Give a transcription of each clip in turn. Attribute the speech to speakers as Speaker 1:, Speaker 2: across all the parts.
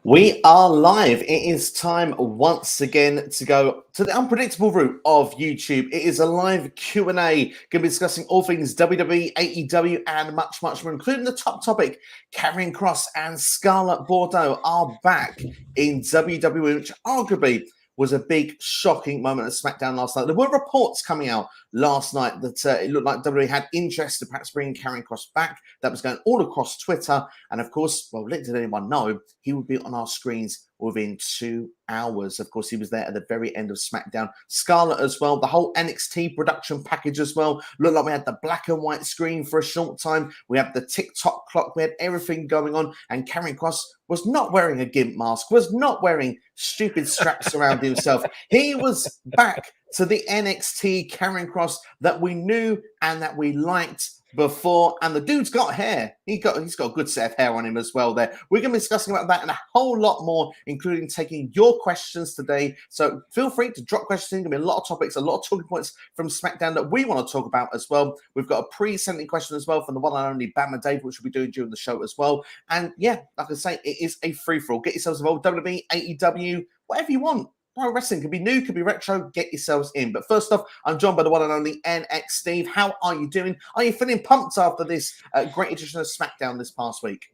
Speaker 1: We are live. It is time once again to go to the unpredictable route of YouTube. It is a live Q&A. Going to be discussing all things WWE, AEW, and much, much more, including the top topic. Karrion Kross and Scarlett Bordeaux are back in WWE, which arguably was a big, shocking moment at SmackDown last night. There were reports coming out last night that it looked like WWE had interest in perhaps bringing Karrion Kross back. That was going all across Twitter. And of course, well, little did anyone know, he would be on our screens within 2 hours. Of course, he was there at the very end of SmackDown. Scarlett as well, the whole NXT production package as well. Looked like we had the black and white screen for a short time. We had the TikTok clock. We had everything going on. And Karrion Kross was not wearing a gimp mask, was not wearing stupid straps around himself. He was back to the NXT Karrion Kross that we knew and that we liked before, and the dude's got hair. He's got a good set of hair on him as well there. We're going to be discussing about that and a whole lot more, including taking your questions today. So feel free to drop questions in. There's going to be a lot of topics, a lot of talking points from SmackDown that we want to talk about as well. We've got a pre-sent question as well from the one and only Bama Dave, which we'll be doing during the show as well. And yeah, like I say, it is a free-for-all. Get yourselves involved. WWE, AEW, whatever you want. Pro wrestling could be new, could be retro. Get yourselves in. But first off, I'm joined by the one and only NX Steve. How are you doing? Are you feeling pumped after this great edition of SmackDown this past week?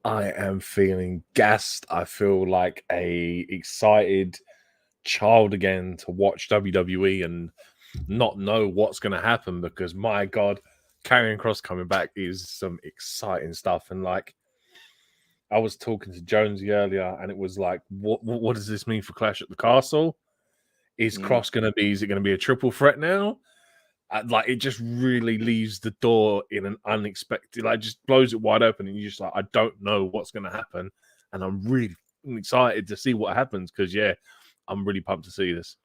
Speaker 2: I am feeling gassed. I feel like a excited child again to watch WWE and not know what's going to happen because, my God, Karrion Kross coming back is some exciting stuff. And like, I was talking to Jonesy earlier, and it was like, what does this mean for Clash at the Castle? Is Kross going to be? Is it going to be a triple threat now? Like, it just really leaves the door in an unexpected, like, just blows it wide open, and you're just like, I don't know what's going to happen, and I'm really excited to see what happens because, yeah, I'm really pumped to see this.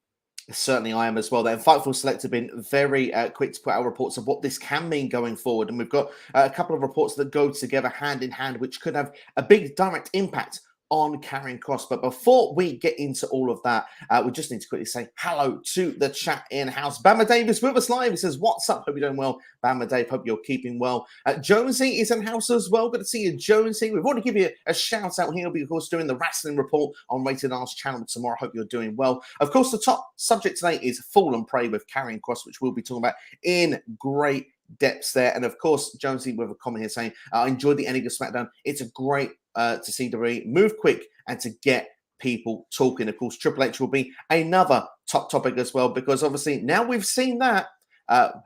Speaker 1: Certainly I am as well. Then Fightful Select have been very quick to put out reports of what this can mean going forward. And we've got a couple of reports that go together hand in hand, which could have a big direct impact on Karrion Kross. But before we get into all of that, we just need to quickly say hello to the chat in-house. Bama Dave is with us live. He says, what's up? Hope you're doing well. Bama Dave, hope you're keeping well. Jonesy is in-house as well. Good to see you, Jonesy. We've already given you a shout out here. We'll be, of course, doing the wrestling report on Rated R's channel tomorrow. Hope you're doing well. Of course, the top subject today is Fall and Pray with Karrion Kross, which we'll be talking about in great depths there. And of course, Jonesy with a comment here saying, I enjoyed the ending of SmackDown. It's a great to see WWE move quick and to get people talking. Of course, Triple H will be another top topic as well, because obviously now we've seen that.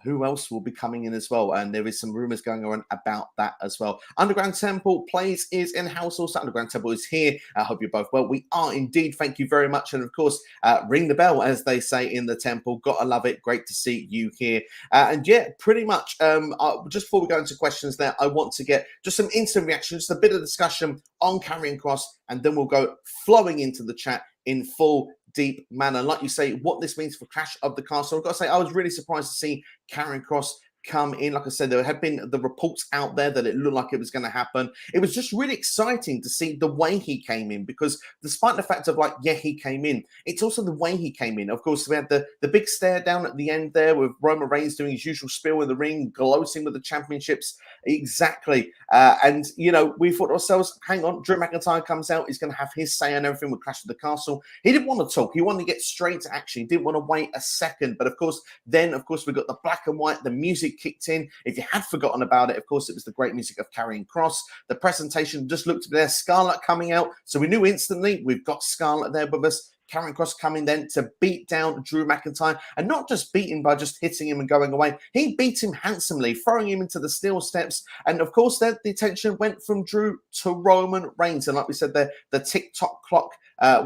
Speaker 1: Who else will be coming in as well? And there is some rumors going on about that as well. Underground Temple Plays is in-house also. Underground Temple is here. I hope you're both well. We are indeed. Thank you very much. And of course, ring the bell, as they say in the temple. Gotta love it. Great to see you here. And yeah, pretty much, just before we go into questions there, I want to get just some instant reactions, just a bit of discussion on Karrion Kross, and then we'll go flowing into the chat in full deep manner. Like you say, what this means for Clash of the Castle. I've got to say, I was really surprised to see Karrion Kross come in. Like I said, there had been the reports out there that it looked like it was going to happen. It was just really exciting to see the way he came in, because despite the fact of, like, yeah, he came in, it's also the way he came in. Of course, we had the big stare down at the end there with Roman Reigns doing his usual spiel in the ring, gloating with the championships. Exactly. And, you know, we thought to ourselves, hang on, Drew McIntyre comes out, he's going to have his say and everything with Clash of the Castle. He didn't want to talk. He wanted to get straight to action. He didn't want to wait a second. But of course, then, of course, we got the black and white, the music kicked in. If you had forgotten about it, of course, it was the great music of Karrion Kross. The presentation just looked there, Scarlett coming out. So we knew instantly we've got Scarlett there with us. Karrion Kross coming then to beat down Drew McIntyre, and not just beat him by just hitting him and going away. He beat him handsomely, throwing him into the steel steps. And of course, then the attention went from Drew to Roman Reigns. And like we said there, the TikTok clock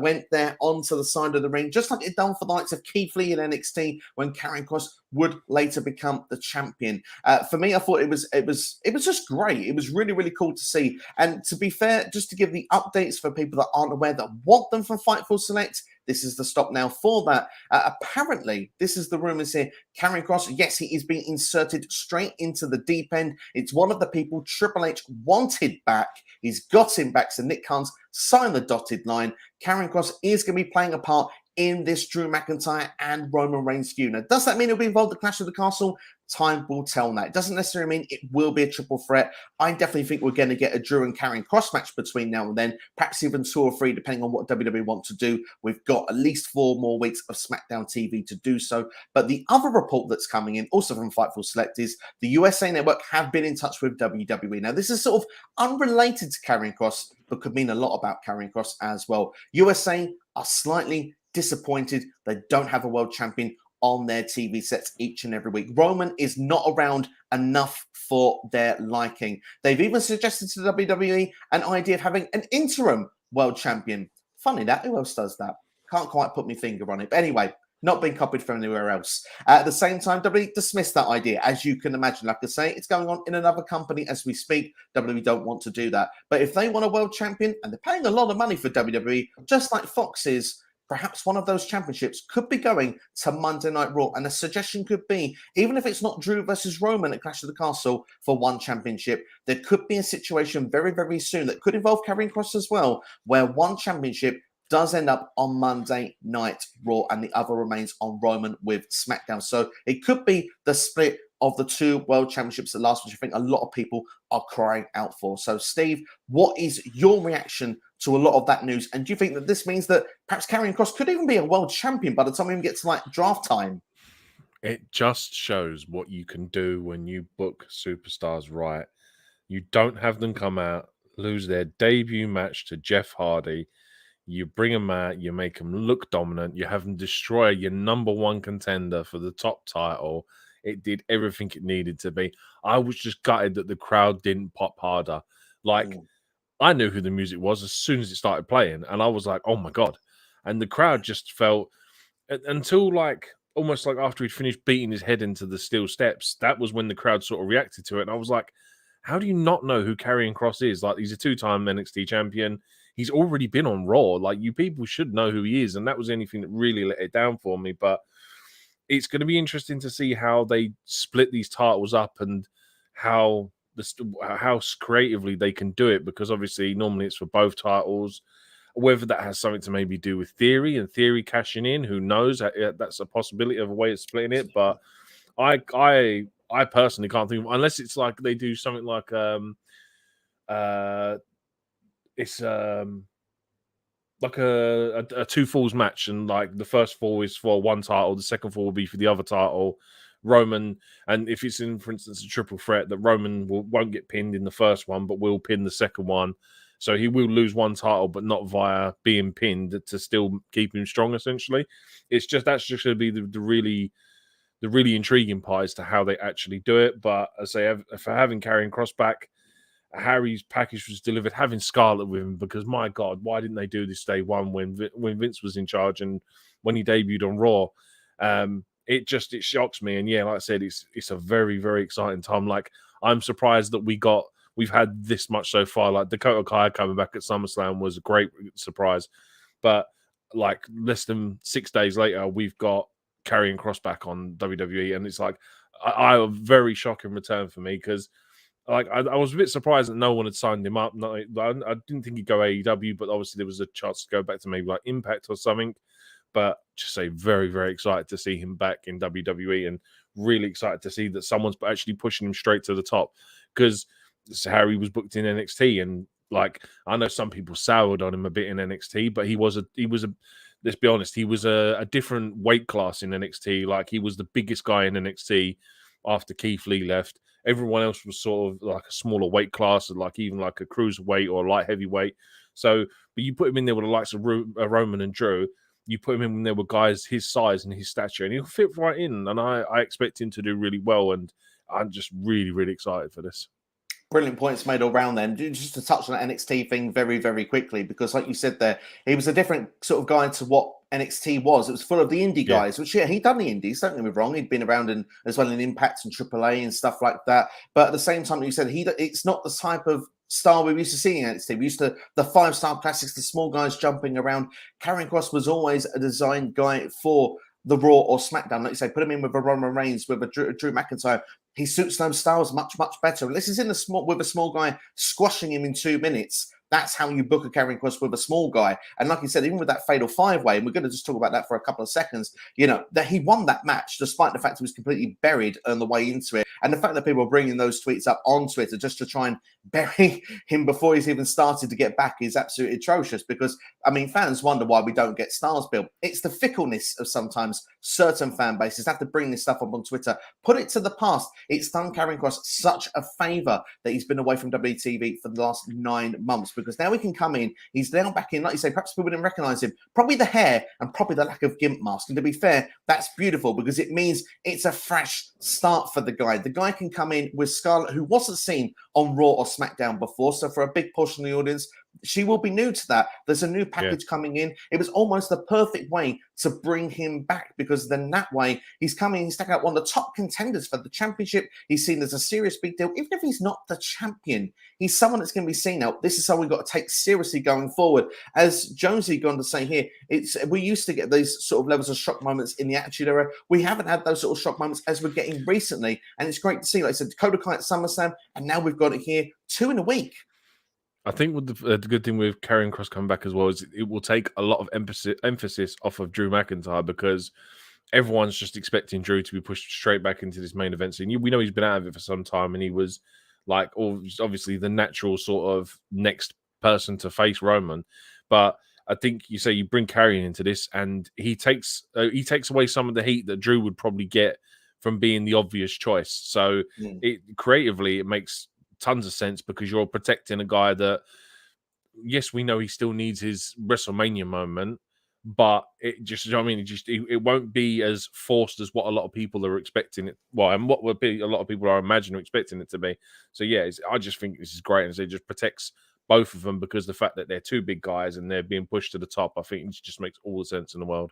Speaker 1: went there onto the side of the ring, just like it done for the likes of Keith Lee in NXT when Karrion Kross would later become the champion. For me, I thought it was just great. It was really, really cool to see. And to be fair, just to give the updates for people that aren't aware that want them from Fightful Select, this is the stop now for that. Apparently, this is the rumors here. Karrion Kross, yes, he is being inserted straight into the deep end. It's one of the people Triple H wanted back. He's got him back. So Nick Khan's signed the dotted line. Karrion Kross is going to be playing a part in this Drew McIntyre and Roman Reigns feud. Now, does that mean he'll be involved in the Clash of the Castle? Time will tell that. It doesn't necessarily mean it will be a triple threat. I definitely think we're going to get a Drew and Karrion Kross match between now and then, perhaps even 2 or 3, depending on what WWE want to do. We've got at least 4 more weeks of SmackDown TV to do so. But the other report that's coming in, also from Fightful Select, is the USA Network have been in touch with WWE. Now, this is sort of unrelated to Karrion Kross, but could mean a lot about Karrion Kross as well. USA are slightly disappointed they don't have a world champion on their TV sets each and every week. Roman is not around enough for their liking. They've even suggested to the WWE an idea of having an interim world champion. Funny that, who else does that? Can't quite put my finger on it. But anyway, not being copied from anywhere else. At the same time, WWE dismissed that idea. As you can imagine, like I say, it's going on in another company as we speak. WWE don't want to do that. But if they want a world champion, and they're paying a lot of money for WWE, just like Fox is, perhaps one of those championships could be going to Monday Night Raw. And a suggestion could be, even if it's not Drew versus Roman at Clash of the Castle for one championship, there could be a situation very, very soon that could involve Karrion Kross as well, where one championship does end up on Monday Night Raw and the other remains on Roman with SmackDown. So it could be the split of the 2 world championships at last, which I think a lot of people are crying out for. So, Steve, what is your reaction to a lot of that news? And do you think that this means that perhaps Karrion Kross could even be a world champion by the time we even get to like draft time?
Speaker 2: It just shows what you can do when you book superstars right. You don't have them come out, lose their debut match to Jeff Hardy. You bring them out, you make them look dominant, you have them destroy your number 1 contender for the top title. It did everything it needed to be. I was just gutted that the crowd didn't pop harder. Like, I knew who the music was as soon as it started playing, and I was like, oh my God. And the crowd just felt, until like, almost like after he'd finished beating his head into the steel steps, that was when the crowd sort of reacted to it. And I was like, how do you not know who Karrion Kross is? Like, he's a 2-time NXT champion. He's already been on Raw. Like, you people should know who he is. And that was anything that really let it down for me. But it's going to be interesting to see how they split these titles up and how creatively they can do it, because obviously normally it's for both titles. Whether that has something to maybe do with Theory and Theory cashing in, who knows? That's a possibility of a way of splitting it. But I personally can't think of, unless it's like they do something like it's like a 2 falls match, and like the first fall is for one title, the second fall will be for the other title. Roman, and if it's in, for instance, a triple threat, that Roman won't get pinned in the first one, but will pin the second one. So he will lose one title, but not via being pinned, to still keep him strong, essentially. That's just going to be the really intriguing part as to how they actually do it. But as I say, for having Karrion Kross back, Harry's package was delivered, having Scarlett with him, because my God, why didn't they do this day one when Vince was in charge and when he debuted on Raw? It shocks me. And yeah, like I said, it's a very, very exciting time. Like, I'm surprised that we've had this much so far. Like, Dakota Kai coming back at SummerSlam was a great surprise. But like less than 6 days later, we've got Karrion Kross back on WWE. And it's like, a very shocking return for me, because like I was a bit surprised that no one had signed him up. I didn't think he'd go AEW, but obviously there was a chance to go back to maybe like Impact or something. But just say very, very excited to see him back in WWE, and really excited to see that someone's actually pushing him straight to the top, because Harry was booked in NXT, and like I know some people soured on him a bit in NXT, but he was a let's be honest, he was a different weight class in NXT. Like, he was the biggest guy in NXT after Keith Lee left. Everyone else was sort of like a smaller weight class, like even like a cruiserweight or light heavyweight. So, but you put him in there with the likes of Roman and Drew. You put him in there with guys his size and his stature, and he'll fit right in. And I expect him to do really well. And I'm just really, really excited for this.
Speaker 1: Brilliant points made all round then. Just to touch on that NXT thing very, very quickly, because like you said there, he was a different sort of guy to what NXT was. It was full of the indie guys, which, yeah, he'd done the indies, don't get me wrong. He'd been around as well in Impact and AAA and stuff like that. But at the same time, you said it's not the type of style we used to seeing in NXT. We used to, the 5-star classics, the small guys jumping around. Karrion Kross was always a designed guy for the Raw or SmackDown. Like you say, put him in with a Roman Reigns, with a Drew McIntyre. He suits those styles much, much better. Unless he's in with a small guy squashing him in 2 minutes, That's how you book a Karrion Kross with a small guy. And like you said, even with that fatal 5-way, and we're going to just talk about that for a couple of seconds, that he won that match despite the fact he was completely buried on the way into it. And the fact that people are bringing those tweets up on Twitter just to try and bury him before he's even started to get back is absolutely atrocious, because, I mean, fans wonder why we don't get stars built. It's the fickleness of sometimes certain fan bases have to bring this stuff up on Twitter. Put it to the past. It's done Karrion Kross such a favor that he's been away from WTV for the last 9 months, because now he can come in. He's now back in, like you say, perhaps people didn't recognize him. Probably the hair and probably the lack of gimp mask. And to be fair, that's beautiful, because it means it's a fresh start for the guy. The guy can come in with Scarlett, who wasn't seen on Raw or SmackDown before. So for a big portion of the audience, she will be new to that. There's a new package coming in. It was almost the perfect way to bring him back, because then that way he's coming, he's taking out one of the top contenders for the championship. He's seen as a serious big deal. Even if he's not the champion, he's someone that's going to be seen out. This is someone we've got to take seriously going forward. As Jonesy gone to say here, we used to get these sort of levels of shock moments in the Attitude Era. We haven't had those sort of shock moments as we're getting recently. And it's great to see, like I said, Dakota Kai at SummerSlam, and now we've got it here 2 in a week.
Speaker 2: I think with the good thing with Karrion Kross coming back as well is it will take a lot of emphasis off of Drew McIntyre, because everyone's just expecting Drew to be pushed straight back into this main event scene. We know he's been out of it for some time, and he was like obviously the natural sort of next person to face Roman. But I think you say you bring Karrion into this, and he takes away some of the heat that Drew would probably get from being the obvious choice. So creatively, it makes tons of sense, because you're protecting a guy that, yes, we know he still needs his WrestleMania moment, but it won't be as forced as what a lot of people are expecting it. Well, and what would be a lot of people are imagining expecting it to be. So yeah, I just think this is great, and it just protects both of them, because the fact that they're 2 big guys and they're being pushed to the top, I think it just makes all the sense in the world.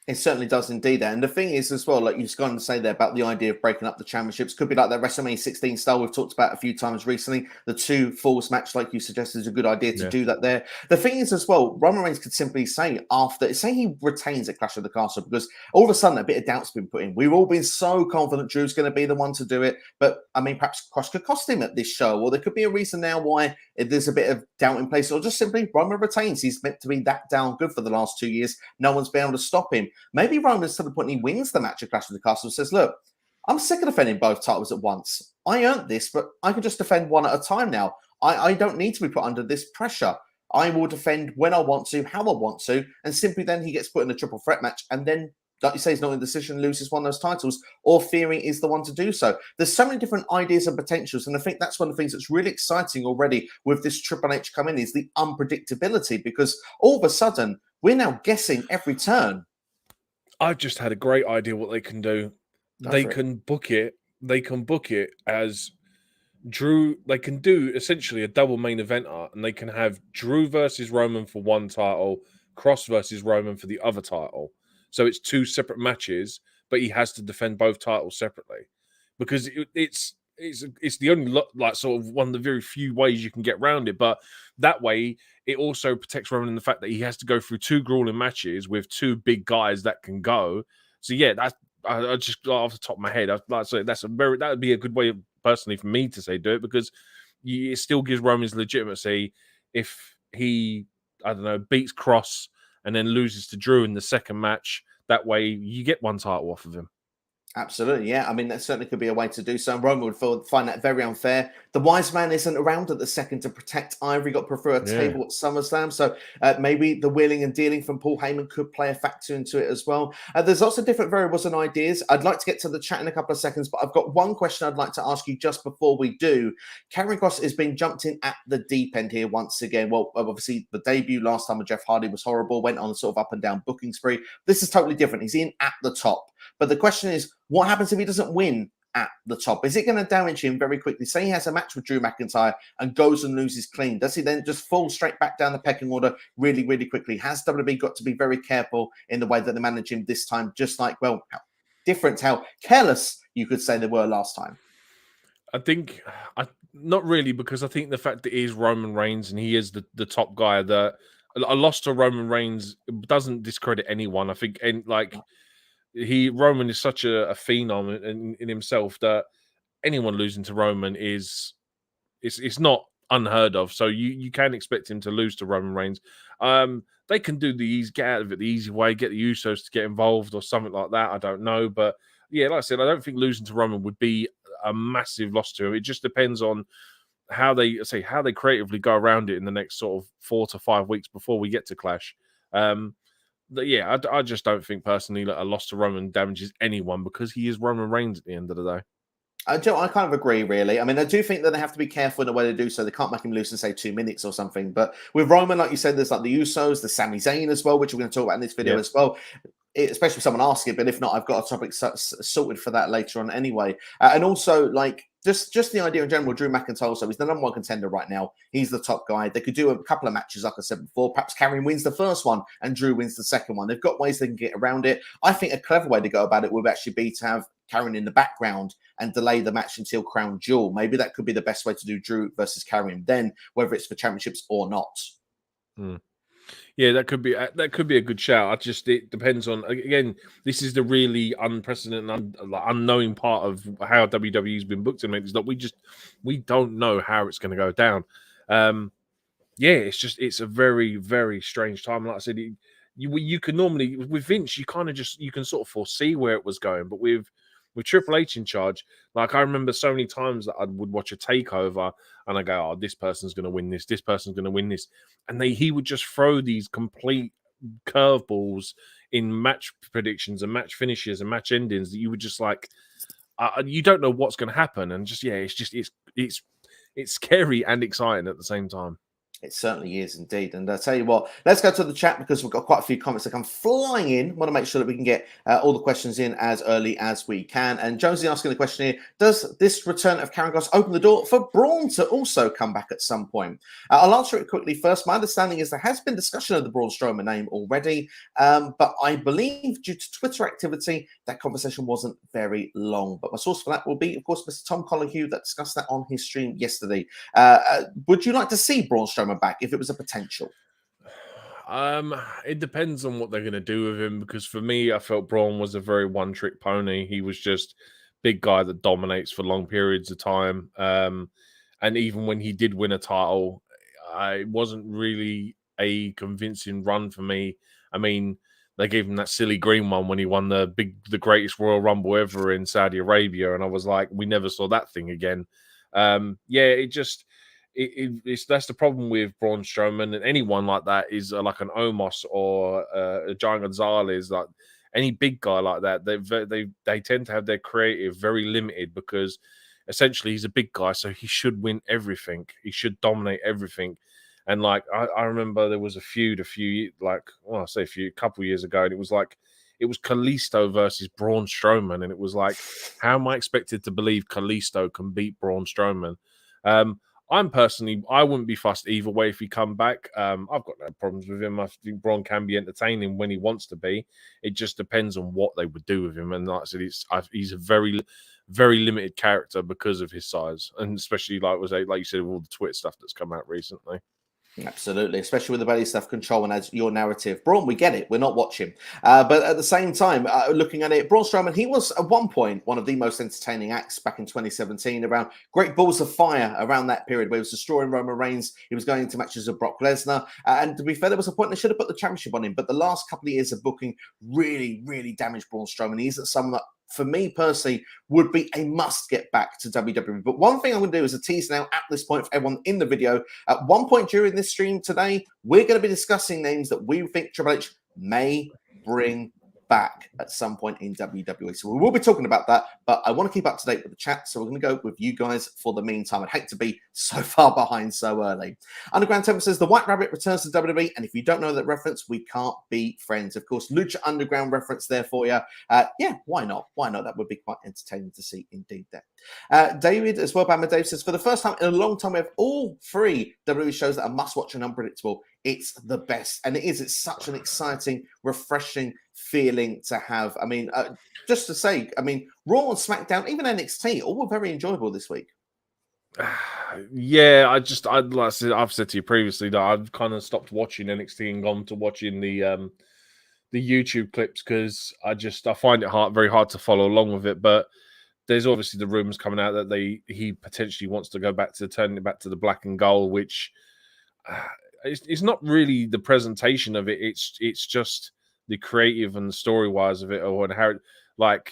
Speaker 1: It certainly does indeed. And the thing is as well, like you've gone to say there about the idea of breaking up the championships, could be like that WrestleMania 16 style we've talked about a few times recently. The 2 falls match, like you suggested, is a good idea to do that there. The thing is as well, Roman Reigns could simply say he retains at Clash of the Castle, because all of a sudden a bit of doubt's been put in. We've all been so confident Drew's going to be the one to do it. But I mean, perhaps Cross could cost him at this show, or there could be a reason now why there's a bit of doubt in place, or just simply Roman retains. He's meant to be that down good for the last 2 years. No one's been able to stop him. Maybe Roman's to the point he wins the match at Clash of the Castle and says, look, I'm sick of defending both titles at once. I earned this, but I can just defend one at a time now. I don't need to be put under this pressure. I will defend when I want to, how I want to, and simply then he gets put in a triple threat match, and then, like you say, he's not in the decision, loses one of those titles, or Theory is the one to do so. There's so many different ideas and potentials, and I think that's one of the things that's really exciting already with this Triple H coming in, is the unpredictability, because all of a sudden, we're now guessing every turn.
Speaker 2: I've just had a great idea what they can do. They can book it as Drew. They can do essentially a double main eventer, and they can have Drew versus Roman for one title, Kross versus Roman for the other title. So it's 2 separate matches, but he has to defend both titles separately, because it's the only sort of one of the very few ways you can get around it. But that way, it also protects Roman in the fact that he has to go through 2 grueling matches with 2 big guys that can go. So yeah, that's I just off the top of my head, that would be a good way personally for me to say do it, because it still gives Roman's legitimacy if he, I don't know, beats Kross and then loses to Drew in the second match. That way, you get one title off of him.
Speaker 1: Absolutely, yeah. I mean, that certainly could be a way to do so. Roman would find that very unfair. The wise man isn't around at the second to protect Ivory. Got prefer a table at SummerSlam, so maybe the wheeling and dealing from Paul Heyman could play a factor into it as well. There's lots of different variables and ideas. I'd like to get to the chat in a couple of seconds, but I've got one question I'd like to ask you just before we do. Karrion Kross is being jumped in at the deep end here once again. Well, obviously, the debut last time with Jeff Hardy was horrible, went on a sort of up and down booking spree. This is totally different. He's in at the top. But the question is, what happens if he doesn't win at the top? Is it going to damage him very quickly? Say he has a match with Drew McIntyre and goes and loses clean. Does he then just fall straight back down the pecking order really, really quickly? Has WWE got to be very careful in the way that they manage him this time? Just like, well, how careless you could say they were last time.
Speaker 2: I think not really, because I think the fact that he is Roman Reigns and he is the top guy, that a loss to Roman Reigns doesn't discredit anyone. I think, and like, Roman is such a phenom in himself that anyone losing to Roman it's not unheard of. So you can expect him to lose to Roman Reigns. They can do the easy, get out of it the easy way, get the Usos to get involved or something like that. I don't know, but yeah, like I said, I don't think losing to Roman would be a massive loss to him. It just depends on how they creatively go around it in the next sort of 4 to 5 weeks before we get to Clash. I just don't think personally that a loss to Roman damages anyone because he is Roman Reigns at the end of the day.
Speaker 1: I kind of agree, really. I mean, I do think that they have to be careful in the way they do so. They can't make him lose in, say, 2 minutes or something. But with Roman, like you said, there's like the Usos, the Sami Zayn as well, which we're going to talk about in this video as well. Especially if someone asks it, but if not, I've got a topic sorted for that later on anyway. And also, like, just the idea in general, Drew McIntyre, so he's the #1 contender right now. He's the top guy. They could do a couple of matches, like I said before. Perhaps Karrion wins the first one and Drew wins the second one. They've got ways they can get around it. I think a clever way to go about it would actually be to have Karrion in the background and delay the match until Crown Jewel. Maybe that could be the best way to do Drew versus Karrion then, whether it's for championships or not.
Speaker 2: Yeah, that could be a good shout. It depends on, again, this is the really unprecedented, unknowing part of how WWE's been booked. Is that we don't know how it's going to go down. It's a very, very strange time. Like I said, you can normally with Vince, you can sort of foresee where it was going, but with Triple H in charge, like I remember so many times that I would watch a takeover and I go, oh, this person's going to win this person's going to win this. And he would just throw these complete curveballs in match predictions and match finishes and match endings that you would just like, you don't know what's going to happen. And it's scary and exciting at the same time.
Speaker 1: It certainly is indeed. And I tell you what, let's go to the chat because we've got quite a few comments that come flying in. Want to make sure that we can get all the questions in as early as we can. And Jonesy asking the question here, does this return of Karrion Kross open the door for Braun to also come back at some point? I'll answer it quickly first. My understanding is there has been discussion of the Braun Strowman name already, but I believe due to Twitter activity, that conversation wasn't very long. But my source for that will be, of course, Mr. Tom Collinghue that discussed that on his stream yesterday. Would you like to see Braun Strowman back if it was a potential?
Speaker 2: It depends on what they're going to do with him, because for me, I felt Braun was a very one-trick pony. He was just big guy that dominates for long periods of time. And even when he did win a title, it wasn't really a convincing run for me. I mean, they gave him that silly green one when he won the greatest Royal Rumble ever in Saudi Arabia, and I was like, we never saw that thing again. That's the problem with Braun Strowman, and anyone like that is like an Omos or a Giant Gonzalez, like any big guy like that. They tend to have their creative very limited because essentially he's a big guy, so he should win everything. He should dominate everything. And like I remember there was a couple years ago, and it was Kalisto versus Braun Strowman, and it was like, how am I expected to believe Kalisto can beat Braun Strowman? I wouldn't be fussed either way if he come back. I've got no problems with him. I think Braun can be entertaining when he wants to be. It just depends on what they would do with him. And like I said, he's a very, very limited character because of his size, and especially like you said, with all the Twitter stuff that's come out recently.
Speaker 1: Absolutely, especially with the belly stuff control and as your narrative. Braun, we get it. We're not watching. But at the same time, looking at it, Braun Strowman, he was at one point one of the most entertaining acts back in 2017 around Great Balls of Fire around that period where he was destroying Roman Reigns. He was going into matches with Brock Lesnar. And to be fair, there was a point they should have put the championship on him. But the last couple of years of booking really, really damaged Braun Strowman. He's someone that, for me personally, would be a must get back to WWE. But one thing I'm going to do is a tease now at this point for everyone in the video. At one point during this stream today, we're going to be discussing names that we think Triple H may bring back at some point in WWE. So we will be talking about that, but I want to keep up to date with the chat, so we're going to go with you guys for the meantime. I'd hate to be so far behind so early. Underground Temple says the White Rabbit returns to WWE, and if you don't know that reference, we can't be friends. Of course, Lucha Underground reference there for you. Yeah, why not? Why not? That would be quite entertaining to see indeed there. David as well, Bama Dave says, for the first time in a long time, we have all 3 WWE shows that are must-watch and unpredictable. It's the best. And it's such an exciting, refreshing feeling to have. I mean, just to say, Raw and SmackDown, even NXT, all were very enjoyable this week.
Speaker 2: Yeah, I've said to you previously that I've kind of stopped watching NXT and gone to watching the YouTube clips because I find it very hard to follow along with it. But there's obviously the rumors coming out that he potentially wants to go back to turning it back to the black and gold, which it's not really the presentation of it. It's just the creative and the story wise of it, or how it, like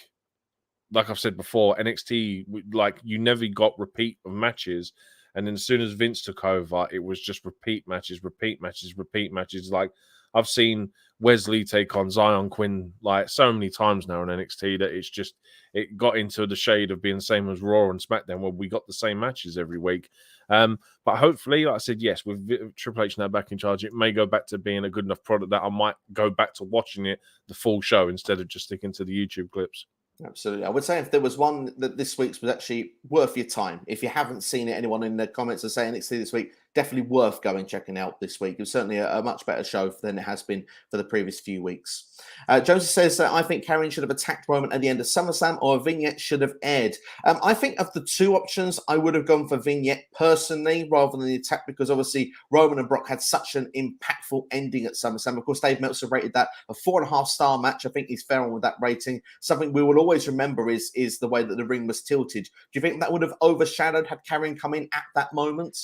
Speaker 2: I've said before, NXT, like you never got repeat of matches, and then as soon as Vince took over, it was just repeat matches, repeat matches, repeat matches. Like I've seen Wesley take on Zion Quinn like so many times now in NXT that it's just it got into the shade of being the same as Raw and SmackDown, where we got the same matches every week. But hopefully, like I said, yes, with Triple H now back in charge, it may go back to being a good enough product that I might go back to watching it the full show instead of just sticking to the YouTube clips.
Speaker 1: Absolutely. I would say if there was one that this week's was actually worth your time, if you haven't seen it, anyone in the comments are saying NXT this week, definitely worth going checking out this week. It was certainly a much better show than it has been for the previous few weeks. Joseph says, I think Karrion should have attacked Roman at the end of SummerSlam, or a vignette should have aired. I think of the two options, I would have gone for vignette personally rather than the attack, because obviously Roman and Brock had such an impactful ending at SummerSlam. Of course, Dave Meltzer rated that a 4.5-star match. I think he's fair on with that rating. Something we will always remember is the way that the ring was tilted. Do you think that would have overshadowed had Karrion come in at that moment?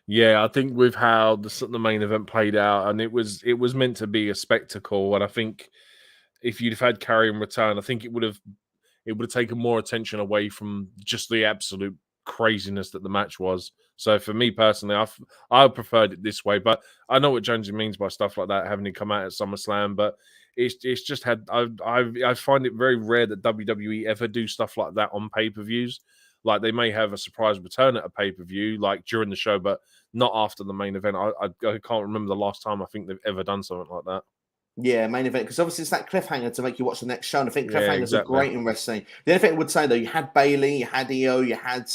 Speaker 2: Yeah, I think with how the main event played out, and it was meant to be a spectacle, and I think if you'd have had Karrion return, I think it would have taken more attention away from just the absolute craziness that the match was. So for me personally, I preferred it this way, but I know what Jonesy means by stuff like that having to come out at SummerSlam, but it's just had I find it very rare that WWE ever do stuff like that on pay-per-views. Like they may have a surprise return at a pay-per-view, like during the show, but not after the main event. I can't remember the last time I think they've ever done something like that.
Speaker 1: Yeah, main event, because obviously it's that cliffhanger to make you watch the next show, and I think
Speaker 2: Yeah,
Speaker 1: cliffhangers
Speaker 2: exactly.
Speaker 1: are great in wrestling. The only thing I would say, though, you had Bayley, you had Io, you had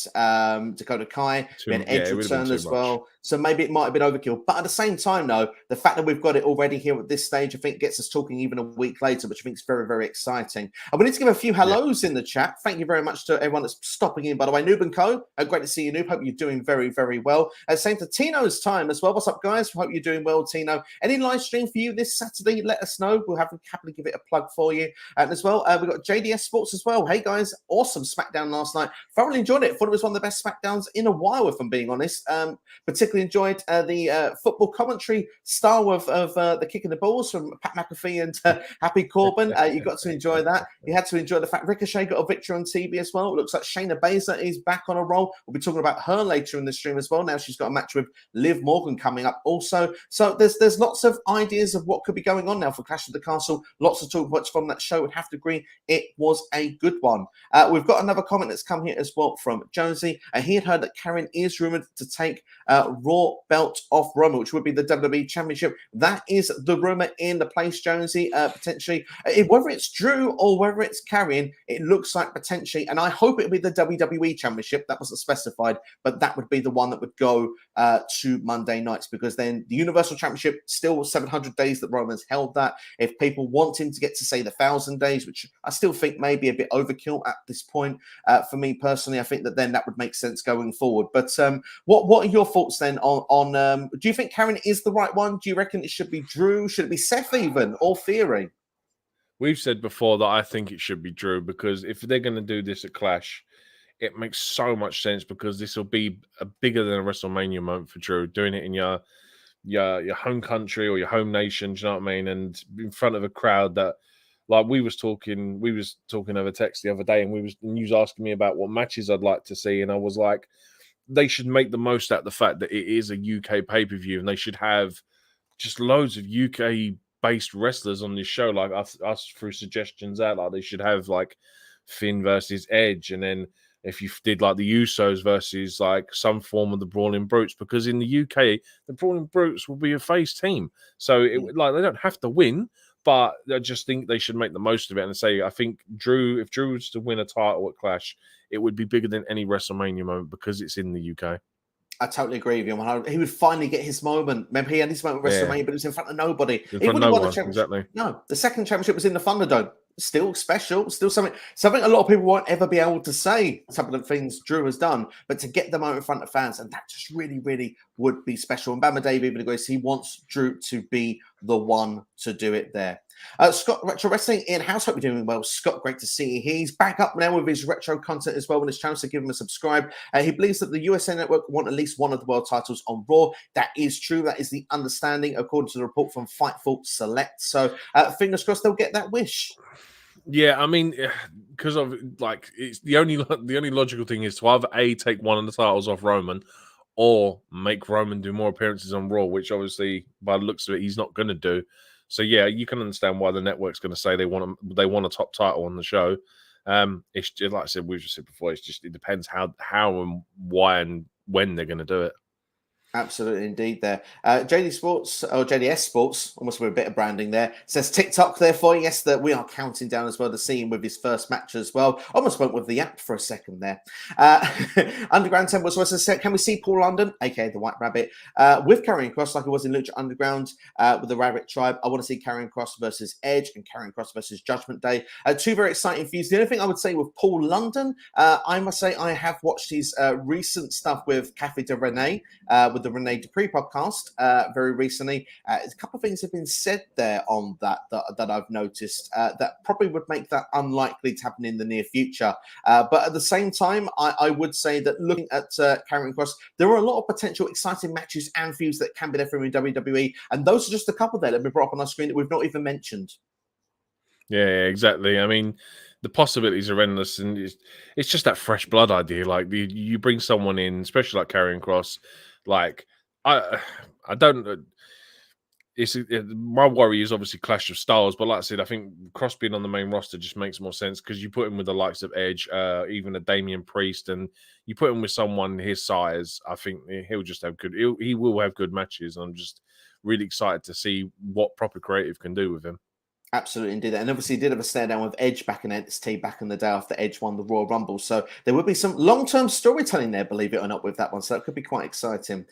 Speaker 1: Dakota Kai, you had Edge return as well, so maybe it might have been overkill. But at the same time, though, the fact that we've got it already here at this stage, I think gets us talking even a week later, which I think is very, very exciting. And we need to give a few hellos in the chat. Thank you very much to everyone that's stopping in, by the way. Noob and Co, great to see you, Noob. Hope you're doing very, very well. Same to Tino's time as well. What's up, guys? Hope you're doing well, Tino. Any live stream for you this Saturday? Let us know. We'll happily give it a plug for you. And as well, we've got JDS Sports as well. Hey, guys, awesome SmackDown last night. Thoroughly enjoyed it. Thought it was one of the best SmackDowns in a while, if I'm being honest. Particularly enjoyed the football commentary style of the kicking the balls from Pat McAfee and Happy Corbin. You got to enjoy that. You had to enjoy the fact Ricochet got a victory on TV as well. It looks like Shayna Baszler is back on a roll. We'll be talking about her later in the stream as well. Now she's got a match with Liv Morgan coming up also. So there's lots of ideas of what could be going on now for Clash of the Castle. Lots of talk points from that show. Would have to agree it was a good one. We've got another comment that's come here as well from Jonesy. He had heard that Karrion is rumored to take Raw belt off Roman, which would be the WWE Championship. That is the rumor in the place, Jonesy. Potentially, whether it's Drew or whether it's Karrion, it looks like potentially, and I hope it would be the WWE Championship. That wasn't specified, but that would be the one that would go to Monday nights, because then the Universal Championship still 700 days that Roman's held that. If people want him to get to say the 1,000 days, which I still think may be a bit overkill at this point, for me personally, I think that then that would make sense going forward. But what are your thoughts then on do you think Karrion is the right one? Do you reckon it should be Drew? Should it be Seth even, or Theory?
Speaker 2: We've said before that I think it should be Drew, because if they're going to do this at Clash, it makes so much sense, because this will be a bigger than a WrestleMania moment for Drew, doing it in your home country or your home nation, do you know what I mean? And in front of a crowd that, like we was talking over text the other day, and you was asking me about what matches I'd like to see, and I was like, they should make the most out of the fact that it is a UK pay-per-view, and they should have just loads of UK based wrestlers on this show. Like us threw suggestions out, like they should have like Finn versus Edge, and then if you did like the Usos versus like some form of the Brawling Brutes, because in the UK the Brawling Brutes will be a face team, so like they don't have to win, but I just think they should make the most of it and say, I think if Drew was to win a title at Clash, it would be bigger than any WrestleMania moment because it's in the UK.
Speaker 1: I totally agree with you. He would finally get his moment. Remember, he had his moment with WrestleMania, but it was in front of nobody.
Speaker 2: He wouldn't won the championship. Exactly.
Speaker 1: No, the second championship was in the Thunderdome. Still special, still something a lot of people won't ever be able to say some of the things Drew has done, but to get them out in front of fans, and that just really, really would be special. And Bama Dave even agrees he wants Drew to be the one to do it there. Scott, Retro Wrestling in house. Hope you're doing well, Scott. Great to see you. He's back up now with his retro content as well on his channel, so give him a subscribe. He believes that the USA Network want at least one of the world titles on Raw. That is true. That is the understanding, according to the report from Fightful Select. So fingers crossed they'll get that wish.
Speaker 2: Yeah, I mean, because of like, it's the only logical thing is to either take one of the titles off Roman, or make Roman do more appearances on Raw, which obviously, by the looks of it, he's not going to do. So yeah, you can understand why the network's going to say they want a top title on the show. It's just, like I said, we've just said before, it depends how and why and when they're going to do it.
Speaker 1: Absolutely, indeed. There, JD Sports or JDS Sports, almost with a bit of branding there, says TikTok. Therefore, yes, that we are counting down as well to see him with his first match as well. Almost went with the app for a second there. Underground Temple as well says, can we see Paul London, aka the White Rabbit, with Karrion Kross like it was in Lucha Underground with the Rabbit Tribe? I want to see Karrion Kross versus Edge and Karrion Kross versus Judgment Day. Two very exciting feuds. The only thing I would say with Paul London, I must say I have watched his recent stuff with Cafe de Renee with the Renee Dupree podcast very recently. A couple of things have been said there on that I've noticed that probably would make that unlikely to happen in the near future. But at the same time, I would say that looking at Karrion Kross, there are a lot of potential exciting matches and feuds that can be there from in WWE, and those are just a couple there that have been brought up on our screen that we've not even mentioned.
Speaker 2: Yeah, exactly. I mean, the possibilities are endless, and it's just that fresh blood idea. Like you bring someone in, especially like Karrion Kross. Like I don't. My worry is obviously clash of styles, but like I said, I think Kross being on the main roster just makes more sense because you put him with the likes of Edge, even a Damian Priest, and you put him with someone his size. I think he'll just have good. He will have good matches. I'm just really excited to see what proper creative can do with him.
Speaker 1: Absolutely, indeed. And obviously, he did have a stare down with Edge back in NXT back in the day after Edge won the Royal Rumble. So there would be some long-term storytelling there, believe it or not, with that one. So that could be quite exciting.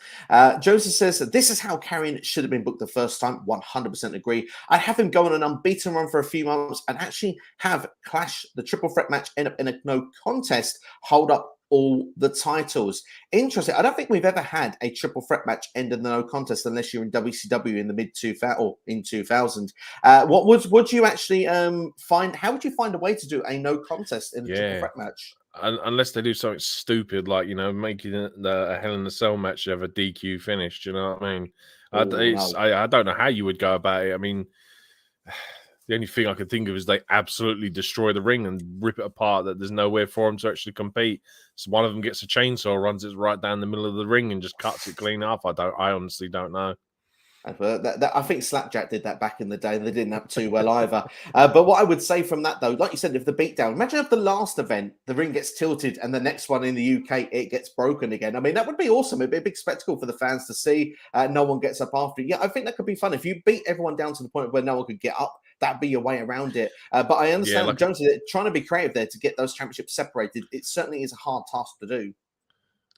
Speaker 1: Joseph says that this is how Karrion should have been booked the first time. 100% agree. I'd have him go on an unbeaten run for a few months and actually have Clash, the triple threat match, end up in a no contest, hold up all the titles. Interesting. I don't think we've ever had a triple threat match end in the no contest unless you're in WCW in the mid-2000 or in 2000. What would you actually find? How would you find a way to do a no contest in a triple threat match?
Speaker 2: Unless they do something stupid like making a Hell in a Cell match have a DQ finish. Do you know what I mean? I don't know how you would go about it. I mean, the only thing I could think of is they absolutely destroy the ring and rip it apart, that there's nowhere for them to actually compete. So one of them gets a chainsaw, runs it right down the middle of the ring and just cuts it clean off. I honestly don't know.
Speaker 1: I think Slapjack did that back in the day. They didn't have too well either. But what I would say from that, though, like you said, if the beatdown, imagine if the last event, the ring gets tilted and the next one in the UK, it gets broken again. I mean, that would be awesome. It'd be a big spectacle for the fans to see. No one gets up after it. Yeah, I think that could be fun. If you beat everyone down to the point where no one could get up, that'd be your way around it. But I understand Jones trying to be creative there to get those championships separated. It certainly is a hard task to do.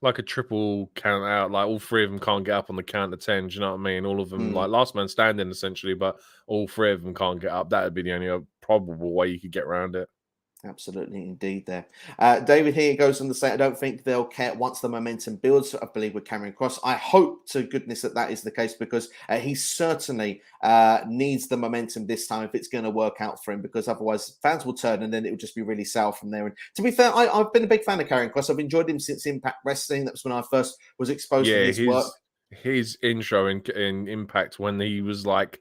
Speaker 2: Like a triple count out, like all three of them can't get up on the count of 10. Do you know what I mean? All of them, like last man standing essentially, but all three of them can't get up. That would be the only probable way you could get around it.
Speaker 1: Absolutely, indeed. There, David here goes on to say, I don't think they'll care once the momentum builds. I believe with Karrion Kross, I hope to goodness that is the case because he certainly needs the momentum this time if it's going to work out for him. Because otherwise, fans will turn and then it will just be really sour from there. And to be fair, I've been a big fan of Karrion Kross. I've enjoyed him since Impact Wrestling. That's when I first was exposed to his work.
Speaker 2: His intro in Impact when he was like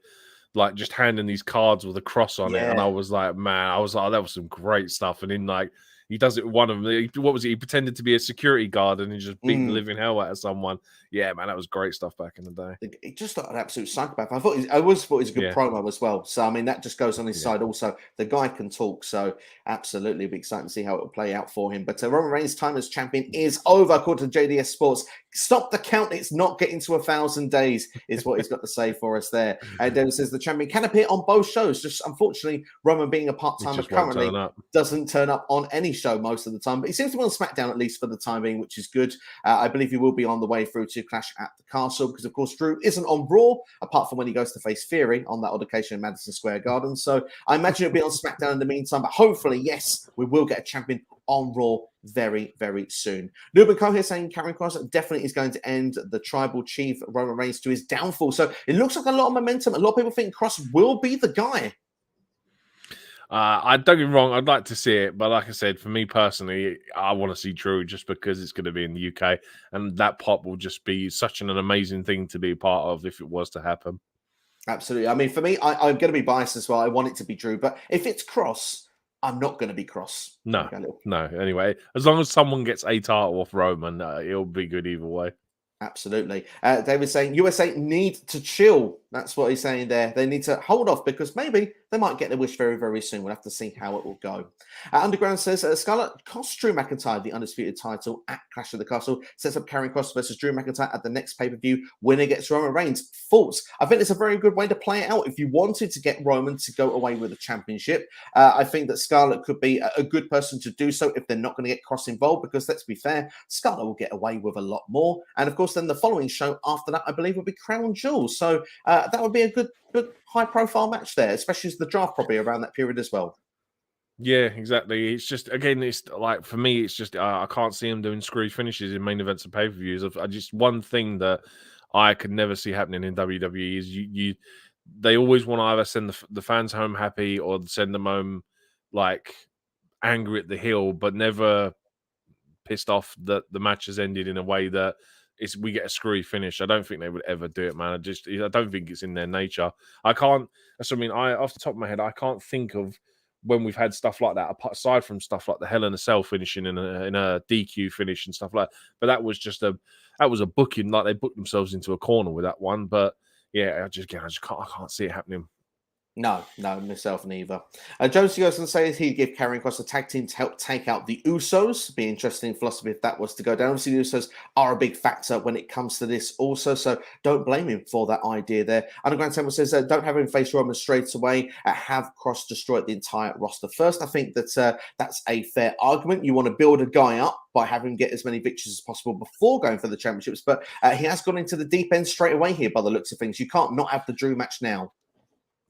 Speaker 2: just handing these cards with a cross on it, and I was like, man, that was some great stuff. And then he does it with one of them. What was it? He pretended to be a security guard and he just beat the living hell out of someone. Yeah, man, that was great stuff back in the day.
Speaker 1: He just like an absolute psychopath. I always thought he was a good promo as well. So I mean, that just goes on his side. Also, the guy can talk. So absolutely, be exciting to see how it will play out for him. But Roman Reigns' time as champion is over, according to JDS Sports. Stop the count. It's not getting to 1,000 days, is what he's got to say for us there. And David says the champion can appear on both shows. Just unfortunately, Roman being a part-timer currently doesn't turn up on any show most of the time. But he seems to be on SmackDown at least for the time being, which is good. I believe he will be on the way through to Clash at the Castle because, of course, Drew isn't on Raw, apart from when he goes to face Theory on that odd occasion in Madison Square Garden. So I imagine it'll be on SmackDown in the meantime. But hopefully, yes, we will get a champion on Raw very, very soon. Nuben Cole here saying Karrion Kross definitely is going to end the tribal chief Roman Reigns to his downfall. So it looks like a lot of momentum. A lot of people think Kross will be the guy.
Speaker 2: I don't get me wrong, I'd like to see it, but like I said, for me personally, I want to see Drew just because it's going to be in the UK, and that pop will just be such an amazing thing to be a part of if it was to happen.
Speaker 1: Absolutely. I mean, for me, I'm going to be biased as well. I want it to be Drew, but if it's Cross, I'm not going to be Cross. There
Speaker 2: No,
Speaker 1: we go, little.
Speaker 2: no. Anyway, as long as someone gets a title off Roman, it'll be good either way.
Speaker 1: Absolutely. David's saying USA need to chill. That's what he's saying there. They need to hold off because maybe they might get their wish very, very soon. We'll have to see how it will go. Underground says Scarlett costs Drew McIntyre the undisputed title at Clash of the Castle. Sets up Karrion Kross versus Drew McIntyre at the next pay-per-view. Winner gets Roman Reigns. Thoughts? I think it's a very good way to play it out. If you wanted to get Roman to go away with the championship, I think that Scarlett could be a good person to do so if they're not going to get Kross involved, because let's be fair, Scarlett will get away with a lot more. And of course, then the following show after that, I believe, will be Crown Jewels. So that would be a good high-profile match there, especially as the draft probably around that period as well.
Speaker 2: Yeah, exactly. It's just, again, it's like, for me, it's just I can't see him doing screwy finishes in main events and pay-per-views. I just, one thing that I could never see happening in WWE is they always want to either send the fans home happy or send them home like angry at the heel, but never pissed off that the match has ended in a way that we get a screwy finish. I don't think they would ever do it, man. I don't think it's in their nature. I can't. That's what I mean. Off the top of my head, I can't think of when we've had stuff like that, aside from stuff like the Hell in a Cell finishing in a DQ finish and stuff like that. But that was just a booking, like they booked themselves into a corner with that one. But yeah, I can't see it happening.
Speaker 1: No, myself neither. Josie goes and says he'd give Karrion Kross a tag team to help take out the Usos. Be interesting philosophy if that was to go down. Obviously, the Usos are a big factor when it comes to this also, so don't blame him for that idea there. Underground Temple says don't have him face Roman straight away. Have Kross destroy the entire roster first. I think that that's a fair argument. You want to build a guy up by having him get as many victories as possible before going for the championships, but he has gone into the deep end straight away here by the looks of things. You can't not have the Drew match now.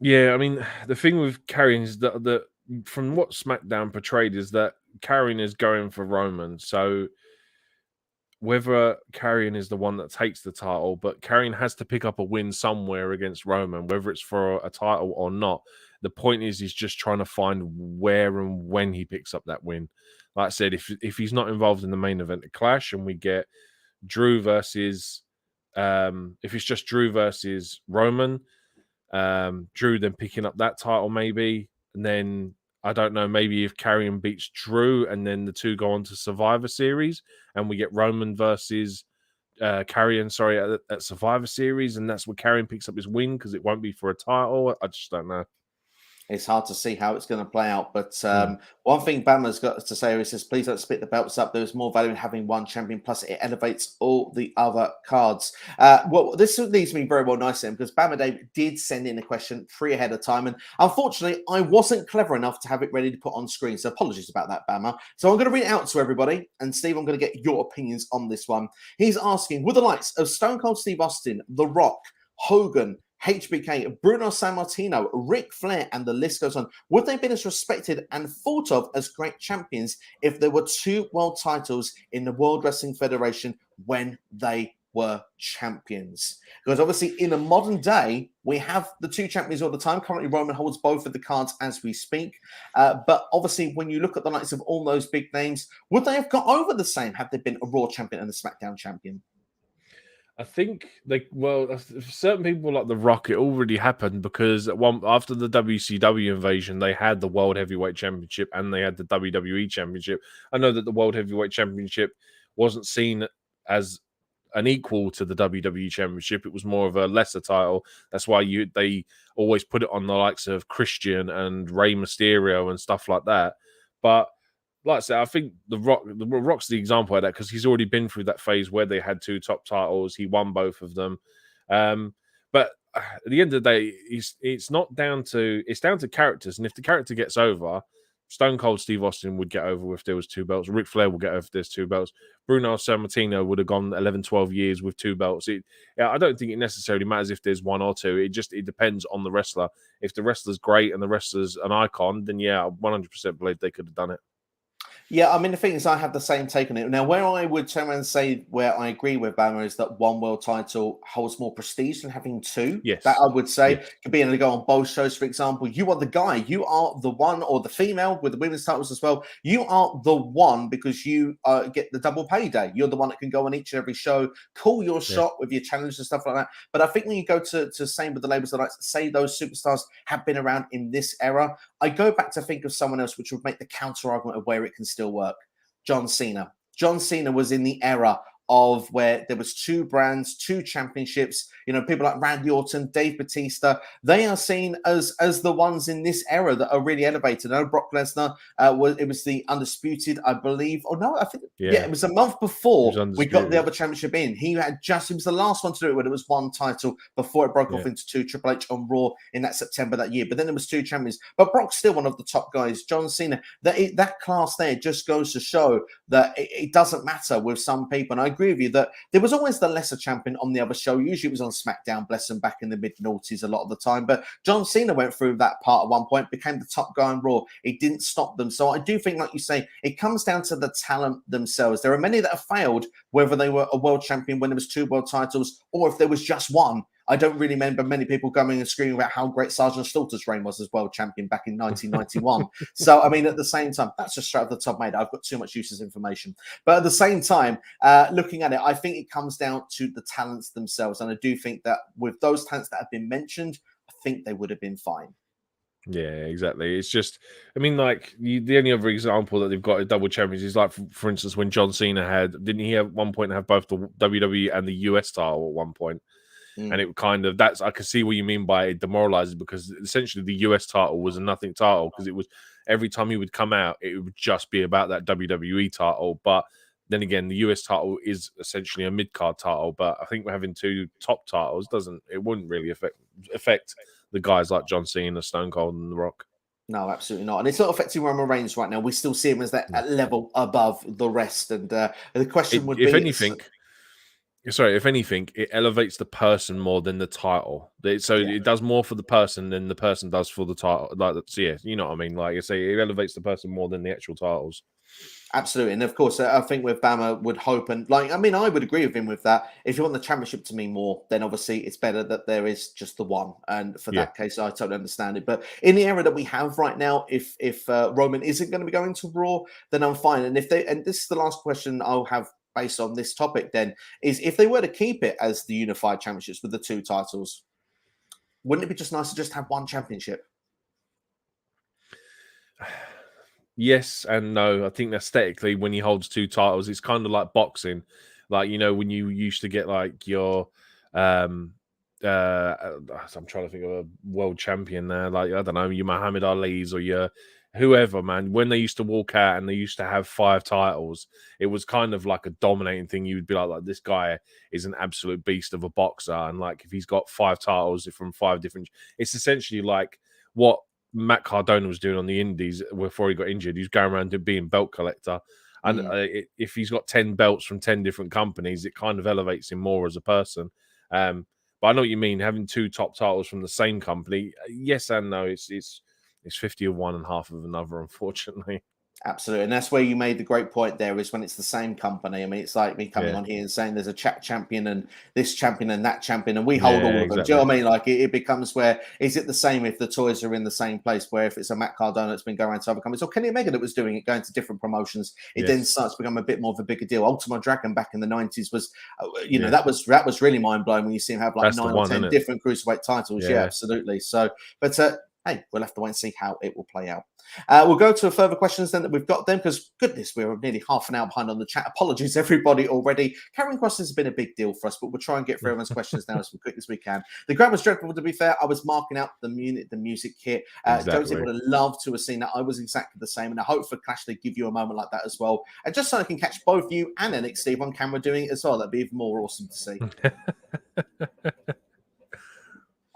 Speaker 2: Yeah, I mean, the thing with Karrion is that from what SmackDown portrayed is that Karrion is going for Roman. So whether Karrion is the one that takes the title, but Karrion has to pick up a win somewhere against Roman, whether it's for a title or not. The point is, he's just trying to find where and when he picks up that win. Like I said, if he's not involved in the main event, the Clash, and we get Drew versus, if it's just Drew versus Roman. Drew then picking up that title maybe, and then I don't know, maybe if Karrion beats Drew and then the two go on to Survivor Series and we get Roman versus Karrion, at Survivor Series, and that's where Karrion picks up his win because it won't be for a title. I just don't know.
Speaker 1: It's hard to see how it's going to play out. But one thing Bama's got to say is, he says, please don't split the belts up. There's more value in having one champion. Plus, it elevates all the other cards. Well, this leads me very well nicely because Bama Dave did send in a question ahead of time. And unfortunately, I wasn't clever enough to have it ready to put on screen. So apologies about that, Bama. So I'm going to read it out to everybody. And Steve, I'm going to get your opinions on this one. He's asking, with the likes of Stone Cold Steve Austin, The Rock, Hogan, HBK, Bruno Sammartino, Ric Flair, and the list goes on, would they have been as respected and thought of as great champions if there were two world titles in the World Wrestling Federation when they were champions? Because obviously in the modern day, we have the two champions all the time. Currently, Roman holds both of the cards as we speak. But obviously, when you look at the likes of all those big names, would they have got over the same had they been a Raw champion and a SmackDown champion?
Speaker 2: I think certain people like The Rock, it already happened because after the WCW invasion, they had the World Heavyweight Championship and they had the WWE Championship. I know that the World Heavyweight Championship wasn't seen as an equal to the WWE Championship. It was more of a lesser title. That's why they always put it on the likes of Christian and Rey Mysterio and stuff like that. But like I said, I think the Rock's the example of that because he's already been through that phase where they had two top titles. He won both of them. But at the end of the day, it's down to characters. And if the character gets over, Stone Cold Steve Austin would get over if there was two belts. Ric Flair will get over if there's two belts. Bruno Sammartino would have gone 11, 12 years with two belts. I don't think it necessarily matters if there's one or two. It depends on the wrestler. If the wrestler's great and the wrestler's an icon, then yeah, I 100% believe they could have done it.
Speaker 1: Yeah, I mean, the thing is, I have the same take on it. Now, where I would turn around and say where I agree with Bama is that one world title holds more prestige than having two. That
Speaker 2: Yes.
Speaker 1: I would say
Speaker 2: Yes.
Speaker 1: could be able to go on both shows, for example. You are the guy, you are the one, or the female with the women's titles as well. You are the one because you get the double payday. You're the one that can go on each and every show, call your
Speaker 2: Yeah.
Speaker 1: shot with your challenge and stuff like that. But I think when you go to same with the labels that like say those superstars have been around in this era, I go back to think of someone else which would make the counter argument of where it can still work. John Cena. John Cena was in the era of where there was two brands, two championships. You know, people like Randy Orton, Dave Batista. They are seen as the ones in this era that are really elevated. I know Brock Lesnar was the undisputed, I believe. Oh no, I think
Speaker 2: Yeah.
Speaker 1: it was a month
Speaker 2: He
Speaker 1: before
Speaker 2: was
Speaker 1: we got the
Speaker 2: undisputed.
Speaker 1: other championship in. He was the last one to do it when it was one title before it broke off
Speaker 2: Yeah.
Speaker 1: into two. Triple H on Raw in that September that year. But then there was two champions. But Brock's still one of the top guys. John Cena. That class there just goes to show that it doesn't matter with some people. And I agree with you that there was always the lesser champion on the other show. Usually it was on SmackDown, bless them, back in the mid-noughties a lot of the time. But John Cena went through that part at one point, became the top guy on Raw. It didn't stop them. So I do think, like you say, it comes down to the talent themselves. There are many that have failed, whether they were a world champion when there was two world titles or if there was just one. I don't really remember many people coming and screaming about how great Sergeant Slaughter's reign was as world champion back in 1991. So, I mean, at the same time, that's just straight off the top of my head. I've got too much useless information. But at the same time, looking at it, I think it comes down to the talents themselves. And I do think that with those talents that have been mentioned, I think they would have been fine.
Speaker 2: Yeah, exactly. It's just, I mean, like the only other example that they've got a double champions is like, for instance, when John Cena didn't he at one point have both the WWE and the US title at one point? And it kind of I can see what you mean by it demoralizing, because essentially the US title was a nothing title, because it was every time he would come out, it would just be about that WWE title. But then again, the US title is essentially a mid card title. But I think we're having two top titles wouldn't really affect the guys like John Cena, Stone Cold, and The Rock.
Speaker 1: No, absolutely not. And it's not affecting Roman Reigns right now. We still see him as that level above the rest. And the question would
Speaker 2: If
Speaker 1: be,
Speaker 2: anything, it elevates the person more than the title. It does more for the person than the person does for the title. Like, yeah, you know what I mean? Like I say, it elevates the person more than the actual titles.
Speaker 1: absolutely. And of course, I think with Bama would hope, and I mean, I would agree with him with that. If you want the championship to mean more, then obviously it's better that there is just the one. And for that case, I totally understand it. But in the era that we have right now, if Roman isn't going to be going to Raw, then I'm fine. And and this is the last question I'll have based on this topic, then, is if they were to keep it as the unified championships with the two titles, wouldn't it be just nice to just have one championship?
Speaker 2: Yes and no. I think aesthetically, when he holds two titles, it's kind of like boxing. Like, you know, when you used to get like your I'm trying to think of a world champion there, like, I don't know, your Muhammad Ali's or your whoever, man. When they used to walk out and they used to have 5 titles, it was kind of like a dominating thing. You would be like this guy is an absolute beast of a boxer. And like, if he's got 5 titles from 5 different, it's essentially like what Matt Cardona was doing on the Indies before he got injured. He was going around being belt collector. And if he's got 10 belts from 10 different companies, it kind of elevates him more as a person. But I know what you mean, having 2 top titles from the same company. Yes and no. It's 50 of one and half of another, unfortunately.
Speaker 1: Absolutely. And that's where you made the great point there, is when it's the same company. I mean, it's like me coming on here and saying there's a champion and this champion and that champion, and we hold all of them. Do you know what I mean? Like, it becomes where, is it the same if the toys are in the same place, where if it's a Matt Cardona that's been going around to other companies, or Kenny Omega that was doing it, going to different promotions, it then starts to become a bit more of a bigger deal. Ultimo Dragon back in the 90s was, that was really mind-blowing when you see him have like 9 or 10 different cruiserweight titles. Yeah, absolutely. So, but hey, we'll have to wait and see how it will play out. We'll go to further questions then that we've got them, because goodness, we're nearly half an hour behind on the chat. Apologies, everybody, already. Karrion Kross has been a big deal for us, but we'll try and get through everyone's questions now as quick as we can. The grab was dreadful, to be fair. I was marking out the music kit. Josie would have loved to have seen that. I was exactly the same, and I hope for Clash they give you a moment like that as well. And just so I can catch both you and NXT on camera doing it as well, that'd be even more awesome to see.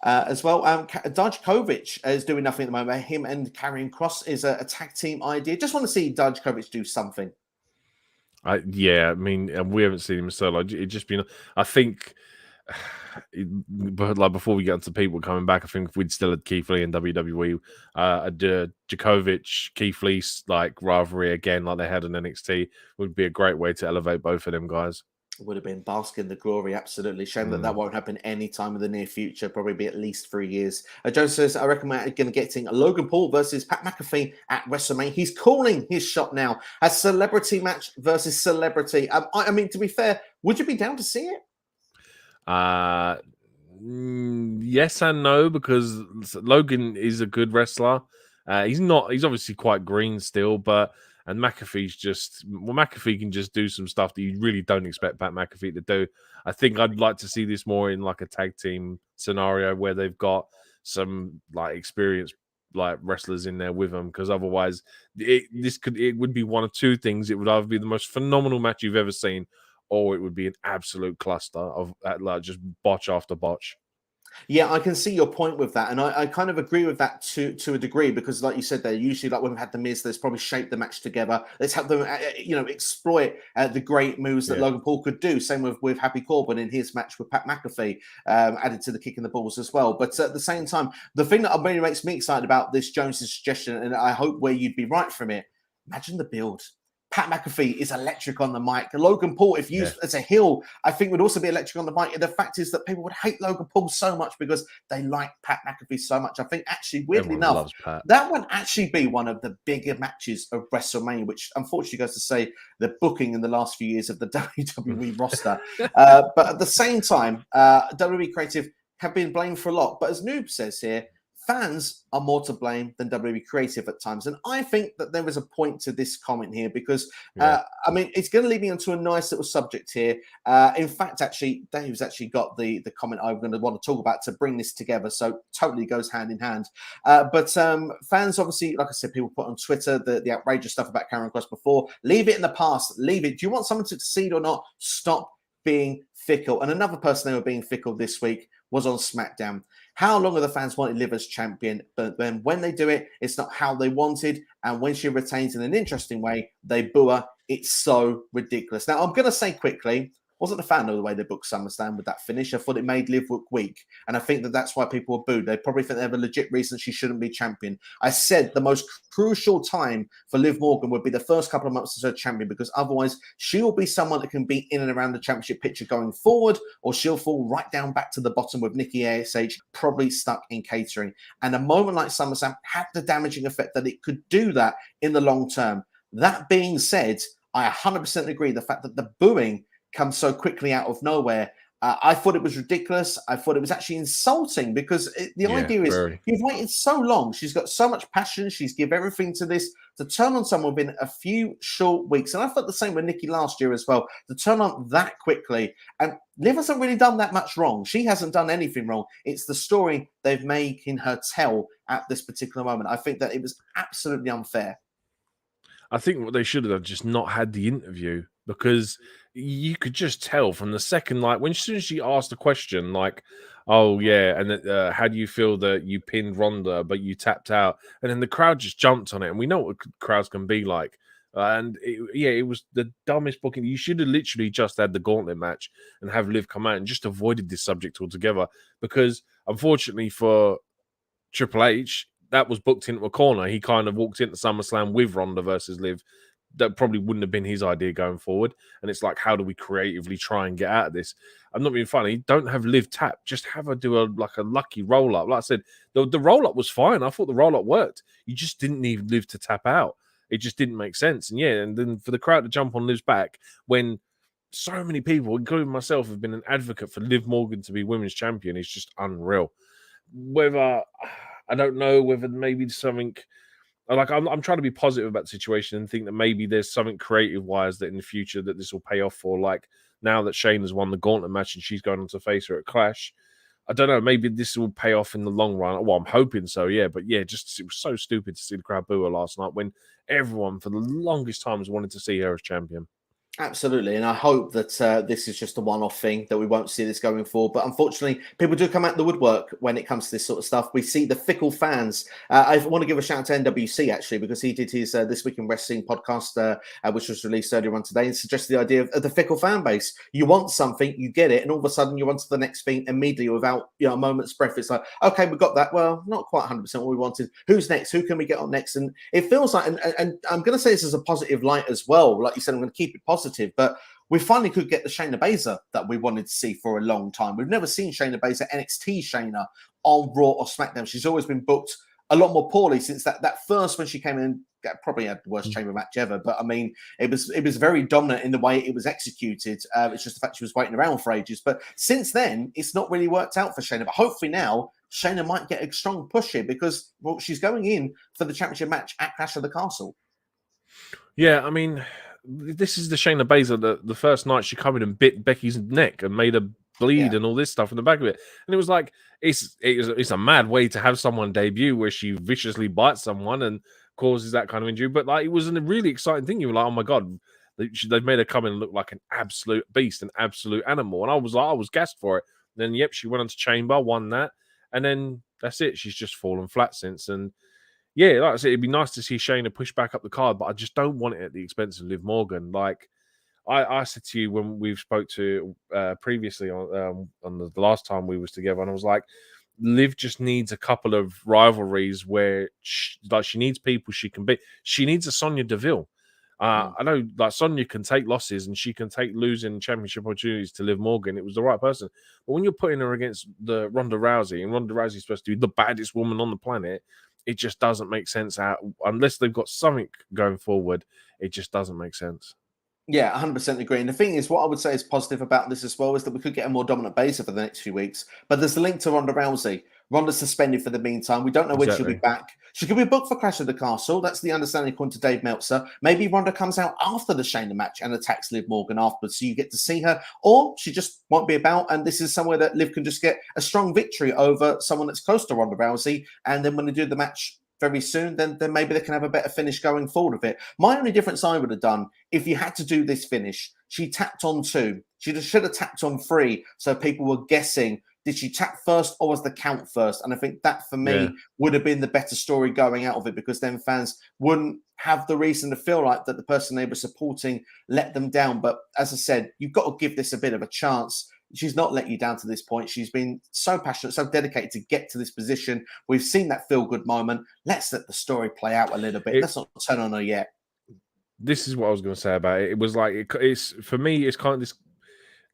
Speaker 1: As well, Dajkovic is doing nothing at the moment. Him and Karrion Kross is a tag team idea. Just want to see Dajkovic do something.
Speaker 2: I mean, we haven't seen him solo. It just been, I think But like before we get into people coming back, I think if we'd still had Keith Lee in WWE, a Djokovic Keith Lee like rivalry again, like they had in NXT, would be a great way to elevate both of them guys.
Speaker 1: Would have been bask in the glory, absolutely. Shame that that won't happen any time in the near future, probably be at least 3 years. Joe says, I reckon we're going to get Logan Paul versus Pat McAfee at WrestleMania. He's calling his shot now. A celebrity match versus celebrity. I mean, to be fair, would you be down to see it?
Speaker 2: Yes and no, because Logan is a good wrestler. He's obviously quite green still, and McAfee can just do some stuff that you really don't expect Pat McAfee to do. I think I'd like to see this more in like a tag team scenario where they've got some like experienced like wrestlers in there with them, because otherwise it would be one of two things. It would either be the most phenomenal match you've ever seen, or it would be an absolute cluster of like just botch after botch.
Speaker 1: Yeah, I can see your point with that, and I kind of agree with that to a degree, because, like you said, they're usually like when we've had the Miz, let's probably shape the match together. Let's have them, exploit the great moves that Logan Paul could do. Same with Happy Corbin in his match with Pat McAfee, added to the kick in the balls as well. But at the same time, the thing that really makes me excited about this Jones's suggestion, and I hope where you'd be right from it, imagine the build. Pat McAfee is electric on the mic. Logan Paul, if used as a heel, I think would also be electric on the mic. And the fact is that people would hate Logan Paul so much because they like Pat McAfee so much. I think actually, weirdly enough, that would actually be one of the bigger matches of WrestleMania, which unfortunately goes to say the booking in the last few years of the WWE roster. But at the same time, WWE Creative have been blamed for a lot. But as Noob says here, fans are more to blame than WWE Creative at times. And I think that there is a point to this comment here because, I mean, it's going to lead me onto a nice little subject here. In fact, actually, Dave's actually got the comment I'm going to want to talk about to bring this together. So totally goes hand in hand. But fans, obviously, like I said, people put on Twitter the outrageous stuff about Karrion Kross before. Leave it in the past. Leave it. Do you want someone to succeed or not? Stop being fickle. And another person who were being fickle this week was on SmackDown. How long have the fans wanted Liv as champion? But then when they do it, it's not how they wanted. And when she retains in an interesting way, they boo her. It's so ridiculous. Now, I'm going to say quickly, wasn't a fan of the way they booked SummerSlam with that finish. I thought it made Liv look weak. And I think that that's why people were booed. They probably think they have a legit reason she shouldn't be champion. I said the most crucial time for Liv Morgan would be the first couple of months as her champion, because otherwise she will be someone that can be in and around the championship picture going forward, or she'll fall right down back to the bottom with Nikki ASH, probably stuck in catering. And a moment like SummerSlam had the damaging effect that it could do that in the long term. That being said, I 100% agree the fact that the booing comes so quickly out of nowhere. I thought it was ridiculous. I thought it was actually insulting, because the idea is you've waited so long. She's got so much passion. She's give everything to this, to turn on someone within a few short weeks. And I thought the same with Nikki last year as well, to turn on that quickly. And Liv hasn't really done that much wrong. She hasn't done anything wrong. It's the story they've made in her tell at this particular moment. I think that it was absolutely unfair.
Speaker 2: I think what they should have done, just not had the interview, because you could just tell from the second, like when soon as she asked the question, like, "Oh yeah," and how do you feel that you pinned Ronda but you tapped out, and then the crowd just jumped on it, and we know what crowds can be like. And it was the dumbest booking. You should have literally just had the gauntlet match and have Liv come out and just avoided this subject altogether, because unfortunately for Triple H, that was booked into a corner. He kind of walked into SummerSlam with Ronda versus Liv. That probably wouldn't have been his idea going forward. And it's like, how do we creatively try and get out of this? I'm not being funny. Don't have Liv tap. Just have her do a lucky roll up. Like I said, the roll up was fine. I thought the roll up worked. You just didn't need Liv to tap out. It just didn't make sense. And and then for the crowd to jump on Liv's back when so many people, including myself, have been an advocate for Liv Morgan to be women's champion, is just unreal. Whether I don't know whether maybe something like I'm trying to be positive about the situation and think that maybe there's something creative wise that in the future that this will pay off for. Like now that Shane has won the gauntlet match and she's going on to face her at Clash, I don't know. Maybe this will pay off in the long run. Well, I'm hoping so, yeah. But just it was so stupid to see the crowd boo her last night when everyone for the longest time has wanted to see her as champion.
Speaker 1: Absolutely, and I hope that this is just a one-off thing, that we won't see this going forward. But unfortunately, people do come out the woodwork when it comes to this sort of stuff. We see the fickle fans. I want to give a shout out to NWC actually, because he did his This Week in Wrestling podcast, which was released earlier on today, and suggested the idea of the fickle fan base. You want something, you get it, and all of a sudden you're on to the next thing immediately without a moment's breath. It's like, okay, we got that. Well, not quite 100% what we wanted. Who's next? Who can we get on next? And it feels like, and I'm going to say this as a positive light as well. Like you said, I'm going to keep it positive. But we finally could get the Shayna Baszler that we wanted to see for a long time. We've never seen Shayna Baszler, NXT Shayna, on Raw or SmackDown. She's always been booked a lot more poorly since that first when she came in. Probably had the worst chamber match ever, but I mean, it was very dominant in the way it was executed. It's just the fact she was waiting around for ages. But since then, it's not really worked out for Shayna. But hopefully now, Shayna might get a strong push here because she's going in for the championship match at Clash of the Castle.
Speaker 2: Yeah, I mean, this is the Shayna Baszler. The first night she came in and bit Becky's neck and made her bleed and all this stuff in the back of it. And it was like, it's a mad way to have someone debut where she viciously bites someone and causes that kind of injury. But like, it was a really exciting thing. You were like, oh my God, they've made her come in and look like an absolute beast, an absolute animal. And I was gassed for it. And then, she went on to Chamber, won that. And then that's it. She's just fallen flat since. And yeah, like I said, it'd be nice to see Shayna push back up the card, but I just don't want it at the expense of Liv Morgan. Like I said to you when we spoke to previously on the last time we was together, and I was like, Liv just needs a couple of rivalries where she needs people she can beat. She needs a Sonya Deville. I know like Sonya can take losses and she can take losing championship opportunities to Liv Morgan. It was the right person. But when you're putting her against the Ronda Rousey, and Ronda Rousey's supposed to be the baddest woman on the planet, it just doesn't make sense unless they've got something going forward. It just doesn't make sense.
Speaker 1: Yeah, 100% agree. And the thing is, what I would say is positive about this as well is that we could get a more dominant base for the next few weeks. But there's a link to Ronda Rousey. Ronda's suspended for the meantime. We don't know when she'll be back. She could be booked for Clash of the Castle. That's the understanding according to Dave Meltzer. Maybe Ronda comes out after the Shayna match and attacks Liv Morgan afterwards, so you get to see her. Or she just won't be about, and this is somewhere that Liv can just get a strong victory over someone that's close to Ronda Rousey. And then when they do the match very soon, then maybe they can have a better finish going forward with it. My only difference I would have done, if you had to do this finish, she tapped on 2. She just should have tapped on 3, so people were guessing, did she tap first or was the count first? And I think that, for me, would have been the better story going out of it, because then fans wouldn't have the reason to feel like that the person they were supporting let them down. But as I said, you've got to give this a bit of a chance. She's not let you down to this point. She's been so passionate, so dedicated to get to this position. We've seen that feel-good moment. Let's let the story play out a little bit. Let's not turn on her yet.
Speaker 2: This is what I was going to say about it. It was like, it's for me, it's kind of this,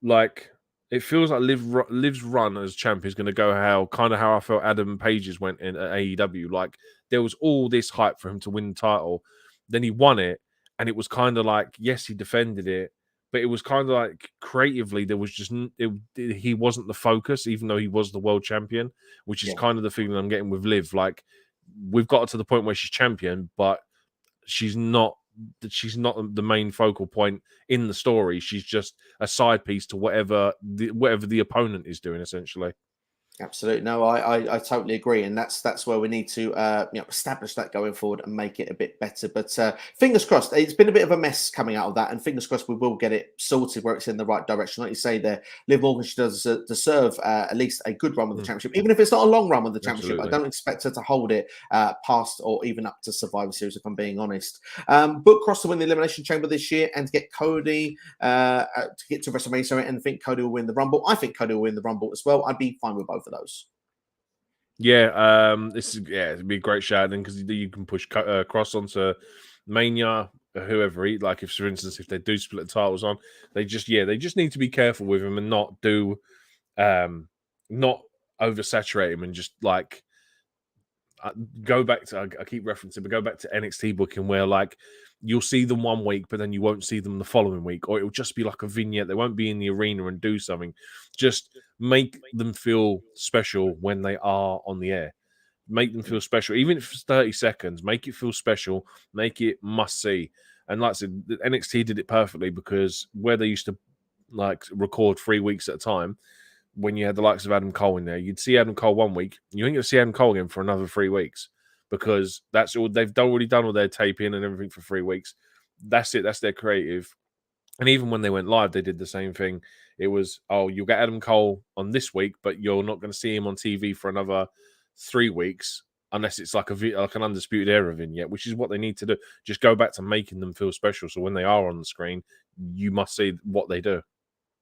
Speaker 2: like, it feels like Liv's run as champ is going to go how I felt Adam Page's went in at AEW. Like, there was all this hype for him to win the title. Then he won it, and it was kind of like, yes, he defended it, but it was kind of like creatively, there was just he wasn't the focus, even though he was the world champion, which is kind of the feeling I'm getting with Liv. Like, we've got to the point where she's champion, but she's not the main focal point in the story. She's just a side piece to whatever the opponent is doing, essentially.
Speaker 1: Absolutely. No, I totally agree. And that's where we need to establish that going forward and make it a bit better. But fingers crossed. It's been a bit of a mess coming out of that. And fingers crossed we will get it sorted where it's in the right direction. Like you say there, Liv Morgan, she does deserve at least a good run with the championship. Even if it's not a long run with the championship, I don't expect her to hold it past or even up to Survivor Series, if I'm being honest. Book Kross to win the Elimination Chamber this year and to get Cody to get to WrestleMania, and think Cody will win the Rumble. I think Cody will win the Rumble as well. I'd be fine with both of those.
Speaker 2: Yeah, it'd be a great shout then, because you can push Kross onto Mania, whoever. Like, if, for instance, if they do split the titles on, they just need to be careful with him and not oversaturate him and just like go back to, I keep referencing, but go back to NXT booking where like you'll see them one week, but then you won't see them the following week, or it'll just be like a vignette. They won't be in the arena and do something. Just make them feel special when they are on the air. Make them feel special, even if it's 30 seconds. Make it feel special. Make it must see. And like I said, NXT did it perfectly, because where they used to like record 3 weeks at a time, when you had the likes of Adam Cole in there, you'd see Adam Cole 1 week. You ain't going to see Adam Cole again for another 3 weeks, because that's all they've already done all their taping and everything for 3 weeks. That's it. That's their creative. And even when they went live, they did the same thing. It was, oh, you'll get Adam Cole on this week, but you're not going to see him on TV for another 3 weeks unless it's like like an Undisputed Era vignette, which is what they need to do. Just go back to making them feel special. So when they are on the screen, you must see what they do.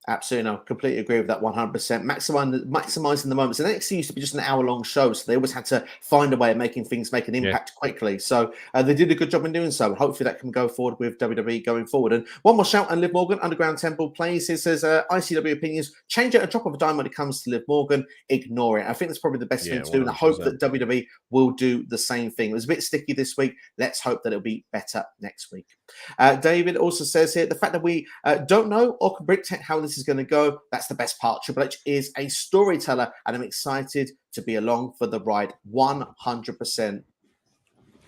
Speaker 1: Absolutely, no, completely agree with that 100%. Maximizing the moments. And NXT used to be just an hour-long show, so they always had to find a way of making things make an impact quickly. So they did a good job in doing so. Hopefully that can go forward with WWE going forward. And one more shout, and Liv Morgan, Underground Temple plays. It says, ICW opinions, change at a drop of a dime when it comes to Liv Morgan, ignore it. I think that's probably the best thing to do, and I hope that WWE will do the same thing. It was a bit sticky this week. Let's hope that it'll be better next week. David also says here, the fact that we don't know or can predict how this is going to go, that's the best part. Triple H is a storyteller, and I'm excited to be along for the ride. 100%.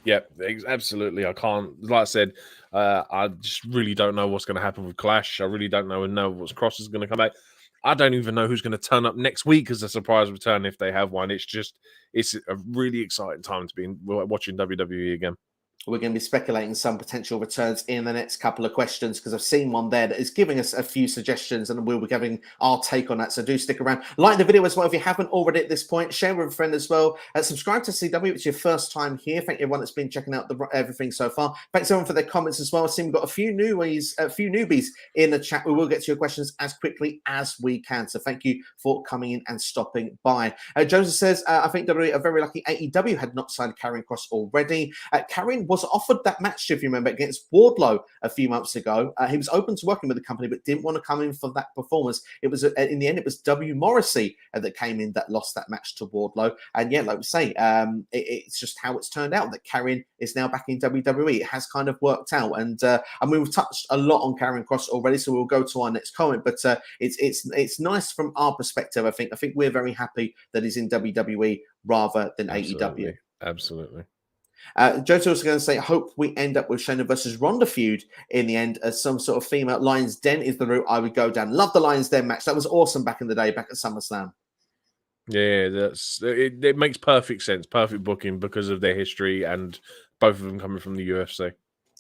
Speaker 2: Yeah, absolutely. I can't, like I said, I just really don't know what's going to happen with Clash. I really don't know what Cross is going to come back. I don't even know who's going to turn up next week as a surprise return if they have one. It's a really exciting time to be watching WWE again.
Speaker 1: We're going to be speculating some potential returns in the next couple of questions, because I've seen one there that is giving us a few suggestions, and we'll be giving our take on that. So do stick around. Like the video as well if you haven't already at this point. Share with a friend as well. Subscribe to CW if it's your first time here. Thank everyone that's been checking out everything so far. Thanks everyone for their comments as well. I've seen we've got a few newbies in the chat. We will get to your questions as quickly as we can. So thank you for coming in and stopping by. Joseph says, I think WWE are very lucky AEW had not signed Karrion Kross already. Karrion was offered that match, if you remember, against Wardlow a few months ago. He was open to working with the company, but didn't want to come in for that performance. It was in the end, it was W. Morrissey that came in that lost that match to Wardlow. And yeah, like we say, it's just how it's turned out that Karrion is now back in WWE. It has kind of worked out, and I mean, we've touched a lot on Karrion Kross already, so we'll go to our next comment. But it's nice from our perspective. I think we're very happy that he's in WWE rather than AEW.
Speaker 2: Absolutely.
Speaker 1: Joe's also going to say, hope we end up with Shayna versus Ronda feud in the end as some sort of female. Lions Den is the route I would go down. Love the Lions Den match. That was awesome back in the day, back at SummerSlam.
Speaker 2: Yeah, it makes perfect sense. Perfect booking because of their history and both of them coming from the UFC.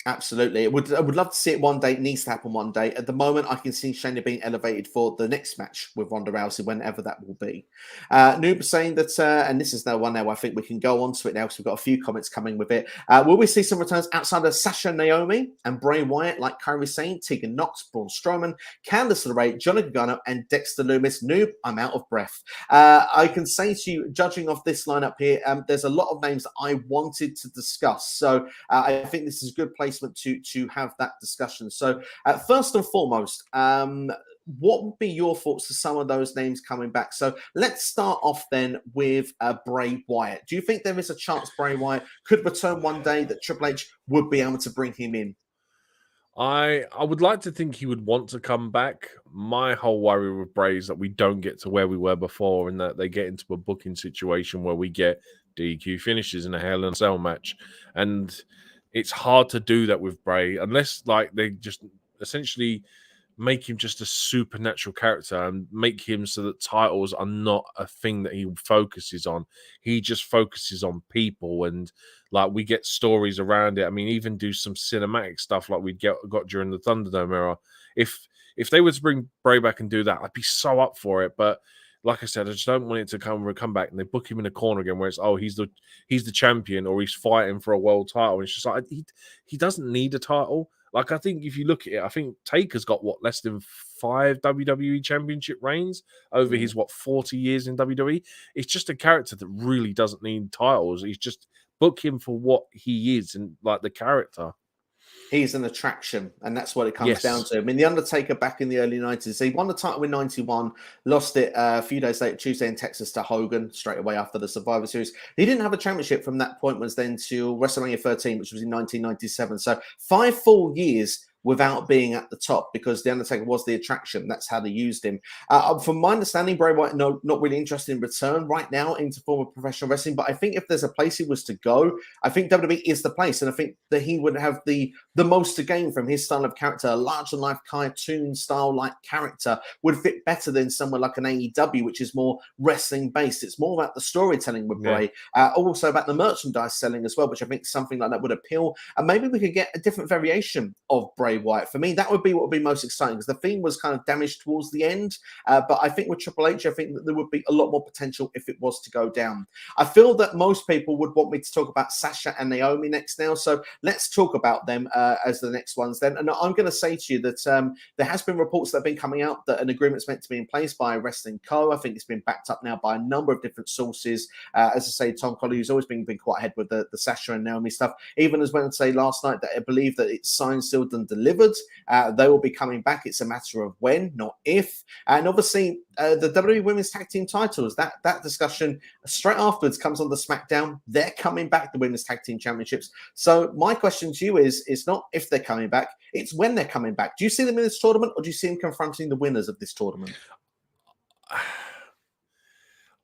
Speaker 1: Absolutely. I would love to see it one day. It needs to happen one day. At the moment, I can see Shayna being elevated for the next match with Ronda Rousey, whenever that will be. Noob saying that, and this is the one now I think we can go on to it now because we've got a few comments coming with it. Will we see some returns outside of Sasha Naomi and Bray Wyatt, like Kyrie saying, Tegan Nox, Braun Strowman, Candice LeRae, Johnny Gargano, and Dexter Lumis? Noob, I'm out of breath. I can say to you, judging off this lineup here, there's a lot of names that I wanted to discuss. So I think this is a good place to have that discussion. So first and foremost, what would be your thoughts to some of those names coming back? So let's start off then with Bray Wyatt. Do you think there is a chance Bray Wyatt could return one day, that Triple H would be able to bring him in?
Speaker 2: I would like to think he would want to come back. My whole worry with Bray is that we don't get to where we were before, and that they get into a booking situation where we get DQ finishes in a Hell in a Cell match. And it's hard to do that with Bray unless like they just essentially make him just a supernatural character and make him so that titles are not a thing that he focuses on. He just focuses on people, and like we get stories around it. I mean, even do some cinematic stuff like we got during the Thunderdome era. If they were to bring Bray back and do that, I'd be so up for it. But like I said, I just don't want it to come back and they book him in a corner again where it's, oh, he's the champion or he's fighting for a world title. And it's just like he doesn't need a title. Like, I think if you look at it, I think Taker's got less than 5 WWE championship reigns over his 40 years in WWE. It's just a character that really doesn't need titles. He's just book him for what he is and like the character.
Speaker 1: He's an attraction, and that's what it comes down to. I mean, The Undertaker back in the early 90s, he won the title in 91, lost it a few days later, Tuesday in Texas, to Hogan, straight away after the Survivor Series. He didn't have a championship from that point, was then to WrestleMania 13, which was in 1997. So 5 full years without being at the top, because The Undertaker was the attraction. That's how they used him. From my understanding, Bray Wyatt not really interested in return right now into form of professional wrestling, but I think if there's a place he was to go, I think WWE is the place, and I think that he would have the most to gain from his style of character. A larger-than-life cartoon style-like character would fit better than somewhere like an AEW, which is more wrestling-based. It's more about the storytelling with Bray, also about the merchandise selling as well, which I think something like that would appeal, and maybe we could get a different variation of Bray Bray Wyatt. For me, that would be what would be most exciting, because the theme was kind of damaged towards the end. But I think with Triple H, I think that there would be a lot more potential if it was to go down. I feel that most people would want me to talk about Sasha and Naomi next now. So let's talk about them as the next ones then. And I'm going to say to you that there has been reports that have been coming out that an agreement's meant to be in place by Wrestling Co. I think it's been backed up now by a number of different sources. As I say, Tom Colley, who's always been quite ahead with the Sasha and Naomi stuff, even as when I say last night that I believe that it's signed, sealed and delivered. They will be coming back. It's a matter of when, not if. And obviously, the WWE Women's Tag Team titles, that discussion straight afterwards comes on the SmackDown. They're coming back, the Women's Tag Team Championships. So my question to you is not if they're coming back, it's when they're coming back. Do you see them in this tournament, or do you see them confronting the winners of this tournament?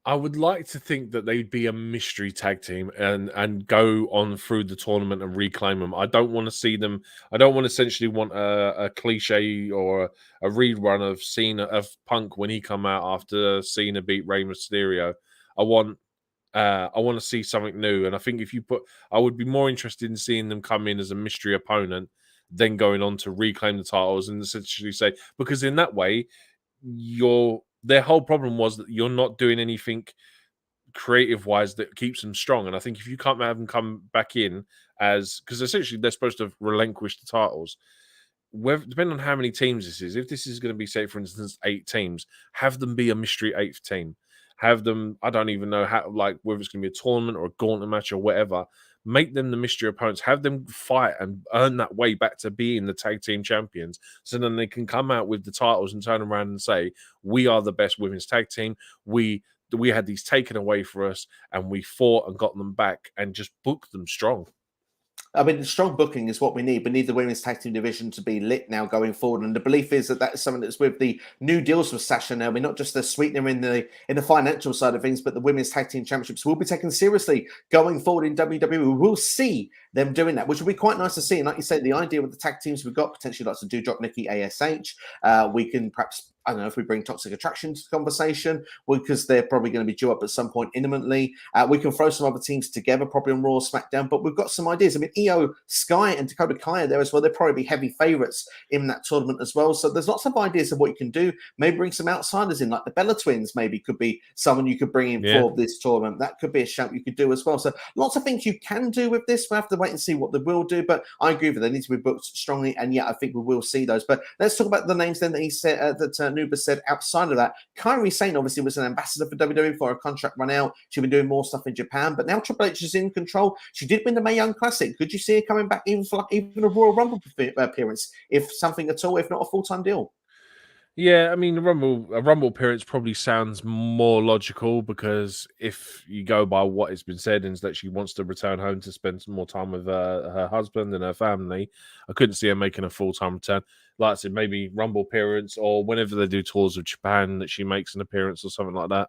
Speaker 2: I would like to think that they'd be a mystery tag team and go on through the tournament and reclaim them. I don't want to see them. I don't want to essentially want a cliche or a rerun of Cena of Punk when he come out after Cena beat Rey Mysterio. I want to see something new. And I think I would be more interested in seeing them come in as a mystery opponent than going on to reclaim the titles and essentially say, because in that way, their whole problem was that you're not doing anything creative wise that keeps them strong. And I think if you can't have them come back in because essentially they're supposed to relinquish the titles, depending on how many teams this is, if this is going to be, say, for instance, 8 teams, have them be a mystery 8th team. Have them, I don't even know how, like whether it's going to be a tournament or a gauntlet match or whatever. Make them the mystery opponents. Have them fight and earn that way back to being the tag team champions. So then they can come out with the titles and turn around and say, we are the best women's tag team. We had these taken away for us and we fought and got them back and just book them strong.
Speaker 1: I mean, strong booking is what we need. We need the women's tag team division to be lit now going forward. And the belief is that is something that's with the new deals with Sasha now. We're not just the sweetener in the financial side of things, but the women's tag team championships will be taken seriously going forward in WWE. We will see them doing that, which will be quite nice to see. And like you said, the idea with the tag teams we've got potentially lots to do drop Nikki ASH. We can perhaps, I don't know if we bring Toxic Attraction to the conversation, because they're probably going to be due up at some point imminently. We can throw some other teams together, probably on Raw or SmackDown, but we've got some ideas. I mean, Io Sky and Dakota Kai are there as well. They'll probably be heavy favorites in that tournament as well. So there's lots of ideas of what you can do. Maybe bring some outsiders in, like the Bella Twins maybe could be someone you could bring in for this tournament. That could be a shout you could do as well. So lots of things you can do with this. We'll have to wait and see what they will do, but I agree with it. They need to be booked strongly, and I think we will see those. But let's talk about the names then that he said, that Nuba said outside of that. Kairi Sane obviously was an ambassador for WWE for a contract run out. She's been doing more stuff in Japan, but now Triple H is in control. She did win the Mae Young Classic. Could you see her coming back even for even a Royal Rumble appearance, if something at all, if not a full-time deal?
Speaker 2: Yeah, I mean, a Rumble appearance probably sounds more logical, because if you go by what has been said, is that she wants to return home to spend some more time with her husband and her family. I couldn't see her making a full-time return. Like I said, maybe Rumble appearance, or whenever they do tours of Japan that she makes an appearance or something like that.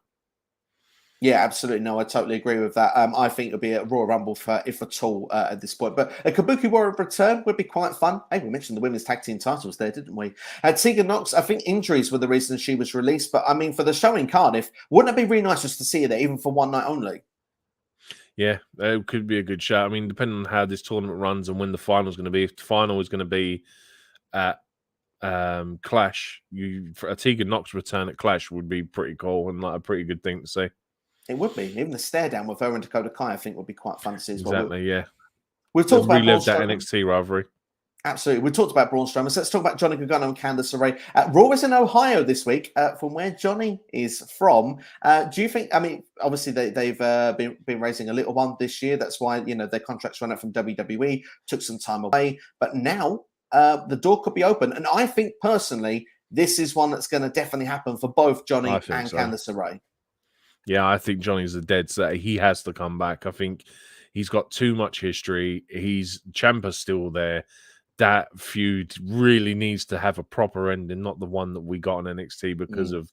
Speaker 1: Yeah, absolutely. No, I totally agree with that. I think it'll be a Royal Rumble for, if at all, at this point. But a Kabuki Warrior return would be quite fun. Hey, we mentioned the women's tag team titles there, didn't we? Tegan Nox, I think injuries were the reason she was released. But I mean, for the show in Cardiff, wouldn't it be really nice just to see her there, even for one night only?
Speaker 2: Yeah, it could be a good show. I mean, depending on how this tournament runs and when the final is going to be. If the final is going to be at Clash, for a Tegan Nox return at Clash would be pretty cool and like a pretty good thing to see.
Speaker 1: It would be. Even the stare down with her and Dakota Kai, I think, would be quite fun to see as well.
Speaker 2: Exactly, yeah.
Speaker 1: We've talked about
Speaker 2: relived that NXT rivalry.
Speaker 1: Absolutely. We talked about Braun Strowman. So let's talk about Johnny Gargano and Candice LeRae. Raw is in Ohio this week, from where Johnny is from. Do you think, I mean, obviously they've been raising a little one this year. That's why, their contracts run out from WWE, took some time away. But now the door could be open. And I think personally, this is one that's going to definitely happen for both Johnny and Candice LeRae.
Speaker 2: Yeah, I think Johnny's a dead set. He has to come back. I think he's got too much history. Ciampa's still there. That feud really needs to have a proper ending, not the one that we got on NXT because of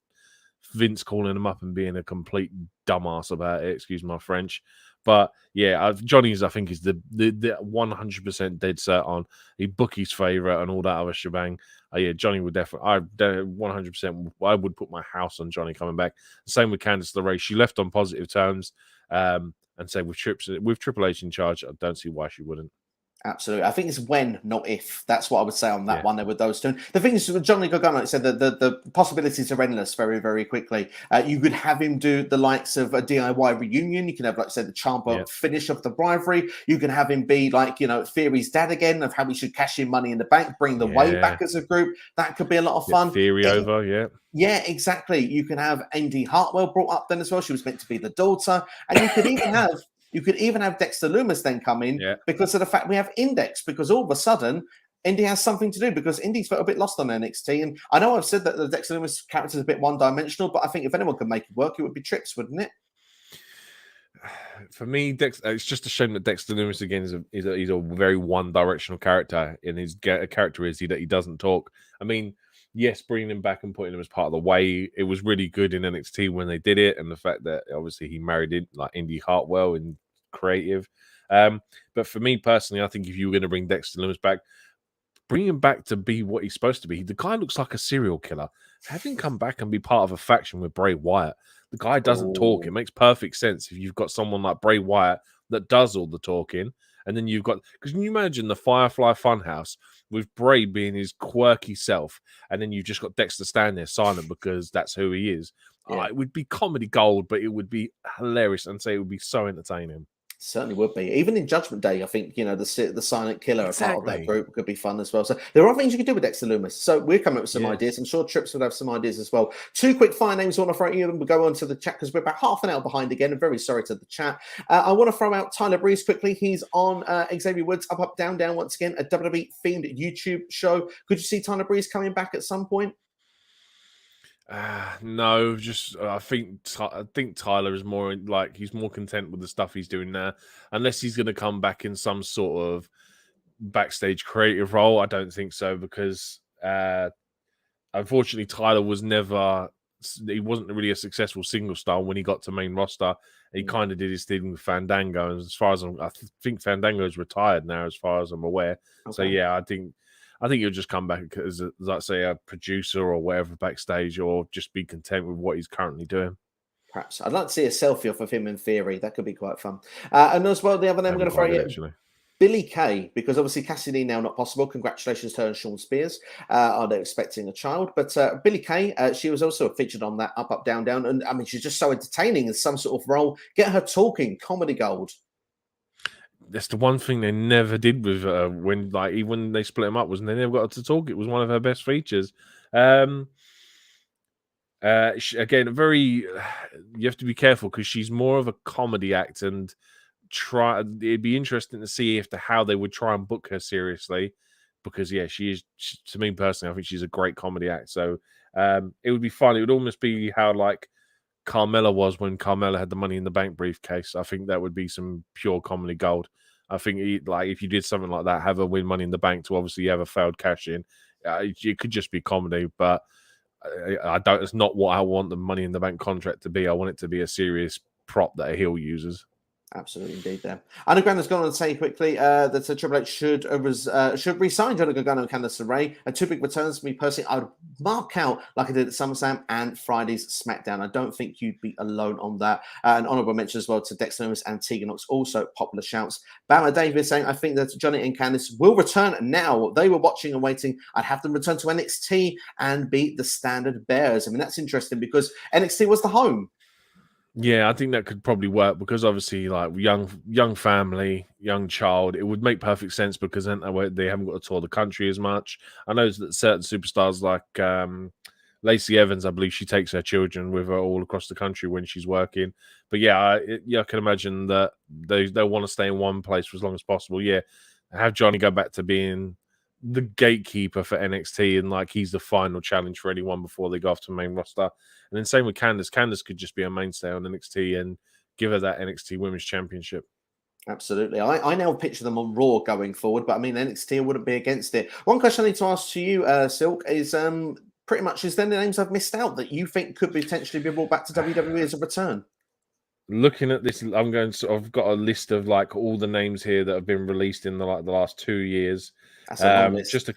Speaker 2: Vince calling him up and being a complete dumbass about it. Excuse my French. But yeah, Johnny's, I think, is the 100% dead set on. He bookie's favourite and all that other shebang. Yeah, Johnny would definitely, 100%, I would put my house on Johnny coming back. Same with Candice LeRae. She left on positive terms and said with Triple H in charge, I don't see why she wouldn't.
Speaker 1: Absolutely. I think it's when, not if. That's what I would say on that
Speaker 2: Yeah.
Speaker 1: one there with those two. The thing is, with Johnny Gargano, like I said, the possibilities are endless very, very quickly. You could have him do the likes of a DIY reunion. You can have, like I said, the Ciampa finish of the rivalry. You can have him be like, Theory's dad again, of how we should cash in Money in the Bank, bring the way back as a group. That could be a lot of fun.
Speaker 2: Theory over, yeah.
Speaker 1: Yeah, exactly. You can have Indy Hartwell brought up then as well. She was meant to be the daughter. And you could even have Dexter Lumis then come in because of the fact we have Index, because all of a sudden Indy has something to do, because Indy's felt a bit lost on NXT. And I know I've said that the Dexter Lumis character is a bit one-dimensional, but I think if anyone could make it work, it would be Trips, wouldn't it?
Speaker 2: For me, it's just a shame that Dexter Lumis again is a very one-directional character. In his character is that he doesn't talk. I mean, yes, bringing him back and putting him as part of the way, it was really good in NXT when they did it, and the fact that obviously he married it like Indy Hartwell in creative. But for me personally, I think if you were going to bring Dexter Lumis back, bring him back to be what he's supposed to be. The guy looks like a serial killer. Have him come back and be part of a faction with Bray Wyatt. The guy doesn't talk. It makes perfect sense if you've got someone like Bray Wyatt that does all the talking. And then you've got, because can you imagine the Firefly Funhouse with Bray being his quirky self, and then you've just got Dexter standing there silent because that's who he is. It would be comedy gold, but it would be hilarious, and it would be so entertaining.
Speaker 1: Certainly would be. Even in Judgment Day, I think, the silent killer, part of that group, could be fun as well. So there are things you could do with Dexter Lumis. So we're coming up with some ideas. I'm sure Trips would have some ideas as well. Two quick fire names I want to throw at you, and we'll go on to the chat because we're about half an hour behind again. I'm very sorry to the chat. I want to throw out Tyler Breeze quickly. He's on Xavier Woods, Up, Up, Down, Down, once again, a WWE themed YouTube show. Could you see Tyler Breeze coming back at some point?
Speaker 2: No, just I think Tyler is more like he's more content with the stuff he's doing now, unless he's going to come back in some sort of backstage creative role. I don't think so, because unfortunately Tyler he wasn't really a successful single star when he got to main roster. He kind of did his thing with Fandango, and as far as I think Fandango is retired now, as far as I'm aware. Okay. So yeah, I think he'll just come back as, like say, a producer or whatever backstage, or just be content with what he's currently doing.
Speaker 1: Perhaps. I'd like to see a selfie off of him in Theory. That could be quite fun. And as well, the other name I'm going to throw you, Billy Kay, because obviously Cassidy now not possible. Congratulations to her and Sean Spears. Are they expecting a child? But Billy Kay, she was also featured on that Up, Up, Down, Down. And I mean, she's just so entertaining in some sort of role. Get her talking, comedy gold.
Speaker 2: That's the one thing they never did with even when they split them up, was they never got her to talk. It was one of her best features. Again, you have to be careful because she's more of a comedy act, and it'd be interesting to see how they would try and book her seriously, because to me personally, I think she's a great comedy act. So it would be fun. It would almost be how like Carmella was when Carmella had the Money in the Bank briefcase. I think that would be some pure comedy gold. I think if you did something like that, have her win Money in the Bank to obviously have a failed cash in, it could just be comedy. But I don't. It's not what I want the Money in the Bank contract to be. I want it to be a serious prop that a heel uses.
Speaker 1: Absolutely, indeed. There, Underground has gone on to say quickly that Triple H should resign Johnny Gargano and Candice LeRae. And two big returns for me personally, I would mark out like I did at SummerSlam and Friday's SmackDown. I don't think you'd be alone on that. An honourable mention as well to Dexter Lumis and Tegan Knox, also popular shouts. Bama Davis saying, I think that Johnny and Candice will return now. They were watching and waiting. I'd have them return to NXT and beat the Standard Bears. I mean, that's interesting because NXT was the home.
Speaker 2: Yeah, I think that could probably work because obviously, like young family, young child, it would make perfect sense because then they haven't got to tour the country as much. I know that certain superstars like Lacey Evans, I believe she takes her children with her all across the country when she's working. But I can imagine that they want to stay in one place for as long as possible. Yeah, have Johnny go back to being the gatekeeper for NXT, and like he's the final challenge for anyone before they go off to the main roster. And then same with Candice. Candice could just be a mainstay on NXT and give her that NXT Women's Championship.
Speaker 1: Absolutely. I now picture them on Raw going forward, but I mean, NXT wouldn't be against it. One question I need to ask to you, Silk, is pretty much, is there the names I've missed out that you think could potentially be brought back to WWE as a return?
Speaker 2: Looking at this, I've got a list of like all the names here that have been released in the last 2 years.
Speaker 1: That's a long list.
Speaker 2: Just a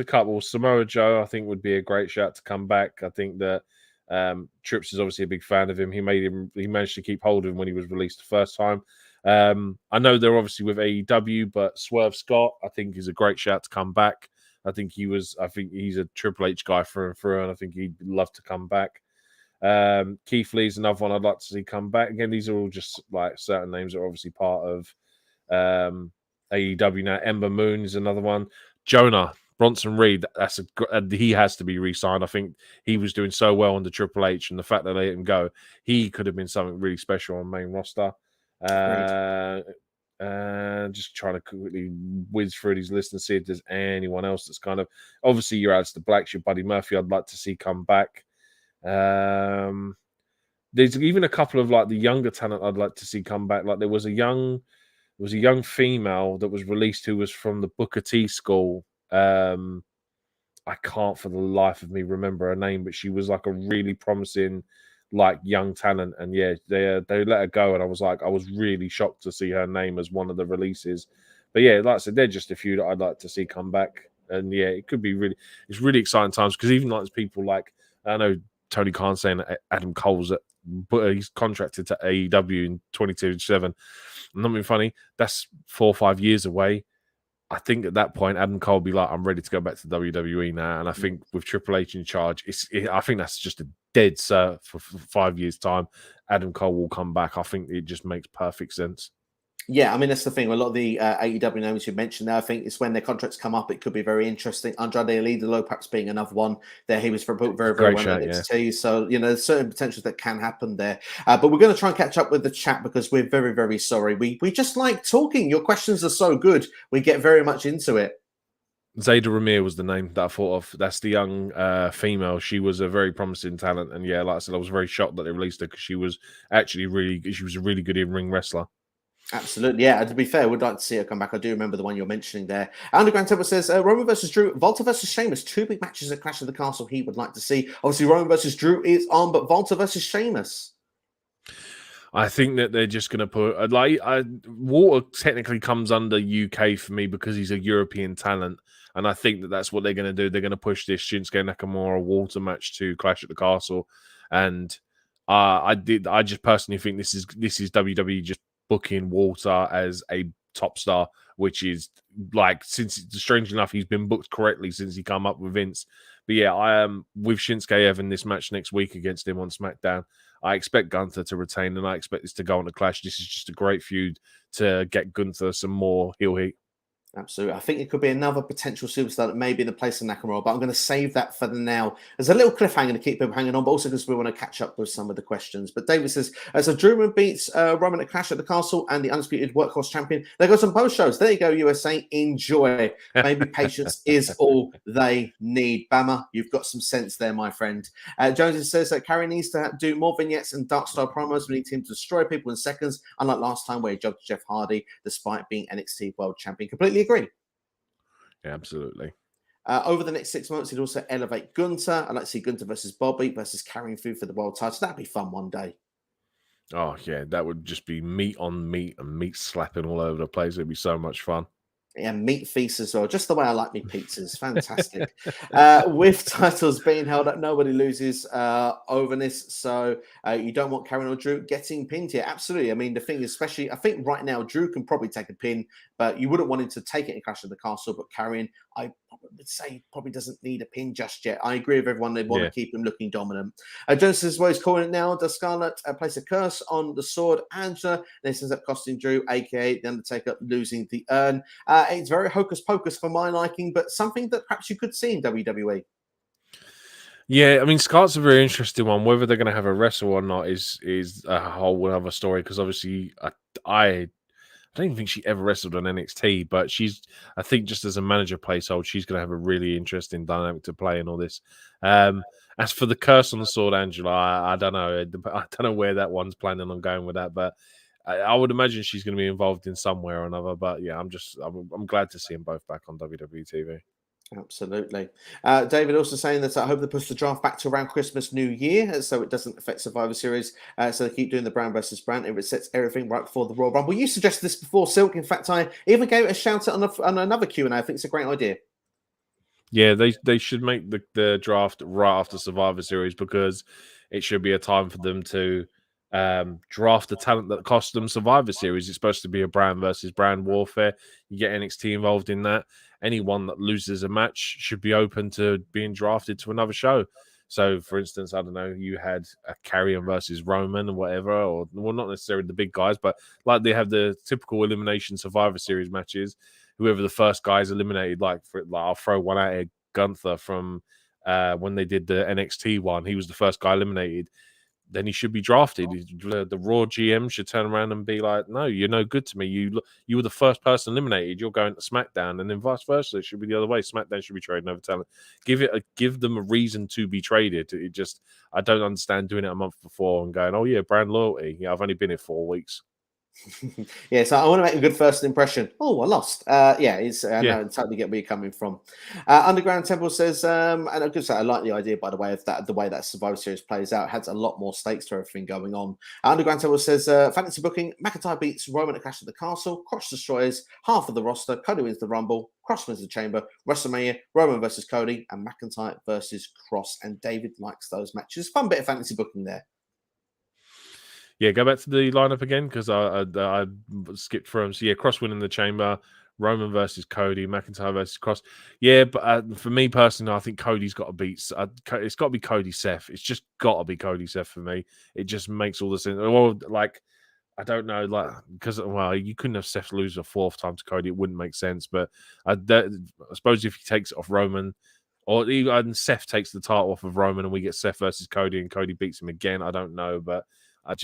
Speaker 2: couple. Samoa Joe, I think, would be a great shout to come back. I think that Trips is obviously a big fan of him. He managed to keep hold of him when he was released the first time. I know they're obviously with AEW, but Swerve Scott, I think, is a great shout to come back. I think he's a Triple H guy through and through, and I think he'd love to come back. Keith Lee's another one I'd like to see come back. Again, these are all just like certain names that are obviously part of AEW now. Ember Moon is another one. Jonah Bronson Reed, he has to be re-signed. I think he was doing so well under Triple H, and the fact that they let him go, he could have been something really special on main roster. Just trying to quickly whiz through these lists and see if there's anyone else that's kind of obviously your Aleister Blacks, your Buddy Murphy. I'd like to see come back. There's even a couple of like the younger talent I'd like to see come back. Like there was a young female that was released who was from the Booker T school. I can't for the life of me remember her name, but she was like a really promising, like young talent. And yeah, they let her go, and I was really shocked to see her name as one of the releases. But yeah, like I said, they're just a few that I'd like to see come back. And yeah, it could be it's really exciting times because even like people like I know Tony Khan saying that Adam Cole's but he's contracted to AEW in 2027. I'm not being funny. That's 4 or 5 years away. I think at that point, Adam Cole will be like, I'm ready to go back to WWE now. And I think with Triple H in charge, I think that's just a dead cert for 5 years' time. Adam Cole will come back. I think it just makes perfect sense.
Speaker 1: Yeah, I mean, that's the thing. A lot of the AEW names you mentioned there, I think it's when their contracts come up, it could be very interesting. Andrade Alidolo perhaps being another one there. He was very well in NXT. Yeah. So, there's certain potentials that can happen there. But we're going to try and catch up with the chat because we're very, very sorry. We just like talking. Your questions are so good. We get very much into it.
Speaker 2: Zayda Ramir was the name that I thought of. That's the young female. She was a very promising talent. And yeah, like I said, I was very shocked that they released her because she was actually a really good in-ring wrestler.
Speaker 1: Absolutely, yeah. And to be fair, I would like to see her come back. I do remember the one you're mentioning there. Underground Temple says Roman versus Drew, Volta versus Sheamus, 2 big matches at Clash of the Castle he would like to see. Obviously, Roman versus Drew is on, but Volta versus Sheamus.
Speaker 2: I think that they're just going to put Walter technically comes under UK for me because he's a European talent, and I think that that's what they're going to do. They're going to push this Shinsuke Nakamura Walter match to Clash at the Castle, and I just personally think this is WWE just booking Walter as a top star, which is like, since strange enough, he's been booked correctly since he come up with Vince. But yeah, I am with Shinsuke Evan this match next week against him on SmackDown. I expect Gunther to retain, and I expect this to go on a Clash. This is just a great feud to get Gunther some more heel heat.
Speaker 1: Absolutely. I think it could be another potential superstar that may be in the place of Nakamura, but I'm going to save that for the now. There's a little cliffhanger to keep people hanging on, but also because we want to catch up with some of the questions. But David says, so Drew beats Roman at Clash at the Castle and the undisputed workhorse champion. They got some both shows. There you go, USA. Enjoy. Maybe patience is all they need. Bama, you've got some sense there, my friend. Jones says that Karrion needs to do more vignettes and dark style promos. We need him to destroy people in seconds, unlike last time where he jogged Jeff Hardy despite being NXT World Champion. Completely agree.
Speaker 2: Yeah, absolutely.
Speaker 1: Over the next 6 months, he'd also elevate Gunther. I'd like to see Gunther versus Bobby versus Karrion Kross for the world title. That'd be fun one day.
Speaker 2: Oh, yeah, that would just be meat on meat and meat slapping all over the place. It'd be so much fun.
Speaker 1: Yeah, meat feast as well. Just the way I like me pizzas. Fantastic. With titles being held up, nobody loses over this. So you don't want Karrion or Drew getting pinned here. Absolutely. I mean, the thing is, especially, I think right now, Drew can probably take a pin, but you wouldn't want him to take it in Clash of the Castle. But Karrion, I would say, probably doesn't need a pin just yet. I agree with everyone. They want to keep him looking dominant. Jonas says, well, he's calling it now. Does Scarlett place a curse on the sword? Angela, this ends up costing Drew, a.k.a. The Undertaker, losing the urn. It's very hocus pocus for my liking, but something that perhaps you could see in WWE.
Speaker 2: Yeah, I mean, Scott's a very interesting one. Whether they're going to have a wrestle or not is a whole other story. Because obviously, I don't even think she ever wrestled on NXT, but I think just as a manager placeholder, she's going to have a really interesting dynamic to play in all this. As for the curse on the sword, Angela, I don't know. I don't know where that one's planning on going with that, but I would imagine she's going to be involved in some way or another. But yeah, I'm glad to see them both back on WWE TV.
Speaker 1: Absolutely. David also saying that I hope they push the draft back to around Christmas, New Year, so it doesn't affect Survivor Series. So they keep doing the brand versus brand. It sets everything right before the Royal Rumble. You suggested this before, Silk. In fact, I even gave it a shout out on another Q&A. I think it's a great idea.
Speaker 2: Yeah, they should make the draft right after Survivor Series because it should be a time for them to draft the talent that cost them Survivor Series. It's supposed to be a brand versus brand warfare. You get NXT involved in that. Anyone that loses a match should be open to being drafted to another show. So, for instance, I don't know, you had a Karrion versus Roman or whatever, or well, not necessarily the big guys, but like they have the typical elimination Survivor Series matches. Whoever the first guy is eliminated, I'll throw one out here, Gunther from when they did the NXT one. He was the first guy eliminated. Then he should be drafted. The Raw GM should turn around and be like, "No, you're no good to me. You were the first person eliminated. You're going to SmackDown, and then vice versa. It should be the other way. SmackDown should be trading over talent. Give them a reason to be traded. I don't understand doing it a month before and going, oh yeah, brand loyalty. Yeah, I've only been here 4 weeks.
Speaker 1: Yeah, so I want to make a good first impression. Oh, I lost. I know, totally get where you're coming from. Underground Temple says, and I could say I like the idea, by the way, of that the way that Survivor Series plays out. It has a lot more stakes to everything going on. Underground Temple says, fantasy booking: McIntyre beats Roman at Clash of the Castle, Kross destroys half of the roster, Cody wins the Rumble, Kross wins the Chamber, WrestleMania, Roman versus Cody, and McIntyre versus Kross. And David likes those matches. Fun bit of fantasy booking there.
Speaker 2: Yeah, go back to the lineup again because I skipped through them. So yeah, Kross winning the Chamber, Roman versus Cody, McIntyre versus Kross. Yeah, but for me personally, I think Cody's got to beat. It's got to be Cody Seth. It's just got to be Cody Seth for me. It just makes all the sense. Well, like I don't know, like because you couldn't have Seth lose a fourth time to Cody. It wouldn't make sense. But I suppose if he takes it off Roman. Or even Seth takes the title off of Roman and we get Seth versus Cody and Cody beats him again. I don't know, but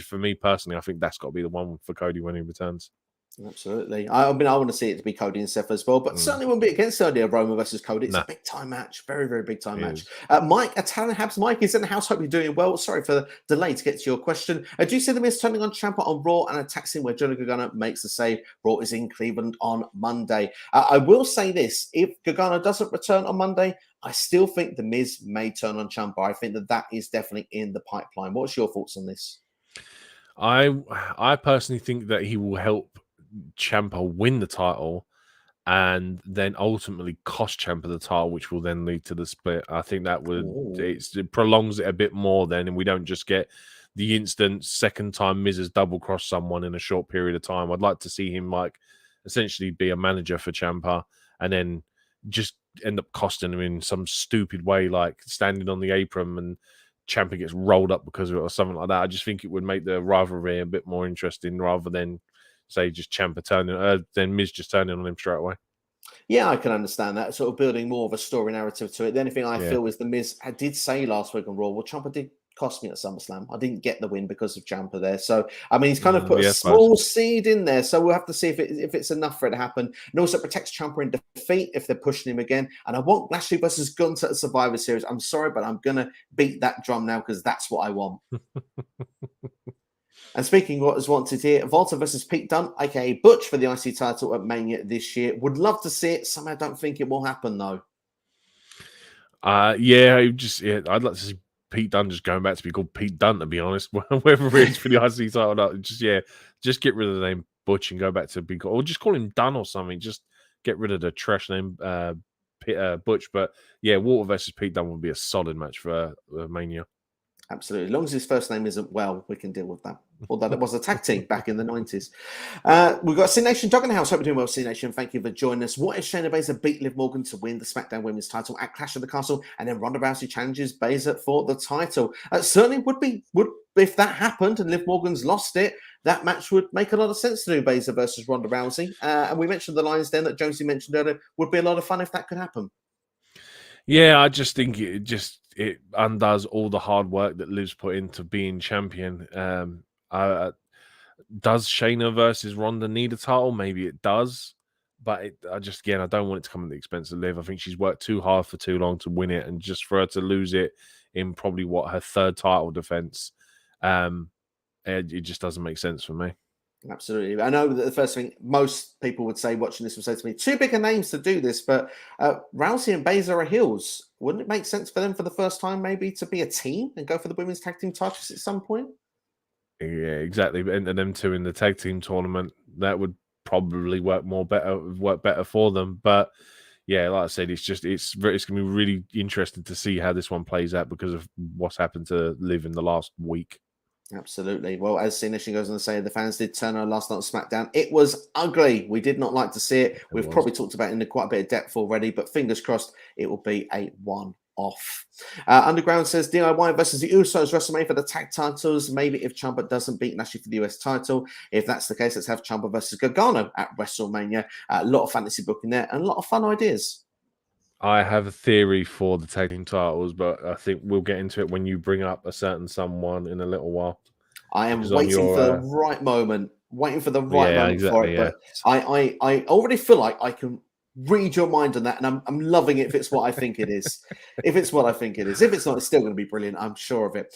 Speaker 2: for me personally, I think that's got to be the one for Cody when he returns.
Speaker 1: Absolutely. I want to see it to be Cody and Seth as well, but certainly won't be against the idea of Roman versus Cody. It's a big time match. Very, very big time match. Mike, Italian Habs. Mike is in the house. Hope you're doing well. Sorry for the delay to get to your question. Do you see the Miz turning on Ciampa on Raw and attacking where Johnny Gargano makes the save? Raw is in Cleveland on Monday. I will say this. If Gargano doesn't return on Monday, I still think the Miz may turn on Ciampa. I think that is definitely in the pipeline. What's your thoughts on this?
Speaker 2: I personally think that he will help Ciampa win the title and then ultimately cost Ciampa the title, which will then lead to the split. I think that it prolongs it a bit more then, and we don't just get the instant second time Miz has double crossed someone in a short period of time. I'd like to see him essentially be a manager for Ciampa and then just end up costing him in some stupid way, like standing on the apron and Ciampa gets rolled up because of it or something like that. I just think it would make the rivalry a bit more interesting rather than say just Ciampa then Miz just turning on him straight away.
Speaker 1: Yeah, I can understand that. Sort of building more of a story narrative to it. The only thing I feel is the Miz did say last week on Raw, well, Ciampa did cost me at SummerSlam. I didn't get the win because of Ciampa there. So, I mean, he's kind of put a small seed in there. So we'll have to see if it's enough for it to happen. And also protects Ciampa in defeat if they're pushing him again. And I want Lashley versus Gunther at Survivor Series. I'm sorry, but I'm going to beat that drum now because that's what I want. And speaking of what is wanted here, Volta versus Pete Dunne, aka Butch, for the IC title at Mania this year. Would love to see it. Somehow don't think it will happen, though.
Speaker 2: I'd like to see Pete Dunne just going back to be called Pete Dunne, to be honest. Whether it's for the IC title or not, just get rid of the name Butch and go back to be called, or just call him Dunne or something. Just get rid of the trash name Butch. But yeah, Walter versus Pete Dunne would be a solid match for Mania.
Speaker 1: Absolutely. As long as his first name isn't Well, we can deal with that. Although it was a tag team back in the 90s. We've got C Nation Dog in the house. Hope you're doing well, C Nation. Thank you for joining us. What if Shayna Baszler beat Liv Morgan to win the SmackDown Women's title at Clash of the Castle, and then Ronda Rousey challenges Baszler for the title? Certainly would if that happened and Liv Morgan's lost it, that match would make a lot of sense to do Baszler versus Ronda Rousey. And we mentioned the lines then that Jonesy mentioned earlier. Would be a lot of fun if that could happen.
Speaker 2: Yeah, I just think it undoes all the hard work that Liv's put into being champion. Does Shayna versus Ronda need a title? Maybe it does, but I don't want it to come at the expense of Liv. I think she's worked too hard for too long to win it, and just for her to lose it in probably her third title defense, it just doesn't make sense for me.
Speaker 1: Absolutely. I know that the first thing most people would say watching this would say to me, too big a names to do this, but Rousey and Baszler are heels. Wouldn't it make sense for them for the first time maybe to be a team and go for the women's tag team titles at some point?
Speaker 2: Yeah, exactly. And them two in the tag team tournament, that would probably work better for them. But yeah, like I said, it's going to be really interesting to see how this one plays out because of what's happened to Liv in the last week.
Speaker 1: Absolutely. Well, as Sinesh goes on to say, the fans did turn on last night on SmackDown. It was ugly. We did not like to see it. We've probably talked about it in quite a bit of depth already, but fingers crossed it will be a one-off. Underground says DIY versus the Usos WrestleMania for the tag titles. Maybe if Ciampa doesn't beat Lashley for the US title. If that's the case, let's have Ciampa versus Gargano at WrestleMania. A lot of fantasy booking there and a lot of fun ideas.
Speaker 2: I have a theory for the tag team titles, but I think we'll get into it when you bring up a certain someone in a little while.
Speaker 1: I am waiting for the right moment, for it.
Speaker 2: Exactly,
Speaker 1: But I already feel like I can read your mind on that, and I'm loving it if it's what I think it is. If it's what I think it is. If it's not, it's still going to be brilliant. I'm sure of it.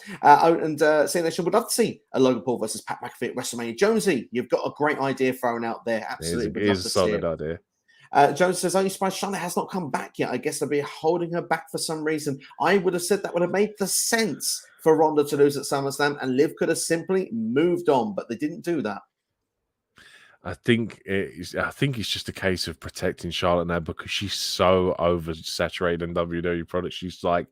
Speaker 1: Saying Nation would love to see a Logan Paul versus Pat McAfee at WrestleMania. Jonesy, you've got a great idea thrown out there. Absolutely,
Speaker 2: it is a solid idea.
Speaker 1: Jones says, are you surprised Charlotte has not come back yet? I guess they'll be holding her back for some reason. I would have said that would have made the sense for Ronda to lose at SummerSlam, and Liv could have simply moved on, but they didn't do that.
Speaker 2: I think it's just a case of protecting Charlotte now because she's so oversaturated in WWE products. She's like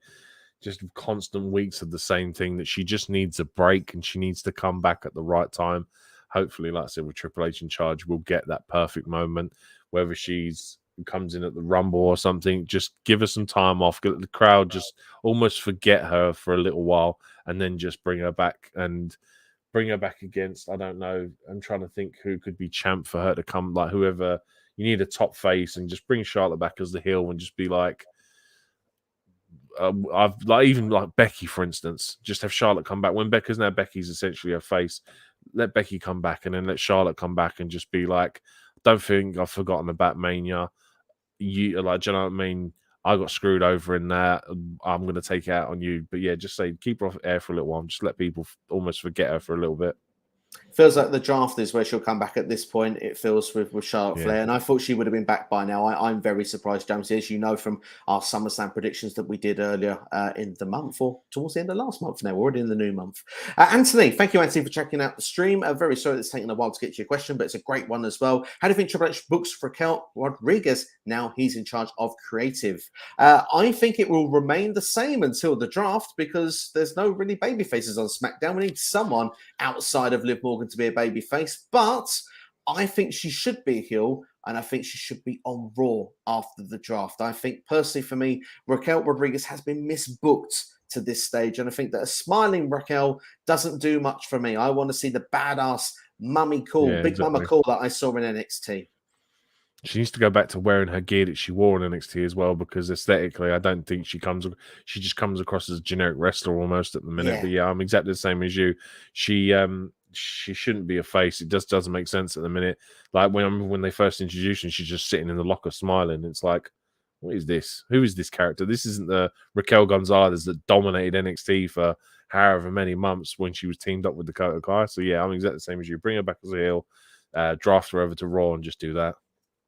Speaker 2: just constant weeks of the same thing that she just needs a break and she needs to come back at the right time. Hopefully, like I said, with Triple H in charge, we'll get that perfect moment. Whether she's comes in at the Rumble or something, just give her some time off. Get the crowd just almost forget her for a little while, and then just bring her back against. I don't know. I'm trying to think who could be champ for her to come. Like whoever you need a top face, and just bring Charlotte back as the heel, and just be like, even like Becky, for instance. Just have Charlotte come back when Becky's essentially a face. Let Becky come back, and then let Charlotte come back, and just be like, don't think I've forgotten about Mania. Do you know what I mean? I got screwed over in that. I'm going to take it out on you. But yeah, just say keep her off air for a little while. Just let people almost forget her for a little bit.
Speaker 1: Feels like the draft is where she'll come back at this point. It feels with Charlotte Flair, and I thought she would have been back by now. I'm very surprised, James, as you know from our SummerSlam predictions that we did earlier in the month, or towards the end of last month. Now we're already in the new month. Anthony, thank you, Anthony, for checking out the stream. Very sorry it's taken a while to get to your question, but it's a great one as well. How do you think Triple H books Raquel Rodriguez now he's in charge of creative? I think it will remain the same until the draft because there's no really baby faces on SmackDown. We need someone outside of Liv Morgan to be a baby face, but I think she should be a heel, and I think she should be on Raw after the draft. I think personally for me, Raquel Rodriguez has been misbooked to this stage, and I think that a smiling Raquel doesn't do much for me. I want to see the badass mummy cool, mama cool that I saw in NXT.
Speaker 2: She needs to go back to wearing her gear that she wore in NXT as well, because aesthetically, I don't think she just comes across as a generic wrestler almost at the minute. Yeah. But yeah, I'm exactly the same as you. She shouldn't be a face. It just doesn't make sense at the minute. Like when they first introduced her, she's just sitting in the locker smiling. It's like, what is this? Who is this character? This isn't the Raquel Gonzalez that dominated NXT for however many months when she was teamed up with Dakota Kai. So yeah, I'm exactly the same as you. Bring her back as a heel, draft her over to Raw, and just do that.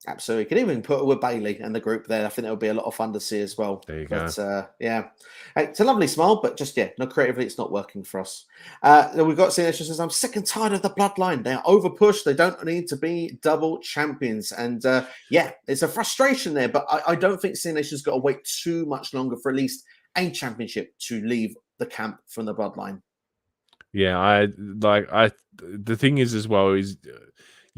Speaker 1: Absolutely. You can even put her with Bailey and the group there. I think that would be a lot of fun to see as well.
Speaker 2: There you go.
Speaker 1: Yeah. Hey, it's a lovely smile, but just, no, creatively, it's not working for us. We've got Sinesh says, I'm sick and tired of the bloodline. They are overpushed. They don't need to be double champions. And it's a frustration there, but I don't think Sinesh has got to wait too much longer for at least a championship to leave the camp from the bloodline.
Speaker 2: Yeah, the thing is as well is...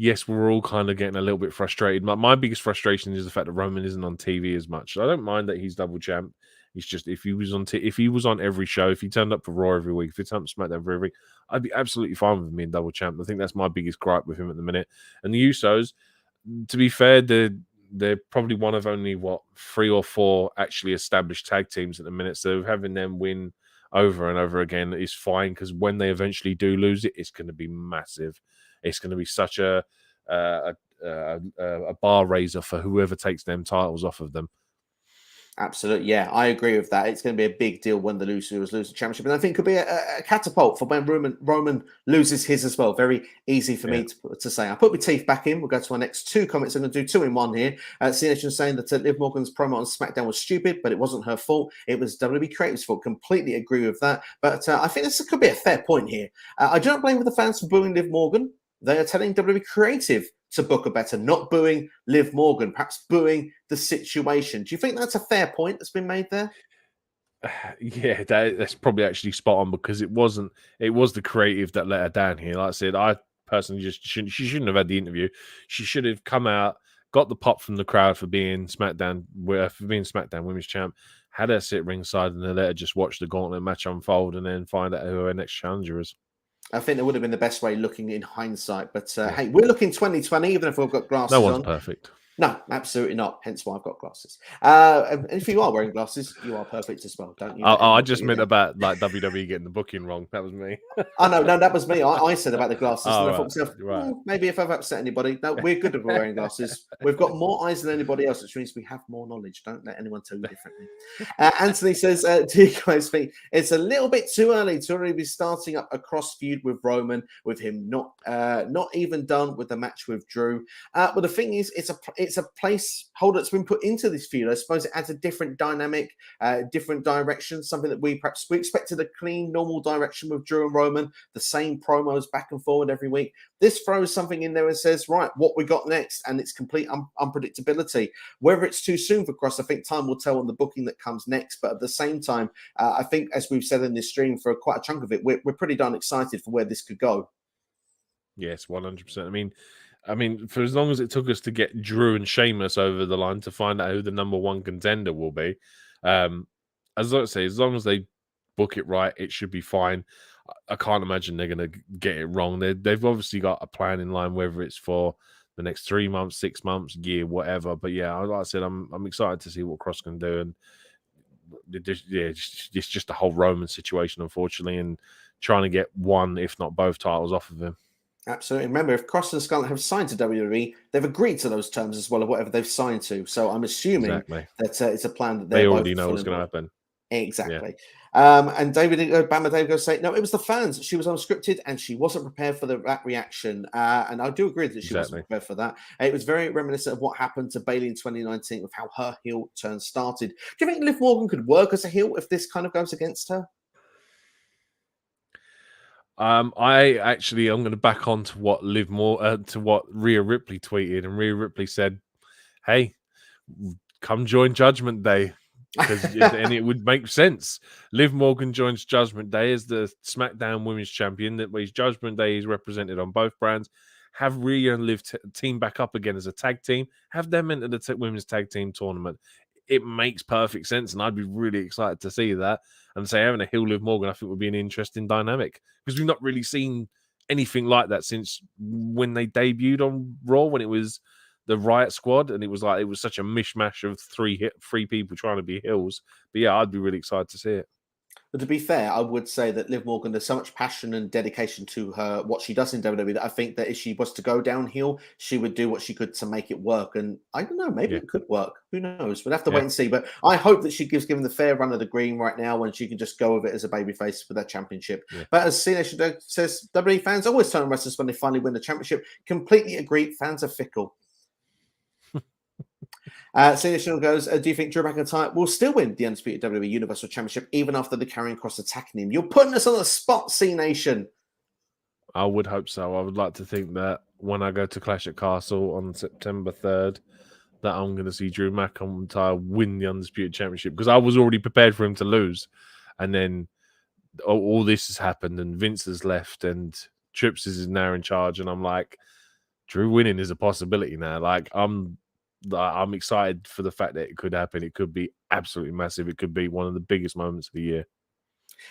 Speaker 2: yes, we're all kind of getting a little bit frustrated. My biggest frustration is the fact that Roman isn't on TV as much. I don't mind that he's double champ. It's just if he was on every show, if he turned up for Raw every week, if he turned up for SmackDown every week, I'd be absolutely fine with him being double champ. I think that's my biggest gripe with him at the minute. And the Usos, to be fair, they're probably one of only 3 or 4 actually established tag teams at the minute. So having them win over and over again is fine, because when they eventually do lose it, it's going to be massive. It's going to be such a bar raiser for whoever takes them titles off of them.
Speaker 1: Absolutely, yeah, I agree with that. It's going to be a big deal when the Usos lose the championship, and I think it could be a catapult for when Roman loses his as well. Very easy for me to say. I put my teeth back in. We'll go to our next 2 comments. I'm going to do 2 in 1 here. CNH saying that Liv Morgan's promo on SmackDown was stupid, but it wasn't her fault. It was WWE Creative's fault. Completely agree with that. But I think this could be a fair point here. I do not blame the fans for booing Liv Morgan. They are telling WWE Creative to book her better, not booing Liv Morgan, perhaps booing the situation. Do you think that's a fair point that's been made there?
Speaker 2: Yeah, that's probably actually spot on because it was the creative that let her down here. Like I said, I personally just she shouldn't have had the interview. She should have come out, got the pop from the crowd for being SmackDown Women's Champ, had her sit ringside and then let her just watch the gauntlet match unfold and then find out who her next challenger is.
Speaker 1: I think that would have been the best way looking in hindsight. But
Speaker 2: Yeah.
Speaker 1: hey, we're looking 2020, even if we've got glasses
Speaker 2: No one's
Speaker 1: on.
Speaker 2: perfect.
Speaker 1: No, absolutely not. Hence why I've got glasses. And if you are wearing glasses, you are perfect as well. Don't you?
Speaker 2: I just meant about like WWE getting the booking wrong. That was me.
Speaker 1: Oh, no, that was me. I said about the glasses.
Speaker 2: Oh,
Speaker 1: and I
Speaker 2: right,
Speaker 1: thought to myself,
Speaker 2: right.
Speaker 1: maybe if I've upset anybody. No, we're good at wearing glasses. We've got more eyes than anybody else, which means we have more knowledge. Don't let anyone tell you differently. Anthony says, do you guys think it's a little bit too early to already be starting up a cross feud with Roman, with him not even done with the match with Drew? But the thing is, it's a placeholder that's been put into this feud. I suppose it adds a different dynamic, different direction, something that we expected a clean, normal direction with Drew and Roman, the same promos back and forward every week. This throws something in there and says, right, what we got next, and it's complete unpredictability. Whether it's too soon for Kross, I think time will tell on the booking that comes next. But at the same time, I think, as we've said in this stream for quite a chunk of it, we're pretty darn excited for where this could go.
Speaker 2: Yes, 100%. I mean, for as long as it took us to get Drew and Sheamus over the line to find out who the number one contender will be, as I say, as long as they book it right, it should be fine. I can't imagine they're going to get it wrong. They've obviously got a plan in line, whether it's for the next 3 months, 6 months, year, whatever. But yeah, like I said, I'm excited to see what Kross can do, and it's just a whole Roman situation, unfortunately, and trying to get one, if not both, titles off of him.
Speaker 1: Absolutely. Remember, if Kross and Scarlett have signed to WWE, they've agreed to those terms as well, or whatever they've signed to. So I'm assuming that it's a plan that
Speaker 2: they already know what's going to happen.
Speaker 1: Exactly. Yeah. And Bama Dave goes say, no, it was the fans. She was unscripted and she wasn't prepared for that reaction. And I do agree that she wasn't prepared for that. It was very reminiscent of what happened to Bayley in 2019 with how her heel turn started. Do you think Liv Morgan could work as a heel if this kind of goes against her?
Speaker 2: I'm going to back on to what to what Rhea Ripley tweeted, and Rhea Ripley said, "Hey, come join Judgment Day," and it would make sense. Liv Morgan joins Judgment Day as the SmackDown Women's Champion. That means Judgment Day is represented on both brands. Have Rhea and Liv team back up again as a tag team. Have them into the Women's Tag Team Tournament. It makes perfect sense, and I'd be really excited to see that. And say having a heel Liv Morgan, I think, would be an interesting dynamic because we've not really seen anything like that since when they debuted on Raw, when it was the Riot Squad, and it was such a mishmash of three people trying to be heels. But yeah, I'd be really excited to see it.
Speaker 1: But to be fair, I would say that Liv Morgan, there's so much passion and dedication to her, what she does in WWE, that I think that if she was to go downhill, she would do what she could to make it work. And I don't know, maybe it could work. Who knows? We'll have to wait and see. But I hope that she gives given the fair run of the green right now, when she can just go with it as a babyface for that championship. Yeah. But as Cena says, WWE fans always turn on wrestlers when they finally win the championship. Completely agree. Fans are fickle. Cena goes, do you think Drew McIntyre will still win the undisputed WWE Universal Championship even after the Karrion Kross attacking him? You're putting us on the spot, C Nation.
Speaker 2: I would hope so. I would like to think that when I go to Clash at Castle on September 3rd, that I'm going to see Drew McIntyre win the undisputed championship, because I was already prepared for him to lose. And then all this has happened and Vince has left and Trips is now in charge. And I'm like, Drew winning is a possibility now. Like, I'm excited for the fact that it could happen. It could be absolutely massive. It could be one of the biggest moments of the year.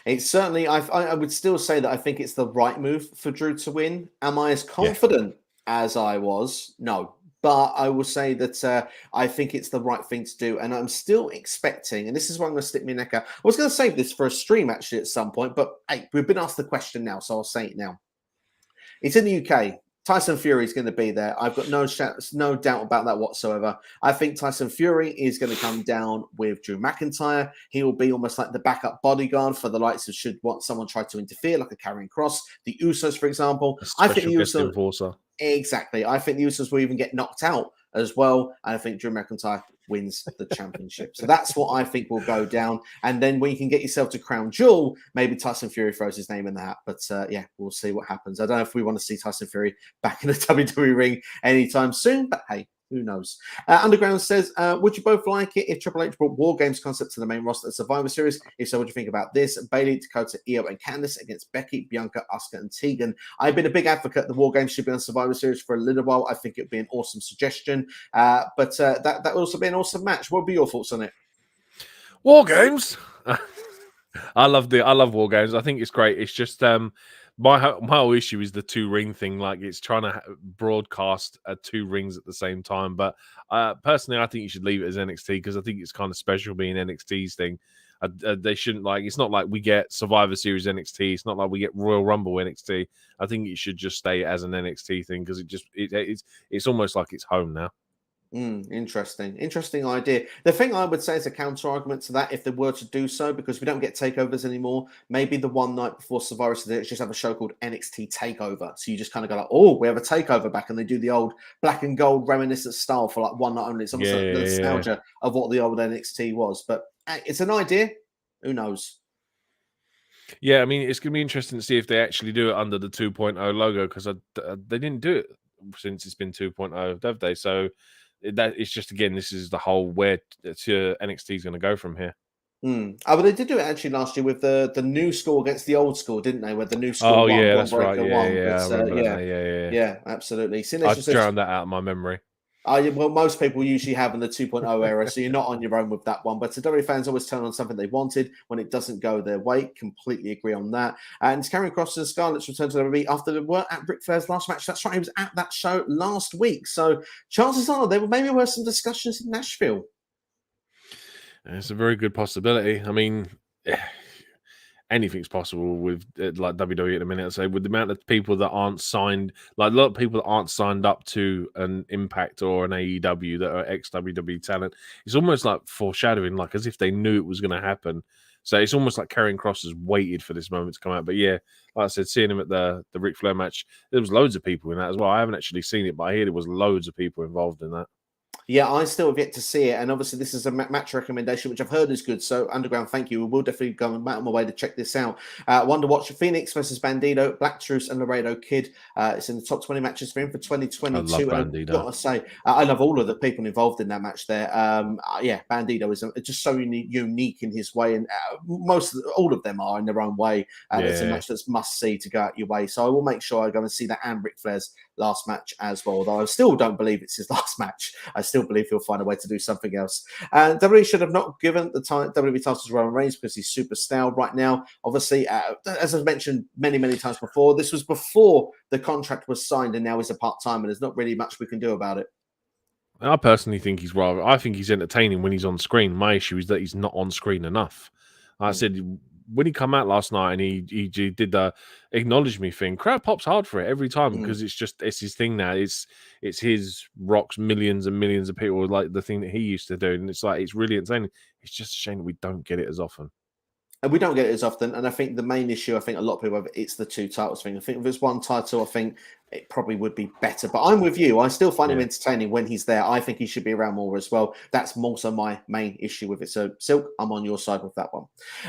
Speaker 1: It's certainly, I would still say that I think it's the right move for Drew to win. Am I as confident as I was? No. But I will say that I think it's the right thing to do. And I'm still expecting, and this is where I'm going to stick my neck out. I was going to save this for a stream actually at some point, but hey, we've been asked the question now, so I'll say it now. It's in the UK. Tyson Fury is going to be there. I've got no doubt about that whatsoever. I think Tyson Fury is going to come down with Drew McIntyre. He will be almost like the backup bodyguard for the likes of should want someone try to interfere, like a Karrion Kross, the Usos, for example. I think the Usos, exactly. I think the Usos will even get knocked out as well. And I think Drew McIntyre wins the championship. So that's what I think will go down. And then when you can get yourself to Crown Jewel, maybe Tyson Fury throws his name in the hat. But yeah, we'll see what happens. I don't know if we want to see Tyson Fury back in the WWE ring anytime soon, but hey, Who knows? Underground says, would you both like it if Triple H brought War Games concept to the main roster of Survivor Series? If so, what do you think about this? Bayley, Dakota, Io, and Candice against Becky, Bianca, Asuka, and Tegan. I've been a big advocate the War Games should be on Survivor Series for a little while. I think it would be an awesome suggestion. But that would also be an awesome match. What would be your thoughts on it?
Speaker 2: War Games. I love War Games. I think it's great. It's just my whole issue is the 2-ring thing. Like, it's trying to broadcast 2 rings at the same time. But personally, I think you should leave it as NXT because I think it's kind of special being NXT's thing. They shouldn't, like, it's not like we get Survivor Series NXT. It's not like we get Royal Rumble NXT. I think it should just stay as an NXT thing because it's almost like it's home now.
Speaker 1: Interesting idea. The thing I would say is a counter argument to that, if they were to do so, because we don't get takeovers anymore, maybe the one night before Survivor Series just have a show called NXT Takeover. So you just kind of go like, oh, we have a takeover back, and they do the old black and gold reminiscent style for like one night only. It's almost like the nostalgia of what the old NXT was. But it's an idea. Who knows?
Speaker 2: Yeah, I mean, it's going to be interesting to see if they actually do it under the 2.0 logo because they didn't do it since it's been 2.0, have they? So that it's just, again, this is the whole where NXT is going to go from here.
Speaker 1: But they did do it actually last year with the new school against the old school, didn't they? Where the new school won,
Speaker 2: that's right.
Speaker 1: Yeah, absolutely.
Speaker 2: I've drowned that out of my memory.
Speaker 1: Well, most people usually have in the 2.0 era, so you're not on your own with that one. But the WWE fans always turn on something they wanted when it doesn't go their way. Completely agree on that. And Karrion Kross Scarlett's return to WWE after they were at Ric Flair's last match. That's right, he was at that show last week. So chances are there maybe were some discussions in Nashville.
Speaker 2: It's a very good possibility. I mean, anything's possible with like WWE at the minute. So with the amount of people that aren't signed, like a lot of people that aren't signed up to an Impact or an AEW that are ex-WWE talent, it's almost like foreshadowing, like as if they knew it was going to happen. So it's almost like Karrion Kross has waited for this moment to come out. But yeah, like I said, seeing him at the Ric Flair match, there was loads of people in that as well. I haven't actually seen it, but I hear there was loads of people involved in that.
Speaker 1: Yeah, I still have yet to see it. And obviously, this is a match recommendation, which I've heard is good. So, Underground, thank you. We will definitely go on my way to check this out. One to watch: Phoenix versus Bandido, Black Truce, and Laredo Kid. It's in the top 20 matches for him for 2022.
Speaker 2: I love Bandido.
Speaker 1: I've got to say, I love all of the people involved in that match there. Yeah, Bandido is just so unique in his way. And all of them are in their own way. It's a match that's must see to go out your way. So, I will make sure I go and see that and Ric Flair's last match as well. Although I still don't believe it's his last match. I still believe he'll find a way to do something else. WWE should have not given the WWE titles to Roman Reigns because he's super stale right now. Obviously, as I've mentioned many times before, this was before the contract was signed, and now he's a part-time, and there's not really much we can do about it.
Speaker 2: I personally think I think he's entertaining when he's on screen. My issue is that he's not on screen enough. Like I said, when he come out last night and he did the acknowledge me thing, crowd pops hard for it every time because it's his thing now. It's his rocks millions and millions of people like the thing that he used to do, and it's like it's really entertaining. It's just a shame that we don't get it as often.
Speaker 1: And we don't get it as often. And I think the main issue, I think a lot of people have, it's the 2 titles thing. I think if it's 1 title, I think it probably would be better. But I'm with you. I still find him entertaining when he's there. I think he should be around more as well. That's also my main issue with it. So, Silk, I'm on your side with that one.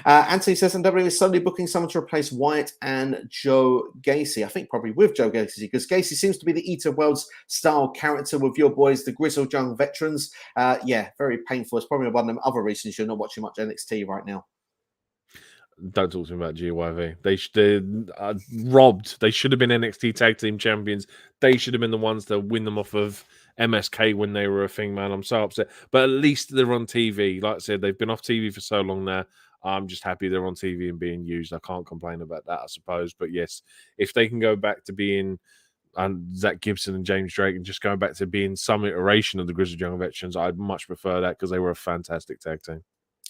Speaker 1: Anthony says, WWE is suddenly booking someone to replace Wyatt and Joe Gacy. I think probably with Joe Gacy, because Gacy seems to be the Eater Worlds style character with your boys, the Grizzled Young Veterans. Yeah, very painful. It's probably one of them other reasons you're not watching much NXT right now.
Speaker 2: Don't talk to me about GYV. They're robbed. They should have been NXT Tag Team Champions. They should have been the ones to win them off of MSK when they were a thing, man. I'm so upset. But at least they're on TV. Like I said, they've been off TV for so long now. I'm just happy they're on TV and being used. I can't complain about that, I suppose. But yes, if they can go back to being Zach Gibson and James Drake and just going back to being some iteration of the Grizzled Young Veterans, I'd much prefer that because they were a fantastic tag team.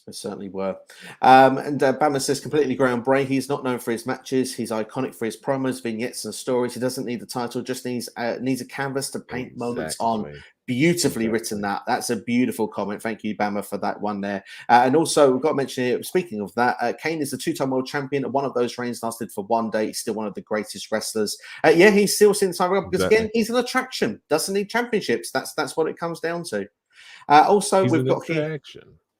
Speaker 1: They certainly were. And Bama says, completely agree on Bray. He's not known for his matches. He's iconic for his promos, vignettes, and stories. He doesn't need the title, just needs a canvas to paint moments on. Beautifully written that. That's a beautiful comment. Thank you, Bama, for that one there. And also, we've got to mention here, speaking of that, Kane is a 2-time world champion. One of those reigns lasted for 1 day. He's still one of the greatest wrestlers. Yeah, he's still seen the title because, again, he's an attraction. Doesn't need championships. That's what it comes down to. Also, we've got here.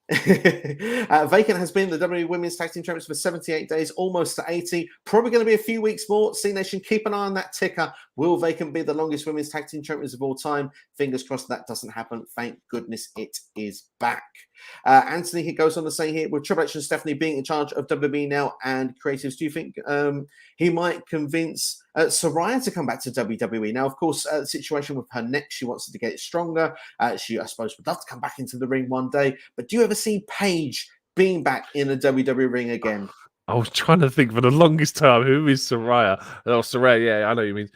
Speaker 1: Vacant has been the WWE Women's Tag Team Champions for 78 days, almost to 80. Probably going to be a few weeks more. C Nation, keep an eye on that ticker. Will Vacant be the longest Women's Tag Team Champions of all time? Fingers crossed that doesn't happen. Thank goodness it is back. Anthony, he goes on to say here, with Triple H and Stephanie being in charge of WWE now and creatives, do you think he might convince Saraya to come back to WWE? Now, of course, the situation with her neck, she wants to get it stronger. She, I suppose, would love to come back into the ring one day. But do you ever see Paige being back in a WWE ring again?
Speaker 2: I was trying to think for the longest time, who is Saraya? Oh, Saraya, yeah, I know what you mean.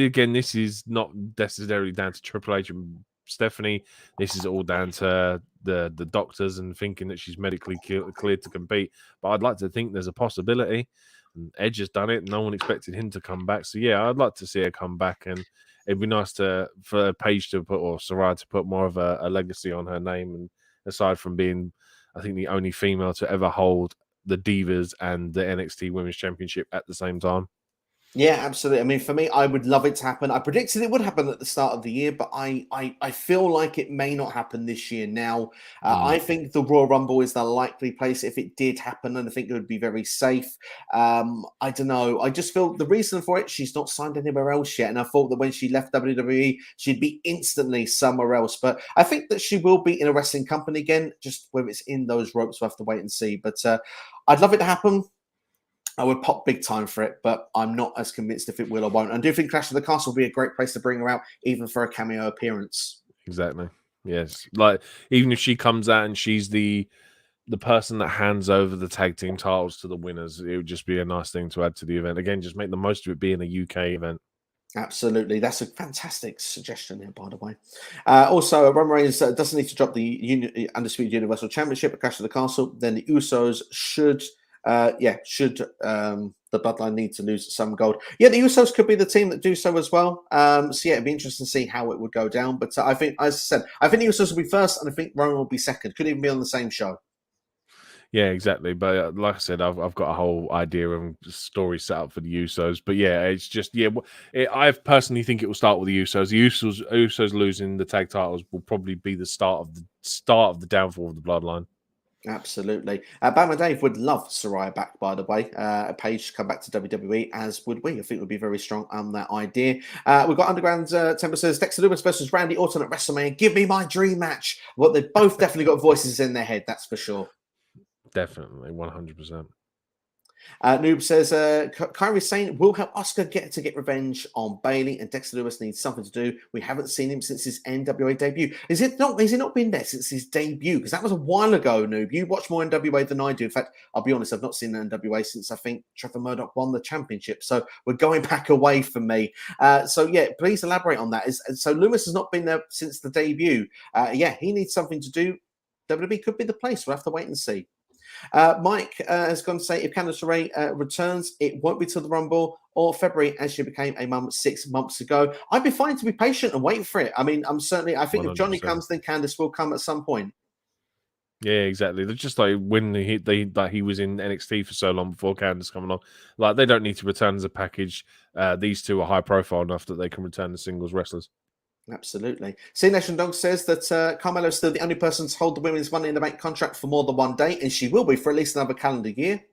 Speaker 2: Again, this is not necessarily down to Triple H and Stephanie. This is all down to the doctors and thinking that she's medically cleared to compete. But I'd like to think there's a possibility. And Edge has done it. No one expected him to come back. So, yeah, I'd like to see her come back. And it'd be nice for Paige to put, or Saraya to put more of a legacy on her name. And aside from being, I think, the only female to ever hold the Divas and the NXT Women's Championship at the same time.
Speaker 1: Yeah, absolutely. I mean, for me, I would love it to happen. I predicted it would happen at the start of the year, but I feel like it may not happen this year now. I think the Royal Rumble is the likely place if it did happen, and I think it would be very safe. I don't know. I just feel the reason for it, she's not signed anywhere else yet, and I thought that when she left WWE, she'd be instantly somewhere else. But I think that she will be in a wrestling company again, just whether it's in those ropes, we'll have to wait and see. But I'd love it to happen. I would pop big time for it, but I'm not as convinced if it will or won't. I do think Clash of the Castle will be a great place to bring her out, even for a cameo appearance.
Speaker 2: Exactly. Yes. Like, even if she comes out and she's the person that hands over the tag team titles to the winners, it would just be a nice thing to add to the event. Again, just make the most of it being a UK event.
Speaker 1: Absolutely. That's a fantastic suggestion there, by the way. Also, Roman Reigns doesn't need to drop the Undisputed Universal Championship at Clash of the Castle. Then the Usos should the Bloodline need to lose some gold. Yeah, the Usos could be the team that do so as well. So yeah, it'd be interesting to see how it would go down. But I think, as I said, I think the Usos will be first, and I think Roman will be second. Could even be on the same show.
Speaker 2: Yeah, exactly. But like I said, I've got a whole idea and story set up for the Usos. But yeah, it's just I personally think it will start with the Usos. The Usos losing the tag titles will probably be the start of the downfall of the Bloodline.
Speaker 1: Absolutely. Bama Dave would love Saraya back, by the way. Paige to come back to WWE, as would we. I think we'd be very strong on that idea. We've got Underground Temper says Dexter Lumis versus Randy Orton at WrestleMania. Give me my dream match. Well, they've both definitely got voices in their head, that's for sure.
Speaker 2: Definitely, 100%.
Speaker 1: Noob says Kairi Sane will help Asuka get revenge on Bayley, and Dexter Lumis needs something to do. We haven't seen him since his NWA debut. Has he not been there since his debut? Because that was a while ago, Noob. You watch more NWA than I do. In fact, I'll be honest, I've not seen NWA since I think Trevor Murdoch won the championship. So we're going back away from me. So yeah, please elaborate on that. So Lumis has not been there since the debut. Yeah, he needs something to do. WWE could be the place. We'll have to wait and see. Mike has gone to say if Candice LeRae returns, it won't be till the Rumble or February, as she became a mum 6 months ago. I'd be fine to be patient and wait for it. I mean, I think 100%. If Johnny comes, then Candice will come at some point.
Speaker 2: Yeah, exactly. They're just like when he was in NXT for so long before Candice coming on. Like, they don't need to return as a package. These two are high profile enough that they can return as singles wrestlers.
Speaker 1: Absolutely. C Nation Dog says that Carmella is still the only person to hold the women's Money in the Bank contract for more than one day, and she will be for at least another calendar year.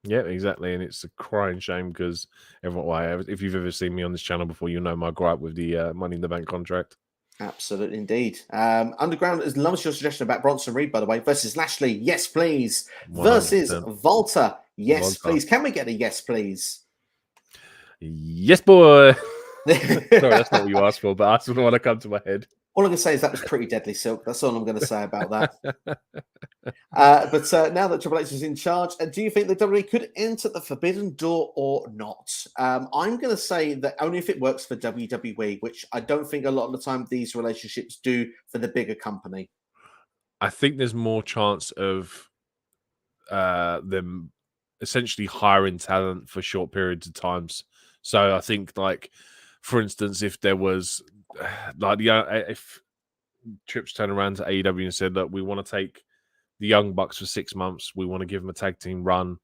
Speaker 2: Yeah, exactly. And it's a crying shame because if you've ever seen me on this channel before, you know my gripe with the Money in the Bank contract.
Speaker 1: Absolutely, indeed. Underground loves your suggestion about Bronson Reed, by the way, versus Lashley. Yes, please. 100%. Versus Volta. Yes, please. Can we get a yes, please?
Speaker 2: Yes, boy. Sorry, that's not what you asked for, but that's what to come to my head.
Speaker 1: All I'm going to say is that was pretty deadly, Silk. That's all I'm going to say about that. But now that Triple H is in charge, do you think the WWE could enter the forbidden door or not? I'm going to say that only if it works for WWE, which I don't think a lot of the time these relationships do for the bigger company.
Speaker 2: I think there's more chance of them essentially hiring talent for short periods of times. So I think, like, for instance, if there was if Trips turned around to AEW and said, look, we want to take the Young Bucks for 6 months, we want to give them a tag team run.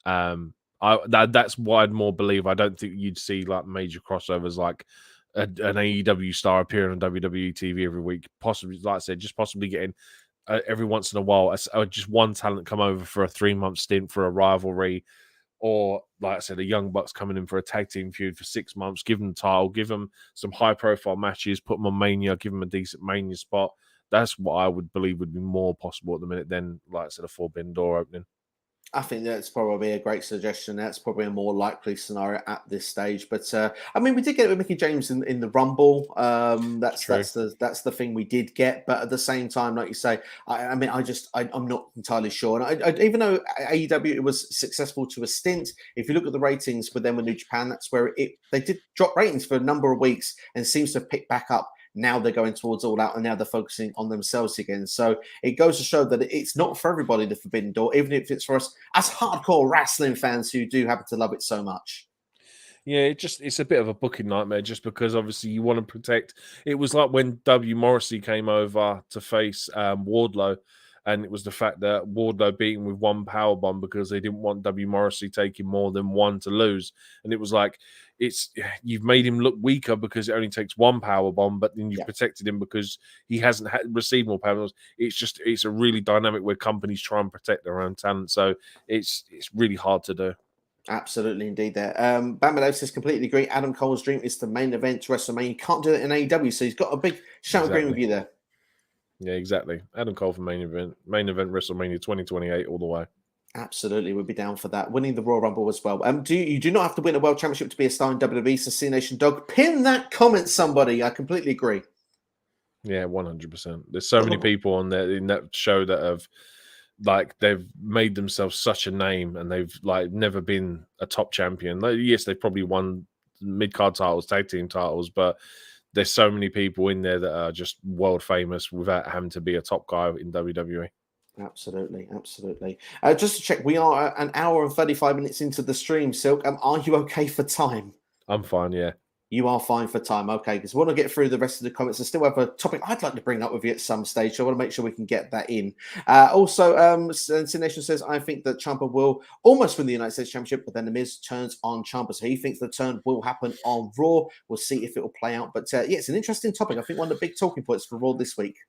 Speaker 2: That's what I'd more believe. I don't think you'd see like major crossovers like an AEW star appearing on WWE TV every week. Possibly, like I said, just possibly getting every once in a while, just one talent come over for a 3-month stint for a rivalry, or like I said, the Young Bucks coming in for a tag team feud for 6 months, give them the title, give them some high profile matches, put them on Mania, give them a decent Mania spot. That's what I would believe would be more possible at the minute than, like I said, a forbidden door opening.
Speaker 1: I think that's probably a great suggestion. That's probably a more likely scenario at this stage. But I mean, we did get it with Mickey James in the Rumble. That's the thing we did get. But at the same time, like you say, I'm not entirely sure. And I even though AEW it was successful to a stint, if you look at the ratings with them in New Japan, that's where they did drop ratings for a number of weeks and seems to have picked back up. Now they're going towards All Out, and now they're focusing on themselves again. So it goes to show that it's not for everybody, the Forbidden Door, even if it's for us as hardcore wrestling fans who do happen to love it so much.
Speaker 2: Yeah, it's a bit of a booking nightmare just because obviously you want to protect. It was like when W. Morrissey came over to face Wardlow, and it was the fact that Wardlow beat him with one powerbomb because they didn't want W. Morrissey taking more than one to lose. And it was like, you've made him look weaker because it only takes one powerbomb, but then you've protected him because he hasn't received more powerbombs. It's a really dynamic where companies try and protect their own talent. So it's really hard to do.
Speaker 1: Absolutely, indeed. There, Bamado says completely agree. Adam Cole's dream is the main event to WrestleMania. You can't do it in AEW, so he's got a big shout agreeing with you there.
Speaker 2: Yeah, exactly. Adam Cole for main event WrestleMania 2028 all the way.
Speaker 1: Absolutely, we'd be down for that. Winning the Royal Rumble as well. You do not have to win a World Championship to be a star in WWE. So C Nation Dog, pin that comment, somebody. I completely agree.
Speaker 2: Yeah, 100%. There's so many people on there in that show that have they've made themselves such a name, and they've never been a top champion. Yes, they've probably won mid-card titles, tag team titles, but there's so many people in there that are just world famous without having to be a top guy in WWE.
Speaker 1: Absolutely. Just to check, we are an hour and 35 minutes into the stream, Silk. Are you okay for time?
Speaker 2: I'm fine, yeah.
Speaker 1: You are fine for time, okay, because we want to get through the rest of the comments. I still have a topic I'd like to bring up with you at some stage, so I want to make sure we can get that in. Also, Sin Nation says, I think that Ciampa will almost win the United States Championship, but then The Miz turns on Ciampa, so he thinks the turn will happen on Raw. We'll see if it will play out, but yeah, it's an interesting topic. I think one of the big talking points for Raw this week.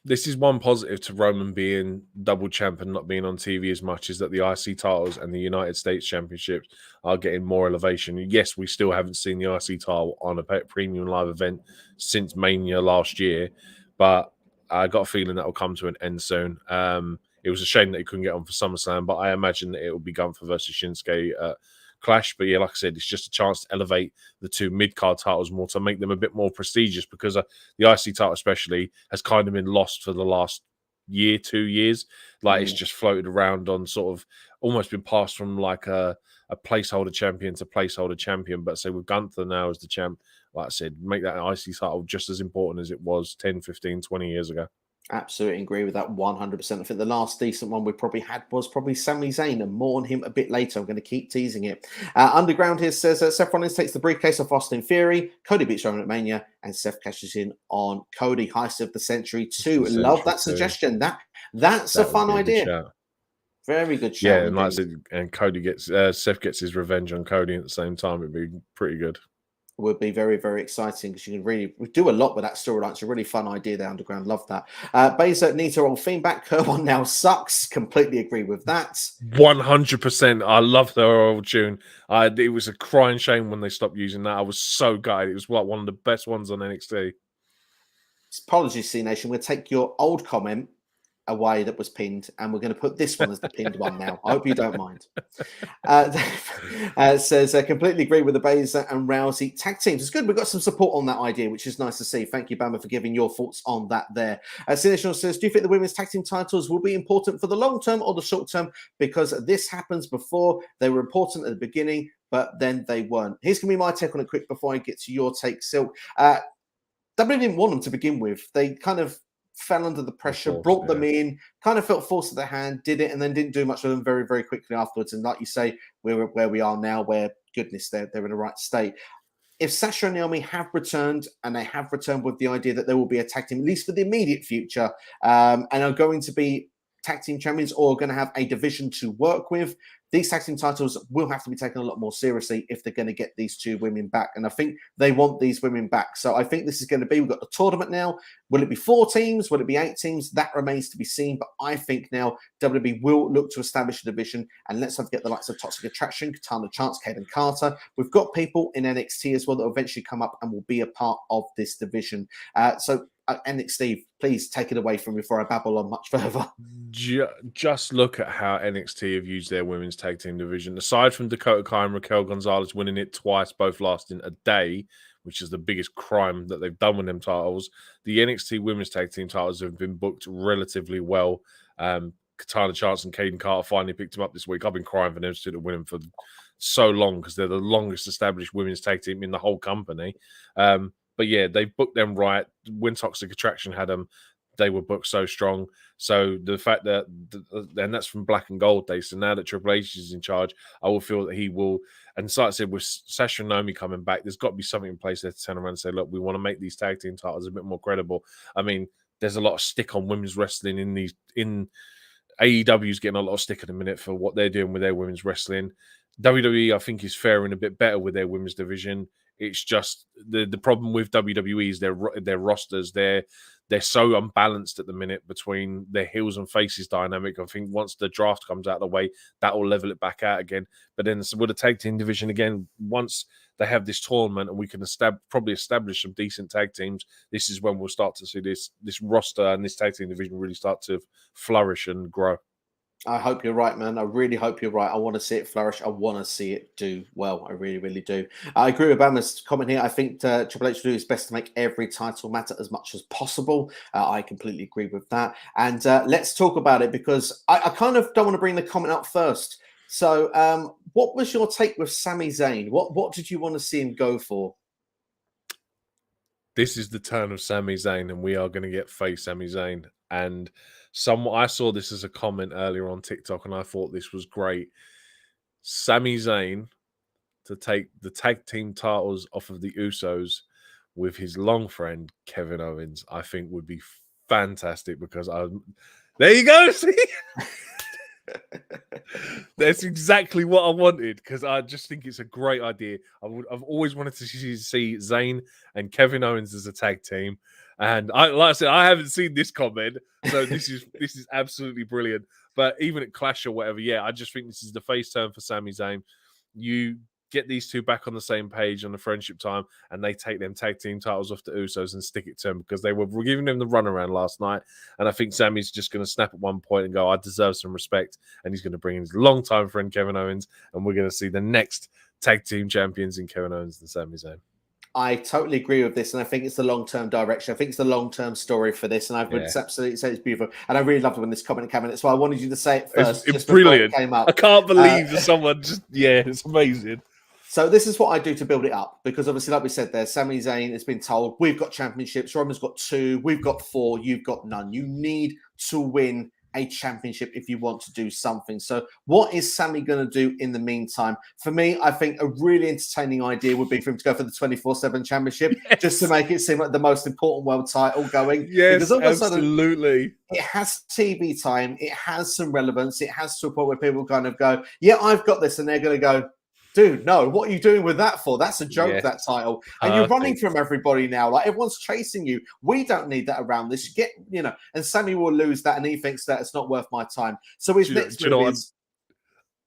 Speaker 2: This is one positive to Roman being double champ and not being on TV as much, is that the IC titles and the United States Championships are getting more elevation. Yes, we still haven't seen the IC title on a premium live event since Mania last year, but I got a feeling that will come to an end soon. It was a shame that he couldn't get on for SummerSlam, but I imagine that it will be Gunther versus Shinsuke clash. But yeah, like I said, it's just a chance to elevate the two mid-card titles more, to make them a bit more prestigious, because the IC title especially has kind of been lost for the last 2 years. It's just floated around on sort of almost been passed from like a placeholder champion to placeholder champion. But say with Gunther now as the champ, like I said, make that IC title just as important as it was 10, 15, 20 years ago.
Speaker 1: Absolutely agree with that 100%. I think the last decent one we probably had was probably Sami Zayn, and more on him a bit later. I'm going to keep teasing it. Underground here says Seth Rollins takes the briefcase of Austin Theory. Cody beats Roman at Mania, and Seth cashes in on Cody. Heist of the Century 2. Love that suggestion. That's a fun idea. Very good shout.
Speaker 2: Yeah, and like I said, and Cody Seth gets his revenge on Cody at the same time. It'd be pretty good.
Speaker 1: Would be very, very exciting, because you can really do a lot with that storyline. It's a really fun idea there, Underground. Love that. Beza needs her old theme back. Her one now sucks. Completely agree with that.
Speaker 2: 100%. I love their old tune. It was a crying shame when they stopped using that. I was so gutted. It was one of the best ones on NXT.
Speaker 1: Apologies, C Nation. We'll take your old comment away that was pinned, and we're going to put this one as the pinned one now. I hope you don't mind. Says completely agree with the Baszler and Rousey tag teams. It's good. We've got some support on that idea, which is nice to see. Thank you, Bama, for giving your thoughts on that there. Sinishal says, do you think the women's tag team titles will be important for the long term or the short term? Because this happens before. They were important at the beginning, but then they weren't. Here's going to be my take on it quick before I get to your take, Silk. WWE didn't want them to begin with. They kind of fell under the pressure, brought them in, kind of felt forced at their hand, did it, and then didn't do much with them very, very quickly afterwards. And like you say, we're where we are now, where, goodness, they're in the right state. If Sasha and Naomi have returned, and they have returned with the idea that there will be a tag team, at least for the immediate future, and are going to be tag team champions or are going to have a division to work with, these tag team titles will have to be taken a lot more seriously if they're going to get these two women back. And I think they want these women back. So I think this is going to be, we've got the tournament now. Will it be 4 teams? Will it be 8 teams? That remains to be seen. But I think now WWE will look to establish a division, and let's get the likes of Toxic Attraction, Katana Chance, Caden Carter. We've got people in NXT as well that will eventually come up and will be a part of this division. NXT, please take it away from me before I babble on much further.
Speaker 2: Just look at how NXT have used their women's tag team division. Aside from Dakota Kai and Raquel Gonzalez winning it twice, both lasting a day, which is the biggest crime that they've done with them titles, the NXT women's tag team titles have been booked relatively well. Katana Chance and Caden Carter finally picked them up this week. I've been crying for them to win them for so long because they're the longest established women's tag team in the whole company. But yeah, they booked them right. When Toxic Attraction had them, they were booked so strong. So the fact that, and that's from Black and Gold days. So now that Triple H is in charge, I will feel that he will. And so I said, with Sasha and Naomi coming back, there's got to be something in place there to turn around and say, look, we want to make these tag team titles a bit more credible. I mean, there's a lot of stick on women's wrestling in AEW's getting a lot of stick at the minute for what they're doing with their women's wrestling. WWE, I think, is faring a bit better with their women's division. It's just the problem with WWE is their rosters. They're so unbalanced at the minute between their heels and faces dynamic. I think once the draft comes out of the way, that will level it back out again. But then with the tag team division again, once they have this tournament and we can probably establish some decent tag teams, this is when we'll start to see this roster and this tag team division really start to flourish and grow.
Speaker 1: I hope you're right, man. I really hope you're right. I want to see it flourish. I want to see it do well. I really, really do. I agree with Bama's comment here. I think Triple H will do his best to make every title matter as much as possible. I completely agree with that. And let's talk about it because I kind of don't want to bring the comment up first. So what was your take with Sami Zayn? What did you want to see him go for?
Speaker 2: This is the turn of Sami Zayn, and we are going to get face Sami Zayn. And I saw this as a comment earlier on TikTok, and I thought this was great. Sami Zayn to take the tag team titles off of the Usos with his long friend Kevin Owens, I think would be fantastic because there you go. See? That's exactly what I wanted because I just think it's a great idea. I've always wanted to see Zayn and Kevin Owens as a tag team, and like I said, I haven't seen this comment, so this is absolutely brilliant. But even at Clash or whatever, yeah, I just think this is the face turn for Sami Zayn. You get these two back on the same page on the friendship time, and they take them tag team titles off the Usos and stick it to them because they were giving them the runaround last night. And I think Sammy's just going to snap at one point and go, I deserve some respect. And he's going to bring in his longtime friend, Kevin Owens. And we're going to see the next tag team champions in Kevin Owens and Sami Zayn.
Speaker 1: I totally agree with this, and I think it's the long-term direction. I think it's the long-term story for this, and I would absolutely say it's beautiful. And I really loved it when this comment came in. That's why I wanted you to say it first.
Speaker 2: It's brilliant.
Speaker 1: It came up.
Speaker 2: I can't believe that someone just, it's amazing.
Speaker 1: So this is what I do to build it up, because obviously, like we said there, Sami Zayn has been told, we've got championships, Roman's got 2, we've got 4, you've got none. You need to win a championship if you want to do something. So what is Sami going to do in the meantime? For me, I think a really entertaining idea would be for him to go for the 24/7 championship, just to make it seem like the most important world title going.
Speaker 2: Yes, because all of a sudden, absolutely.
Speaker 1: It has TV time, it has some relevance, it has to a point where people kind of go, yeah, I've got this, and they're going to go, dude, no, what are you doing with that for? That's a joke, that title. And you're running from everybody now. Like, everyone's chasing you. We don't need that around this. And Sami will lose that, and he thinks that it's not worth my time. So his next move is...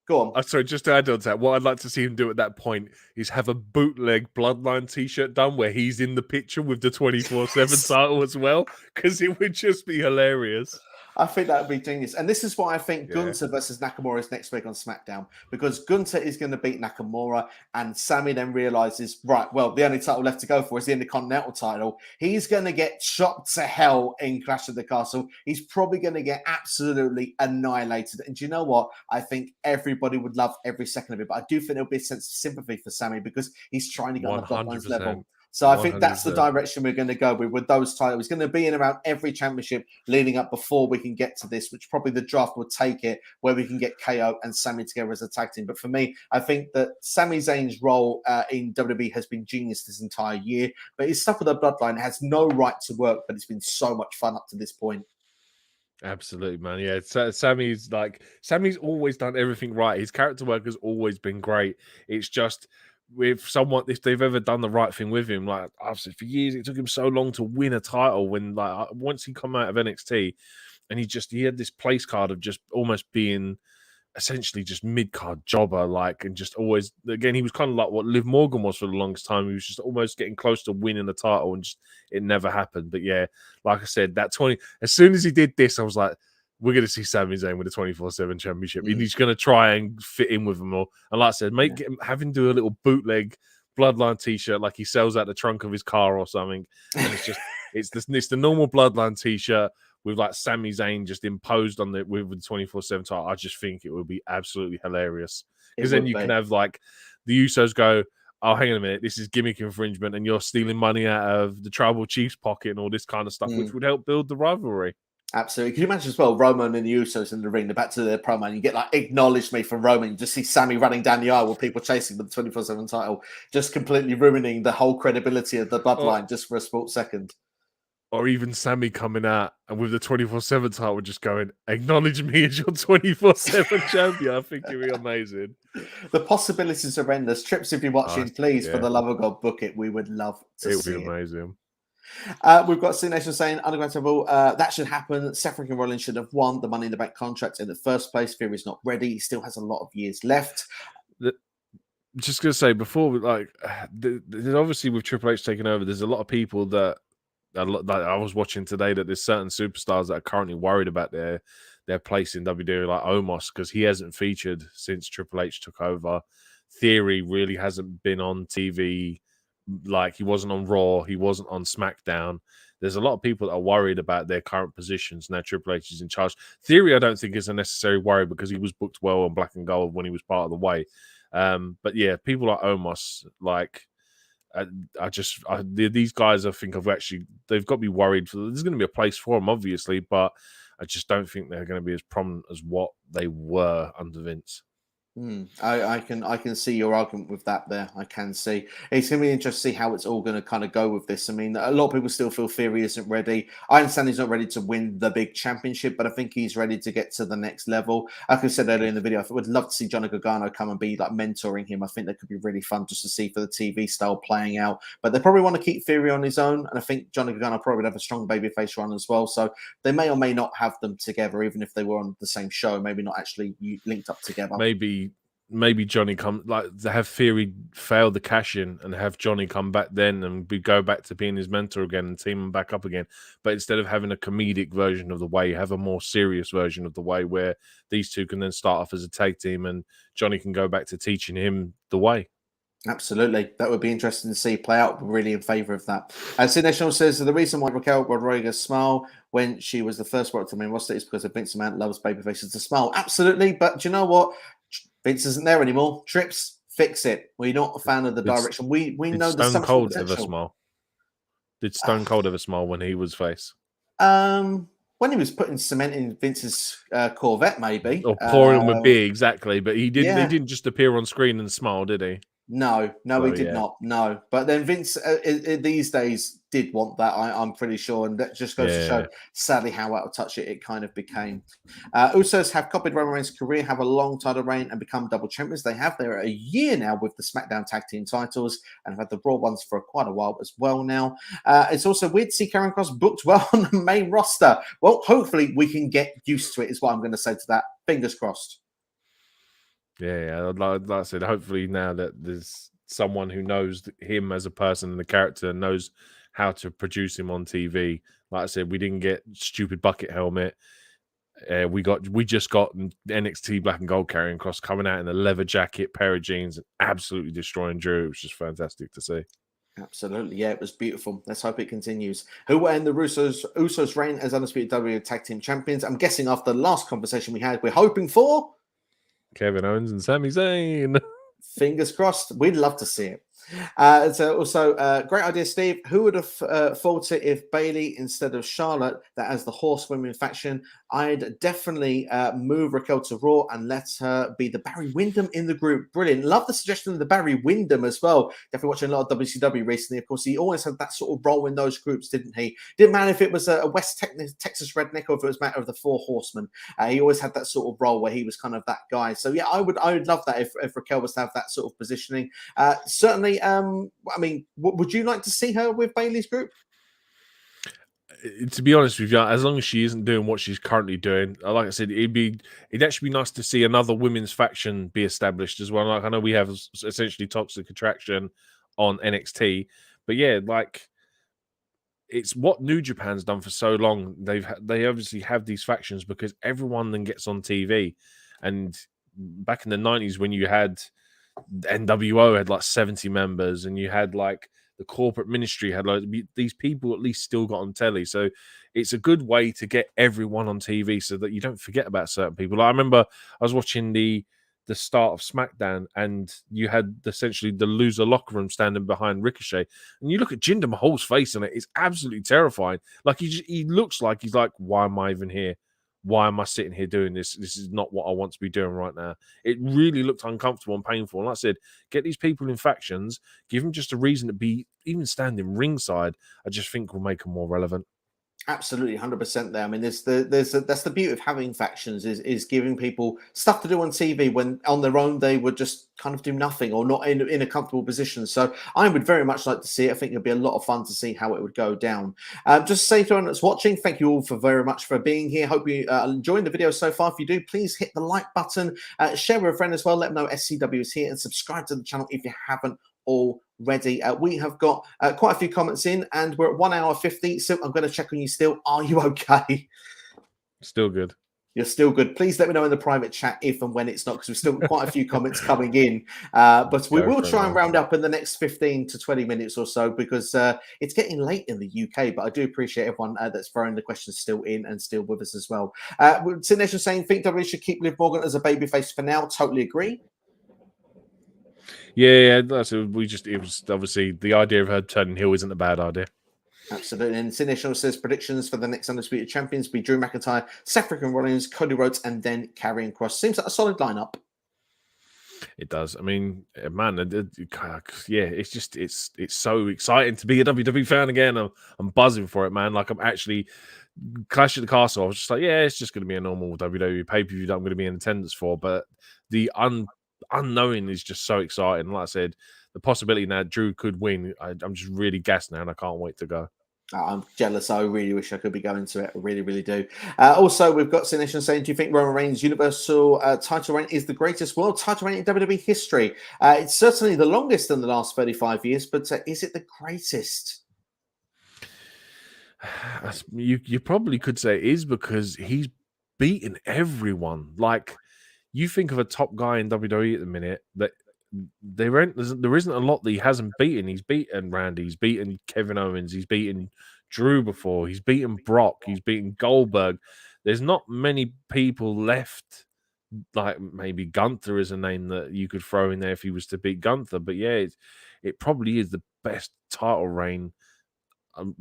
Speaker 1: Go on.
Speaker 2: Sorry, just to add on to that, what I'd like to see him do at that point is have a bootleg Bloodline t-shirt done where he's in the picture with the 24/7 title as well, because it would just be hilarious.
Speaker 1: I think that would be genius. And this is why I think Gunther versus Nakamura is next week on SmackDown, because Gunther is going to beat Nakamura, and Sami then realizes, right, well, the only title left to go for is the Intercontinental title. He's going to get chopped to hell in Clash of the Castle. He's probably going to get absolutely annihilated. And do you know what? I think everybody would love every second of it, but I do think there'll be a sense of sympathy for Sami because he's trying to get on the Bloodline's level. So I think that's the direction we're going to go with those titles. He's going to be in around every championship leading up before we can get to this, which probably the draft will take it, where we can get KO and Sami together as a tag team. But for me, I think that Sami Zayn's role in WWE has been genius this entire year. But his stuff with the Bloodline has no right to work, but it's been so much fun up to this point.
Speaker 2: Absolutely, man. Yeah, Sammy's always done everything right. His character work has always been great. It's just with someone, if they've ever done the right thing with him, like I've said for years, it took him so long to win a title. When once he come out of NXT, and he had this place card of just almost being essentially just mid-card jobber, like, and just always, again, he was kind of like what Liv Morgan was for the longest time. He was just almost getting close to winning the title, and just it never happened. But yeah, like I said, as soon as he did this, I was like, we're going to see Sami Zayn with the 24/7 championship. He's going to try and fit in with them all. And like I said, have him do a little bootleg Bloodline t-shirt like he sells out the trunk of his car or something. And it's the normal Bloodline t-shirt with like Sami Zayn just imposed on with the 24/7 title. I just think it would be absolutely hilarious, because then you can have like the Usos go, oh, hang on a minute, this is gimmick infringement and you're stealing money out of the Tribal Chief's pocket and all this kind of stuff, which would help build the rivalry.
Speaker 1: Absolutely. Can you imagine as well, Roman and the Usos in the ring, they're back to their promo, and you get like acknowledge me from Roman. You just see Sammy running down the aisle with people chasing with the 24/7 title, just completely ruining the whole credibility of the bloodline just for a split second.
Speaker 2: Or even Sammy coming out and with the 24/7 title just going, acknowledge me as your 24/7 champion. I think it'd be amazing.
Speaker 1: The possibilities are endless. Trips, if you're watching, please, for the love of God, book it. We would love to see it.
Speaker 2: It would be amazing.
Speaker 1: We've got C-Nation saying, Underground Temple, that should happen. Seth and Rollins should have won the Money in the Bank contract in the first place. Theory's not ready. He still has a lot of years left.
Speaker 2: Just going to say, before, like, there's obviously with Triple H taking over, there's a lot of people that I was watching today, that there's certain superstars that are currently worried about their place in WWE, like Omos, because he hasn't featured since Triple H took over. Theory really hasn't been on TV. Like, he wasn't on Raw, he wasn't on SmackDown. There's a lot of people that are worried about their current positions now Triple H is in charge. Theory, I don't think is a necessary worry, because he was booked well on Black and Gold when he was part of the way. But yeah, people like Omos, like, these guys, I think they've got to be worried. There's going to be a place for them, obviously, but I just don't think they're going to be as prominent as what they were under Vince.
Speaker 1: I can see your argument with that there. I can see. It's going to be interesting to see how it's all going to kind of go with this. I mean, a lot of people still feel Theory isn't ready. I understand he's not ready to win the big championship, but I think he's ready to get to the next level. Like I said earlier in the video, I would love to see Johnny Gargano come and be like mentoring him. I think that could be really fun just to see for the TV style playing out. But they probably want to keep Theory on his own, and I think Johnny Gargano probably would have a strong babyface run as well. So they may or may not have them together, even if they were on the same show. Maybe not actually linked up together.
Speaker 2: Maybe Johnny have Theory fail the cash in and have Johnny come back then and go back to being his mentor again and team him back up again. But instead of having a comedic version of the way, have a more serious version of the way, where these two can then start off as a tag team and Johnny can go back to teaching him the way.
Speaker 1: Absolutely. That would be interesting to see play out. We're really in favour of that. C National says the reason why Raquel Rodriguez smiled when she was the first work to main roster is because Vince McMahon loves babyfaces to smile. Absolutely. But do you know what? Vince isn't there anymore. Trips, fix it. We're not a fan of the direction. We know the
Speaker 2: Stone Cold ever smile. Did Stone Cold ever smile when he was face?
Speaker 1: When he was putting cement in Vince's Corvette, maybe.
Speaker 2: Or pouring him with beer, exactly. But he didn't. Yeah. He didn't just appear on screen and smile, did he?
Speaker 1: No, he did not. No, but then Vince these days did want that. I'm pretty sure, and that just goes to show, sadly, how out of touch it kind of became. Usos have copied Roman Reigns' career, have a long title reign, and become double champions. They have. They're a year now with the SmackDown tag team titles, and have had the Raw ones for quite a while as well now. It's also weird to see Karrion Kross booked well on the main roster. Well, hopefully we can get used to it, is what I'm going to say to that. Fingers crossed.
Speaker 2: Yeah, like I said, hopefully now that there's someone who knows him as a person and the character and knows how to produce him on TV. Like I said, we didn't get stupid bucket helmet. We just got NXT Black and Gold Karrion Kross coming out in a leather jacket, pair of jeans, and absolutely destroying Drew. It was just fantastic to see.
Speaker 1: Absolutely, yeah, it was beautiful. Let's hope it continues. Who will end the Usos' reign as undisputed WWE Tag Team Champions? I'm guessing after the last conversation we had, we're hoping for
Speaker 2: Kevin Owens and Sami Zayn.
Speaker 1: Fingers crossed. We'd love to see it. So also, great idea, Steve. Who would have thought it if Bailey instead of Charlotte, that as the horsewomen faction? I'd definitely move Raquel to Raw and let her be the Barry Windham in the group. Brilliant. Love the suggestion of the Barry Windham as well. Definitely watching a lot of WCW recently. Of course, he always had that sort of role in those groups, didn't he? Didn't matter if it was a Texas redneck or if it was a matter of the Four Horsemen. He always had that sort of role where he was kind of that guy. So yeah, I would love that if Raquel was to have that sort of positioning. Certainly, I mean, would you like to see her with Bailey's group?
Speaker 2: To be honest with you, as long as she isn't doing what she's currently doing, like I said, it'd actually be nice to see another women's faction be established as well. Like I know we have essentially Toxic Attraction on NXT, but yeah, like it's what New Japan's done for so long. They obviously have these factions because everyone then gets on TV, and back in the 90s when you had NWO had like 70 members, and you had like the corporate ministry had like these people at least still got on telly. So it's a good way to get everyone on TV so that you don't forget about certain people. Like, I remember I was watching the start of SmackDown, and you had essentially the loser locker room standing behind Ricochet, and you look at Jinder Mahal's face on it; it's absolutely terrifying. Like he looks like he's like, why am I even here? Why am I sitting here doing this? This is not what I want to be doing right now. It really looked uncomfortable and painful. And like I said, get these people in factions, give them just a reason to be even standing ringside. I just think will make them more relevant.
Speaker 1: Absolutely, 100% there. I mean, that's the beauty of having factions is giving people stuff to do on TV when on their own they would just kind of do nothing or not in a comfortable position. So I would very much like to see it. I think it'd be a lot of fun to see how it would go down. Just to say to everyone that's watching, thank you all for very much for being here. Hope you enjoying the video so far. If you do, please hit the like button, share with a friend as well. Let them know SCW is here, and subscribe to the channel if you haven't already. We have got quite a few comments in, and we're at 1 hour 50. So I'm going to check on you still. Are you okay?
Speaker 2: Still good.
Speaker 1: You're still good. Please let me know in the private chat if and when it's not, because we've still got quite a few comments coming in. But we will try and round up in the next 15 to 20 minutes or so, because it's getting late in the UK. But I do appreciate everyone that's throwing the questions still in and still with us as well. Sinesh is saying, think WWE should keep Liv Morgan as a babyface for now. Totally agree.
Speaker 2: Yeah, it was obviously the idea of her turning heel isn't a bad idea.
Speaker 1: Absolutely. And Sinesh says predictions for the next Undisputed Champions be Drew McIntyre, Seth freaking Rollins, Cody Rhodes, and then Karrion Kross. Seems like a solid lineup.
Speaker 2: It does. I mean, man, yeah, it's so exciting to be a WWE fan again. I'm buzzing for it, man. Like I'm actually Clash at the Castle. I was just like, yeah, it's just going to be a normal WWE pay-per-view that I'm going to be in attendance for. But the unknowing is just so exciting. Like I said, the possibility now Drew could win. I'm just really gassed now, and I can't wait to go.
Speaker 1: I'm jealous. I really wish I could be going to it. I really, really do. Also, we've got Sinesh saying, do you think Roman Reigns' Universal title reign is the greatest world title reign in WWE history? It's certainly the longest in the last 35 years, but is it the greatest?
Speaker 2: You probably could say it is, because he's beaten everyone. Like, you think of a top guy in WWE at the minute that there isn't a lot that he hasn't beaten. He's beaten Randy, he's beaten Kevin Owens, he's beaten Drew before, he's beaten Brock, he's beaten Goldberg. There's not many people left. Like maybe Gunther is a name that you could throw in there if he was to beat Gunther. But yeah, it probably is the best title reign.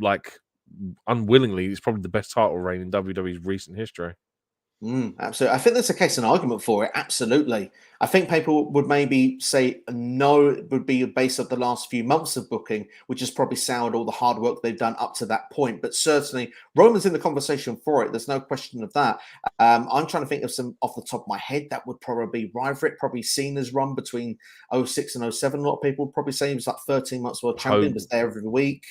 Speaker 2: Like unwillingly, it's probably the best title reign in WWE's recent history.
Speaker 1: Absolutely. I think there's a case and argument for it. Absolutely. I think people would maybe say no, it would be based on the last few months of booking, which has probably soured all the hard work they've done up to that point. But certainly Roman's in the conversation for it. There's no question of that. I'm trying to think of some off the top of my head that would probably rival it. Probably Cena's run between 06 and 07. A lot of people would probably say he was like 13 months world champion, was there every week.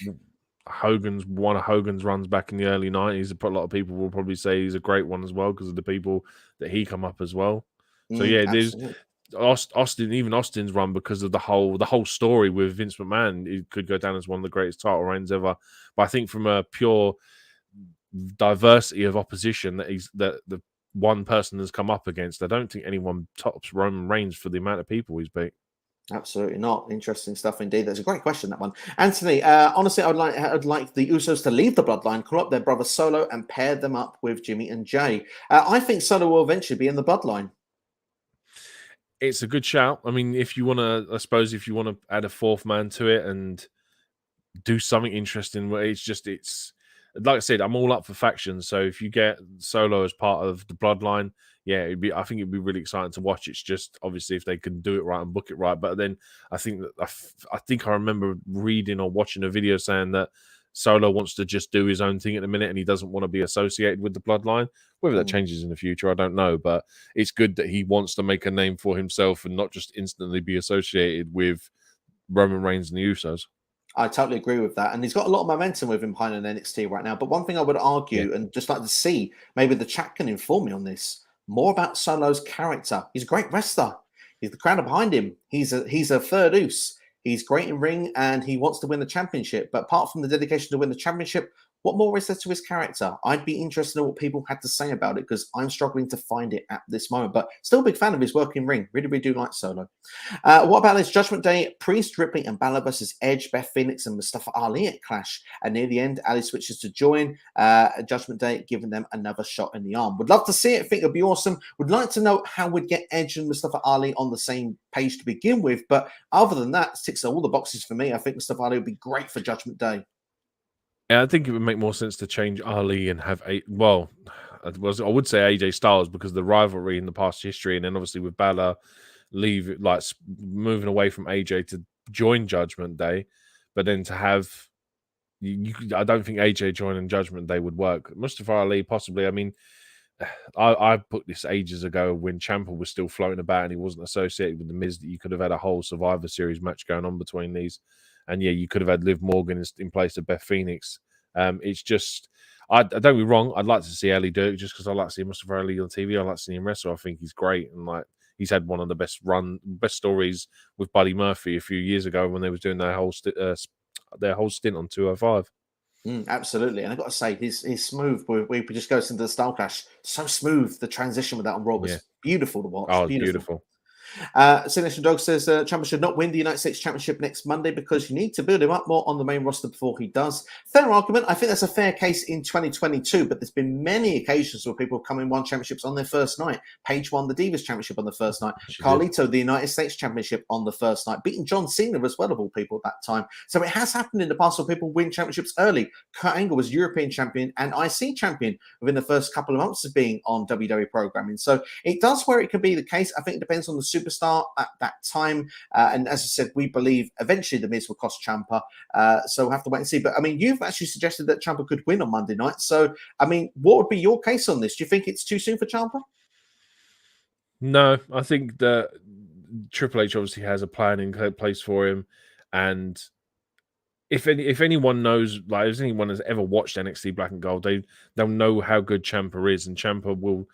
Speaker 2: One of Hogan's runs back in the early 90s. A lot of people will probably say he's a great one as well because of the people that he come up as well. So yeah, there's Austin's run because of the whole story with Vince McMahon. It could go down as one of the greatest title reigns ever. But I think from a pure diversity of opposition that the one person has come up against, I don't think anyone tops Roman Reigns for the amount of people he's beat.
Speaker 1: Absolutely not. Interesting stuff indeed. That's a great question, that one. Anthony, honestly, I'd like the Usos to leave the bloodline, call up their brother Solo, and pair them up with Jimmy and Jay. I think Solo will eventually be in the bloodline.
Speaker 2: It's a good shout. I mean, if you want to, I suppose, if you want to add a fourth man to it and do something interesting, where it's like I said, I'm all up for factions. So if you get Solo as part of the bloodline, yeah, I think it'd be really exciting to watch. It's just obviously if they can do it right and book it right. But then I think that I think I remember reading or watching a video saying that Solo wants to just do his own thing at the minute and he doesn't want to be associated with the bloodline. Whether that changes in the future, I don't know. But it's good that he wants to make a name for himself and not just instantly be associated with Roman Reigns and the Usos.
Speaker 1: I totally agree with that. And he's got a lot of momentum with him behind an NXT right now. But one thing I would argue and just like to see, maybe the chat can inform me on this, more about Solo's character. He's a great wrestler. He's the crowd behind him. He's a third Uce. He's great in ring and he wants to win the championship. But apart from the dedication to win the championship, what more is there to his character? I'd be interested in what people had to say about it because I'm struggling to find it at this moment. But still a big fan of his work in ring. Really, really do like Solo. What about this Judgment Day? Priest, Ripley, and Balor versus Edge, Beth Phoenix, and Mustafa Ali at Clash. And near the end, Ali switches to join Judgment Day, giving them another shot in the arm. Would love to see it. Think it'd be awesome. Would like to know how we'd get Edge and Mustafa Ali on the same page to begin with. But other than that, it ticks all the boxes for me. I think Mustafa Ali would be great for Judgment Day.
Speaker 2: Yeah, I think it would make more sense to change Ali and have I would say AJ Styles because of the rivalry in the past history, and then obviously with Balor moving away from AJ to join Judgment Day, but then to have I don't think AJ joining Judgment Day would work. Mustafa Ali possibly. I mean, I put this ages ago when Ciampa was still floating about and he wasn't associated with the Miz that you could have had a whole Survivor Series match going on between these. And yeah, you could have had Liv Morgan in place of Beth Phoenix. It's just, I don't be wrong. I'd like to see Ali do it just because I like seeing Mustafa Ali on TV. I like seeing him wrestle. I think he's great and like he's had one of the best stories with Buddy Murphy a few years ago when they was doing their whole stint on 205.
Speaker 1: Absolutely, and I got to say, he's smooth. We just goes into the Style Clash, so smooth. The transition with that on Raw was beautiful to watch.
Speaker 2: Oh, beautiful.
Speaker 1: Signature Dog says Ciampa should not win the United States Championship next Monday because you need to build him up more on the main roster before he does. Fair argument. I think that's a fair case in 2022, but there's been many occasions where people have come and won championships on their first night. Paige won the Divas Championship on the first night. Carlito, the United States Championship on the first night, beating John Cena as well, of all people, at that time. So it has happened in the past where people win championships early. Kurt Angle was European champion and IC champion within the first couple of months of being on WWE programming. So it does where it could be the case. I think it depends on the superstar at that time. And as I said, we believe eventually the Miz will cost Ciampa. So we'll have to wait and see. But I mean, you've actually suggested that Ciampa could win on Monday night. So, I mean, what would be your case on this? Do you think it's too soon for Ciampa?
Speaker 2: No, I think that Triple H obviously has a plan in place for him. And if anyone knows, like, if anyone has ever watched NXT Black and Gold, they'll know how good Ciampa is, and Ciampa will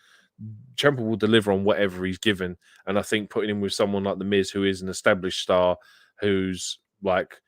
Speaker 2: deliver on whatever he's given. And I think putting him with someone like The Miz, who is an established star, who's like,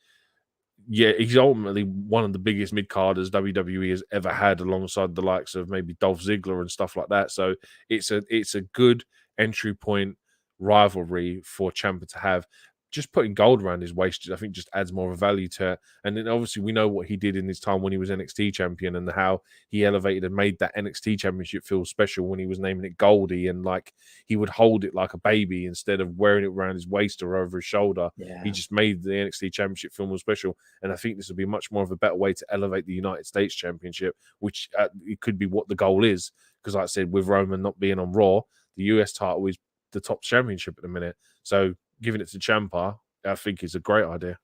Speaker 2: yeah, he's ultimately one of the biggest mid-carders WWE has ever had, alongside the likes of maybe Dolph Ziggler and stuff like that. So it's a good entry point rivalry for Ciampa to have. Just putting gold around his waist, I think, just adds more of a value to it. And then obviously we know what he did in his time when he was NXT champion and how he elevated and made that NXT championship feel special when he was naming it Goldie, and like he would hold it like a baby instead of wearing it around his waist or over his shoulder. Yeah. He just made the NXT championship feel more special. And I think this would be much more of a better way to elevate the United States championship, which it could be what the goal is. Because like I said, with Roman not being on Raw, the US title is the top championship at the minute. So giving it to Ciampa, I think, is a great idea.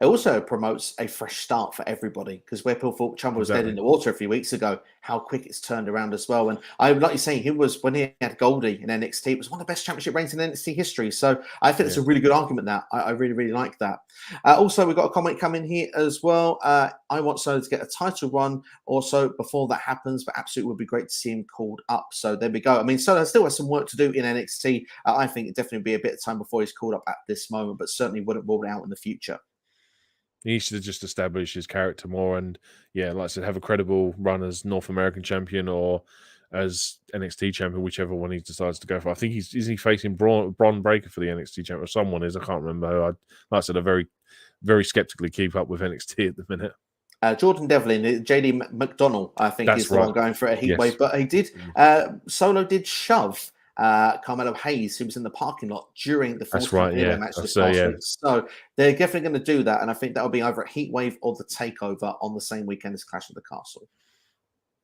Speaker 1: It also promotes a fresh start for everybody, because where people thought Ciampa was dead in the water a few weeks ago, how quick it's turned around as well. And I would like you saying, he was, when he had Goldie in NXT, it was one of the best championship reigns in NXT history. So I think it's a really good argument that I really, really like that. Also, we've got a comment coming here as well. I want Solo to get a title run also before that happens, but absolutely would be great to see him called up. So there we go. I mean, Solo still has some work to do in NXT. I think it definitely be a bit of time before he's called up at this moment, but certainly wouldn't rule it out in the future.
Speaker 2: He needs to just establish his character more and, yeah, like I said, have a credible run as North American champion or as NXT champion, whichever one he decides to go for. I think is he facing Bron Breakker for the NXT champion? Or someone is, I can't remember who. Like I said, I very, very skeptically keep up with NXT at the minute.
Speaker 1: Jordan Devlin, JD McDonnell, I think, is the one going for a heat wave. But he did, Solo did shove Carmelo Hayes, who was in the parking lot during the
Speaker 2: That's
Speaker 1: Falls Count
Speaker 2: right.
Speaker 1: Anywhere
Speaker 2: Yeah.
Speaker 1: match this
Speaker 2: So
Speaker 1: past
Speaker 2: yeah,
Speaker 1: week. So they're definitely going to do that. And I think that'll be either at Heatwave or the Takeover on the same weekend as Clash of the Castle.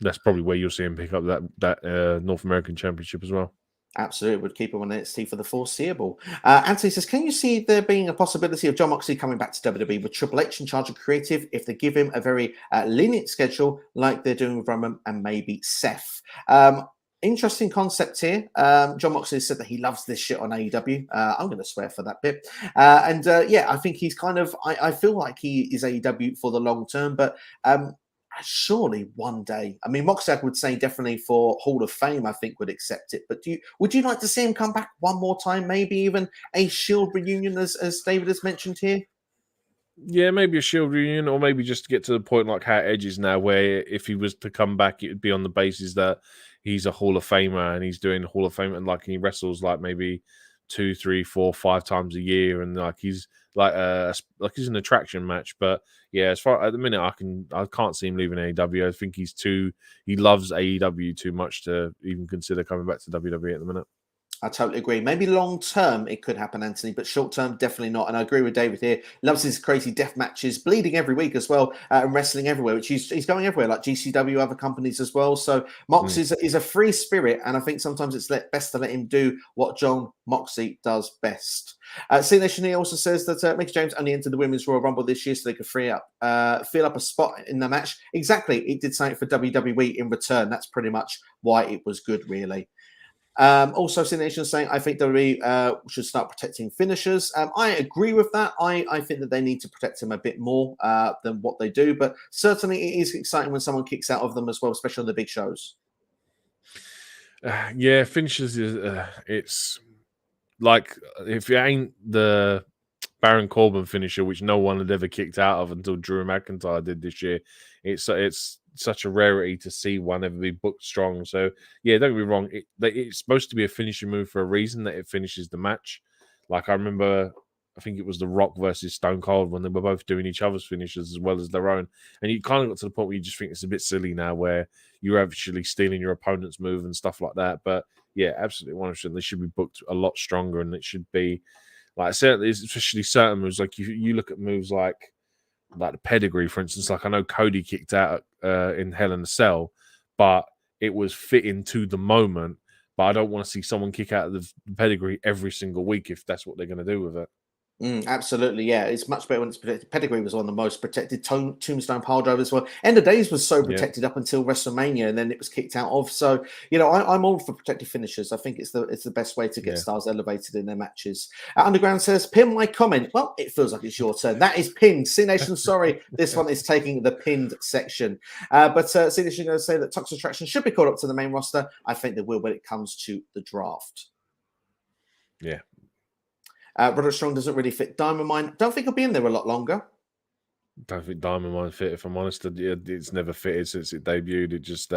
Speaker 2: that's probably where you'll see him pick up that North American Championship as well.
Speaker 1: Absolutely, would keep him on NXT for the foreseeable. Anthony says, can you see there being a possibility of John Moxley coming back to WWE with Triple H in charge of creative if they give him a very lenient schedule like they're doing with Roman and maybe Seth? Interesting concept here. John Moxley said that he loves this shit on AEW. I'm going to swear for that bit. Yeah, I think he's kind of, I feel like he is AEW for the long term, but surely one day. I mean, Moxley would say definitely for Hall of Fame, I think would accept it. But would you like to see him come back one more time? Maybe even a Shield reunion, as David has mentioned here.
Speaker 2: Yeah, maybe a Shield reunion, or maybe just to get to the point like how Edge is now, where if he was to come back, it would be on the basis that he's a Hall of Famer and he's doing Hall of Fame, and like he wrestles like maybe 2, 3, 4, 5 times a year, and like he's like he's an attraction match. But yeah, as far at the minute, I can't see him leaving AEW. I think he loves AEW too much to even consider coming back to WWE at the minute.
Speaker 1: I totally agree. Maybe long term it could happen, Anthony, but short term definitely not. And I agree with David here. Loves his crazy death matches, bleeding every week as well, and wrestling everywhere, which he's going everywhere, like GCW, other companies as well. So Mox is a free spirit, and I think sometimes it's best to let him do what John Moxley does best. C Nation here also says that Mickey James only entered the Women's Royal Rumble this year so they could fill up a spot in the match. Exactly, it did something for WWE in return. That's pretty much why it was good, really. Also, Nation saying, I think WWE should start protecting finishers. I agree with that. I think that they need to protect them a bit more than what they do. But certainly it is exciting when someone kicks out of them as well, especially on the big shows.
Speaker 2: Yeah, finishers is it's like if it ain't the Baron Corbin finisher, which no one had ever kicked out of until Drew McIntyre did this year, it's such a rarity to see one ever be booked strong. So yeah, don't get me wrong, it's supposed to be a finishing move for a reason, that it finishes the match. Like I remember, I think it was The Rock versus Stone Cold when they were both doing each other's finishes as well as their own, and you kind of got to the point where you just think it's a bit silly now, where you're actually stealing your opponent's move and stuff like that. But yeah, absolutely 100%, they should be booked a lot stronger, and it should be like certainly, especially certain moves. Like you look at moves like the pedigree, for instance. Like I know Cody kicked out in Hell in a Cell, but it was fitting to the moment. But I don't want to see someone kick out of the pedigree every single week if that's what they're going to do with it.
Speaker 1: Absolutely, yeah. It's much better when it's protected. Pedigree was one of the most protected. Tombstone pile driver as well. End of Days was so protected up until WrestleMania, and then it was kicked out of. So, I'm all for protected finishers. I think it's the best way to get stars elevated in their matches. Underground says, pin my comment. Well, it feels like it's your turn. That is pinned. C Nation, sorry. This one is taking the pinned section. But C Nation going to say that Toxic Attraction should be called up to the main roster. I think they will when it comes to the draft.
Speaker 2: Yeah.
Speaker 1: Roderick Strong doesn't really fit Diamond Mine. Don't think he'll be in there a lot longer.
Speaker 2: Don't think Diamond Mine fit, if I'm honest. It's never fitted since it debuted. It just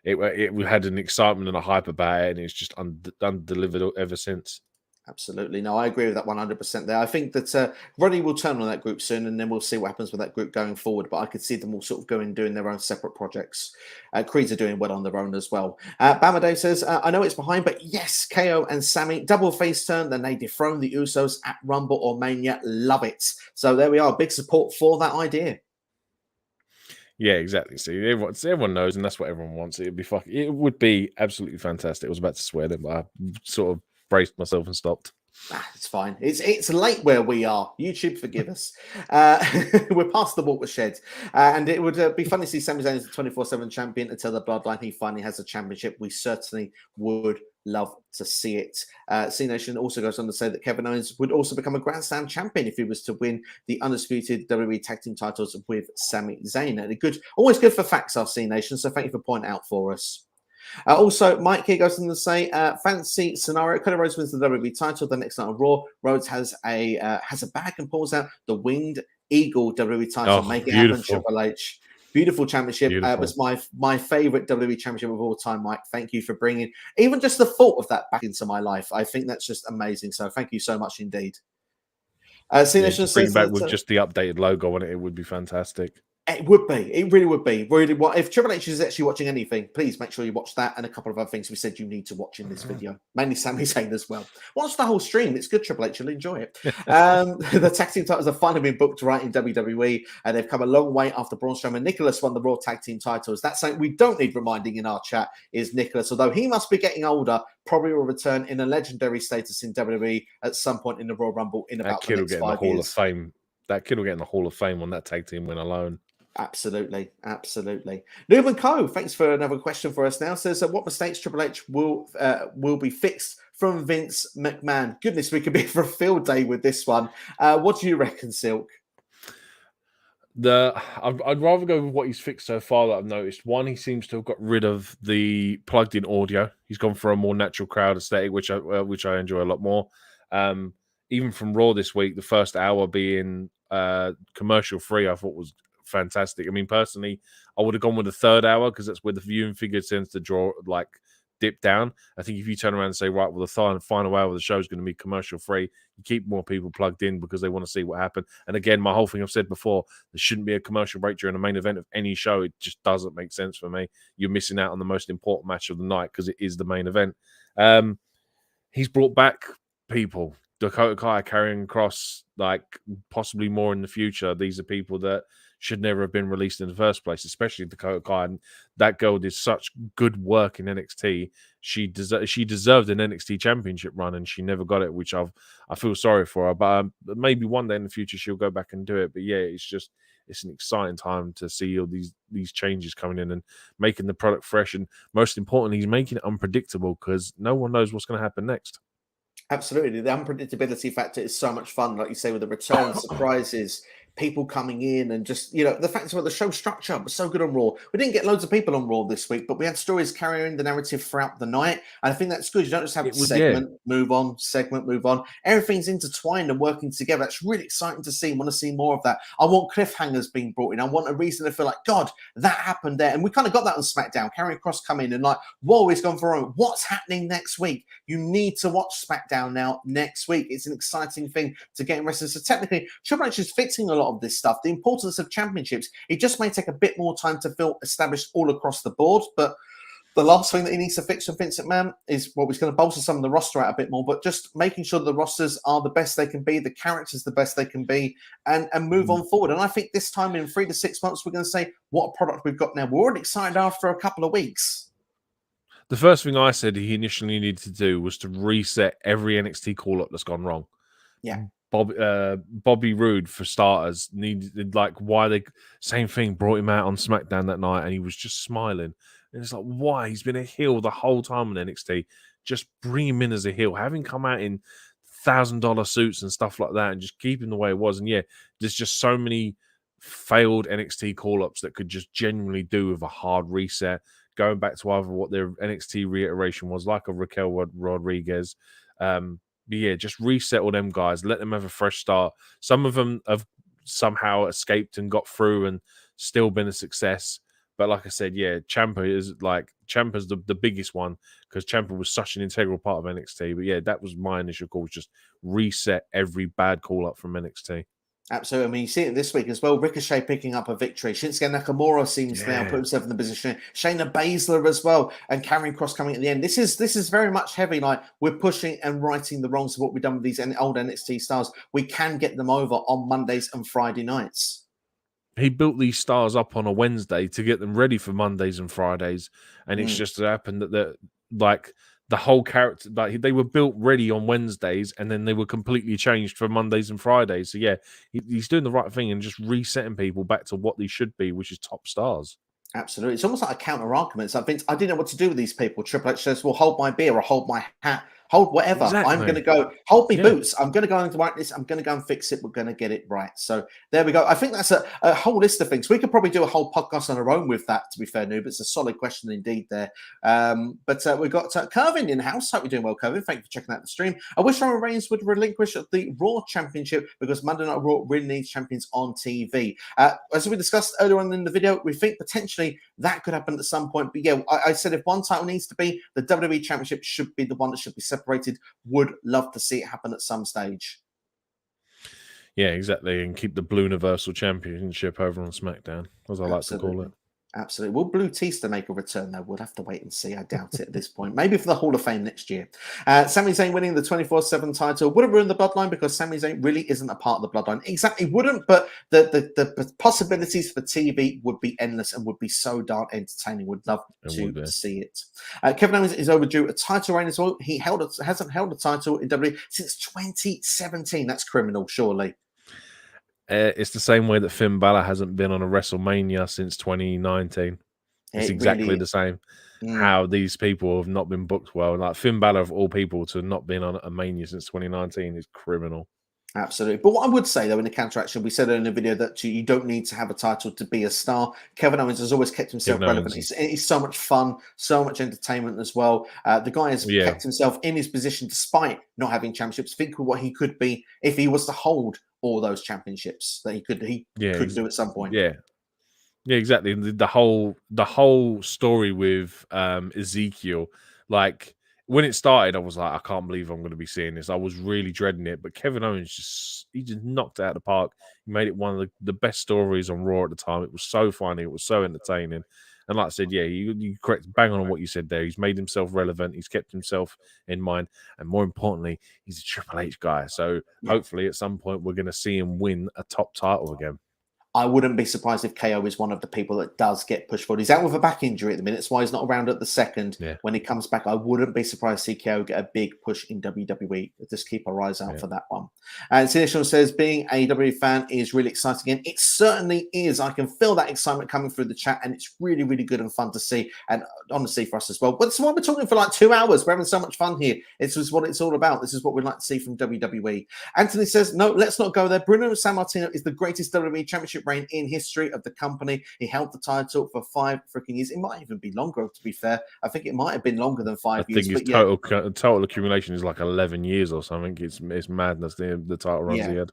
Speaker 2: it had an excitement and a hype about it, and it's just undelivered ever since.
Speaker 1: Absolutely. No, I agree with that 100% there. I think that Roddy will turn on that group soon, and then we'll see what happens with that group going forward. But I could see them all sort of going and doing their own separate projects. Creeds are doing well on their own as well. Bama Dave says, I know it's behind, but yes, KO and Sammy, double face turn, then they dethrone the Usos at Rumble or Mania. Love it. So there we are. Big support for that idea.
Speaker 2: Yeah, exactly. See, everyone knows, and that's what everyone wants. It would be absolutely fantastic. I was about to swear them, but I sort of braced myself and stopped.
Speaker 1: It's fine. It's late where we are. YouTube, forgive us. We're past the watershed. And it would be funny to see Sami Zayn as the 24/7 champion until the Bloodline. He finally has a championship. We certainly would love to see it. C Nation also goes on to say that Kevin Owens would also become a Grand Slam champion if he was to win the undisputed WWE tag team titles with Sami Zayn. And always good for facts, our C Nation. So thank you for pointing out for us. Also, Mike here goes on to say, fancy scenario. Cody Rhodes wins the WWE title the next night on Raw. Rhodes has a bag and pulls out the Winged Eagle WWE title. Make it happen, Triple H. Beautiful championship. It was my favorite WWE championship of all time, Mike. Thank you for bringing even just the thought of that back into my life. I think that's just amazing. So thank you so much indeed.
Speaker 2: Bring back with just the updated logo on it. It would be fantastic.
Speaker 1: It would be. It really would be. Really, what if Triple H is actually watching anything? Please make sure you watch that and a couple of other things we said you need to watch in this video. Mainly Sami Zayn as well. Watch the whole stream. It's good. Triple H, you'll enjoy it. The tag team titles have finally been booked right in WWE, and they've come a long way after Braun Strowman and Nicholas won the Raw tag team titles. That's something we don't need reminding in our chat. Is Nicholas, although he must be getting older, probably will return in a legendary status in WWE at some point in the Royal Rumble in about the next 5 years.
Speaker 2: Hall of Fame. That kid will get in the Hall of Fame on that tag team win alone.
Speaker 1: Absolutely, absolutely. Newman Co, thanks for another question for us now. Says, what mistakes Triple H will be fixed from Vince McMahon? Goodness, we could be for a field day with this one. What do you reckon, Silk?
Speaker 2: I'd rather go with what he's fixed so far that I've noticed. One, he seems to have got rid of the plugged-in audio. He's gone for a more natural crowd aesthetic, which I enjoy a lot more. Even from Raw this week, the first hour being commercial free, I thought was fantastic. I mean, personally, I would have gone with the third hour because that's where the viewing figure tends to dip down. I think if you turn around and say, right, well, the final hour of the show is going to be commercial free, you keep more people plugged in because they want to see what happened. And again, my whole thing I've said before, there shouldn't be a commercial break during the main event of any show. It just doesn't make sense for me. You're missing out on the most important match of the night because it is the main event. He's brought back people. Dakota Kai, Karrion Kross, possibly more in the future. These are people that should never have been released in the first place, especially Dakota Kai. And that girl did such good work in NXT. She deserved an NXT championship run, and she never got it, which I feel sorry for her. But maybe one day in the future she'll go back and do it. But yeah, it's an exciting time to see all these changes coming in and making the product fresh. And most importantly, he's making it unpredictable because no one knows what's going to happen next.
Speaker 1: Absolutely. The unpredictability factor is so much fun, like you say, with the return surprises, people coming in, and just, the fact about the show structure was so good on Raw. We didn't get loads of people on Raw this week, but we had stories carrying the narrative throughout the night. And I think that's good. You don't just have move on. Everything's intertwined and working together. That's really exciting to see. I want to see more of that. I want cliffhangers being brought in. I want a reason to feel like, God, that happened there. And we kind of got that on SmackDown. Karrion Kross come in and whoa, he's gone for what's happening next week? You need to watch SmackDown now next week. It's an exciting thing to get in wrestling. So technically, Triple H is fixing a lot of this stuff. The importance of championships, it just may take a bit more time to feel established all across the board. But the last thing that he needs to fix with Vince McMahon is, he's going to bolster some of the roster out a bit more, but just making sure the rosters are the best they can be, the characters the best they can be, and move on forward. And I think this time in 3 to 6 months, we're going to say what product we've got now. We're already excited after a couple of weeks.
Speaker 2: The first thing I said he initially needed to do was to reset every NXT call-up that's gone wrong.
Speaker 1: Yeah.
Speaker 2: Bobby Roode, for starters, needed same thing, brought him out on SmackDown that night and he was just smiling. And it's like, why? He's been a heel the whole time on NXT. Just bring him in as a heel. Have him come out in $1,000 suits and stuff like that and just keep him the way it was. And yeah, there's just so many failed NXT call-ups that could just genuinely do with a hard reset, going back to either what their NXT reiteration was, like a Raquel Rodriguez. But yeah, just reset all them guys. Let them have a fresh start. Some of them have somehow escaped and got through and still been a success. But like I said, yeah, Ciampa is the biggest one because Ciampa was such an integral part of NXT. But yeah, that was my initial call, was just reset every bad call-up from NXT.
Speaker 1: Absolutely. I mean, you see it this week as well. Ricochet picking up a victory. Shinsuke Nakamura seems now put himself in the position. Shayna Baszler as well, and Karrion Kross coming at the end. This is very much heavy. Like, we're pushing and righting the wrongs of what we've done with these old NXT stars. We can get them over on Mondays and Friday nights.
Speaker 2: He built these stars up on a Wednesday to get them ready for Mondays and Fridays, and it's just happened that the whole character, they were built ready on Wednesdays and then they were completely changed for Mondays and Fridays. So yeah, he's doing the right thing and just resetting people back to what they should be, which is top stars.
Speaker 1: Absolutely. It's almost like a counter argument. So Vince, I didn't know what to do with these people. Triple H says, well, hold my beer or hold my hat. Hold whatever.
Speaker 2: Exactly.
Speaker 1: I'm going to go. Hold me boots. I'm going to go into this. I'm going to go and fix it. We're going to get it right. So there we go. I think that's a whole list of things. We could probably do a whole podcast on our own with that, to be fair, Noob. It's a solid question indeed there. But we've got Kervin in house. Hope you're doing well, Kervin. Thank you for checking out the stream. I wish Roman Reigns would relinquish the Raw Championship because Monday Night Raw really needs champions on TV. As we discussed earlier on in the video, we think potentially that could happen at some point. But yeah, I said if one title needs to be, the WWE Championship should be the one that should be separated. Would love to see it happen at some stage.
Speaker 2: Yeah, exactly. And keep the Blue Universal Championship over on SmackDown, as I like to call it.
Speaker 1: Absolutely. Absolutely. Will Blue Tista make a return, though? We'll have to wait and see. I doubt it at this point. Maybe for the Hall of Fame next year. Sami Zayn winning the 24/7 title wouldn't ruin the bloodline because Sami Zayn really isn't a part of the bloodline. Exactly, wouldn't, but the possibilities for TV would be endless and would be so darn entertaining. Would love to see it. Kevin Owens is overdue a title reign as well. He hasn't held a title in WWE since 2017. That's criminal, surely.
Speaker 2: It's the same way that Finn Balor hasn't been on a WrestleMania since 2019. It's exactly
Speaker 1: really
Speaker 2: the same. How these people have not been booked well. Like Finn Balor, of all people, to not been on a Mania since 2019 is criminal.
Speaker 1: Absolutely. But what I would say, though, in the counteraction, we said in the video that you don't need to have a title to be a star. Kevin Owens has always kept himself relevant. He's so much fun, so much entertainment as well. The guy has kept himself in his position despite not having championships. Think of what he could be if he was to hold all those championships that he could do at some point.
Speaker 2: Yeah, exactly. The whole story with Ezekiel, like when it started, I was like, I can't believe I'm going to be seeing this. I was really dreading it, but Kevin Owens just knocked it out of the park. He made it one of the best stories on Raw at the time. It was so funny, it was so entertaining, and like I said, yeah, you correct bang on what you said there. He's made himself relevant. He's kept himself in mind, and more importantly, he's a Triple H guy. So hopefully, at some point, we're going to see him win a top title again.
Speaker 1: I wouldn't be surprised if KO is one of the people that does get pushed forward. He's out with a back injury at the minute. That's why he's not around at the second.
Speaker 2: Yeah.
Speaker 1: When he comes back, I wouldn't be surprised to see KO get a big push in WWE. Just keep our eyes out for that one. And Sinishon says, being a WWE fan is really exciting. And it certainly is. I can feel that excitement coming through the chat. And it's really, really good and fun to see. And honestly, for us as well. But that's why we're talking for like 2 hours. We're having so much fun here. This is what it's all about. This is what we'd like to see from WWE. Anthony says, no, let's not go there. Bruno Sammartino is the greatest WWE Championship reign in history of the company. He held the title for 5 freaking years. It might even be longer, to be fair. I think it might have been longer than 5 years.
Speaker 2: I think his total accumulation is like 11 years or something. It's madness, the title runs he had.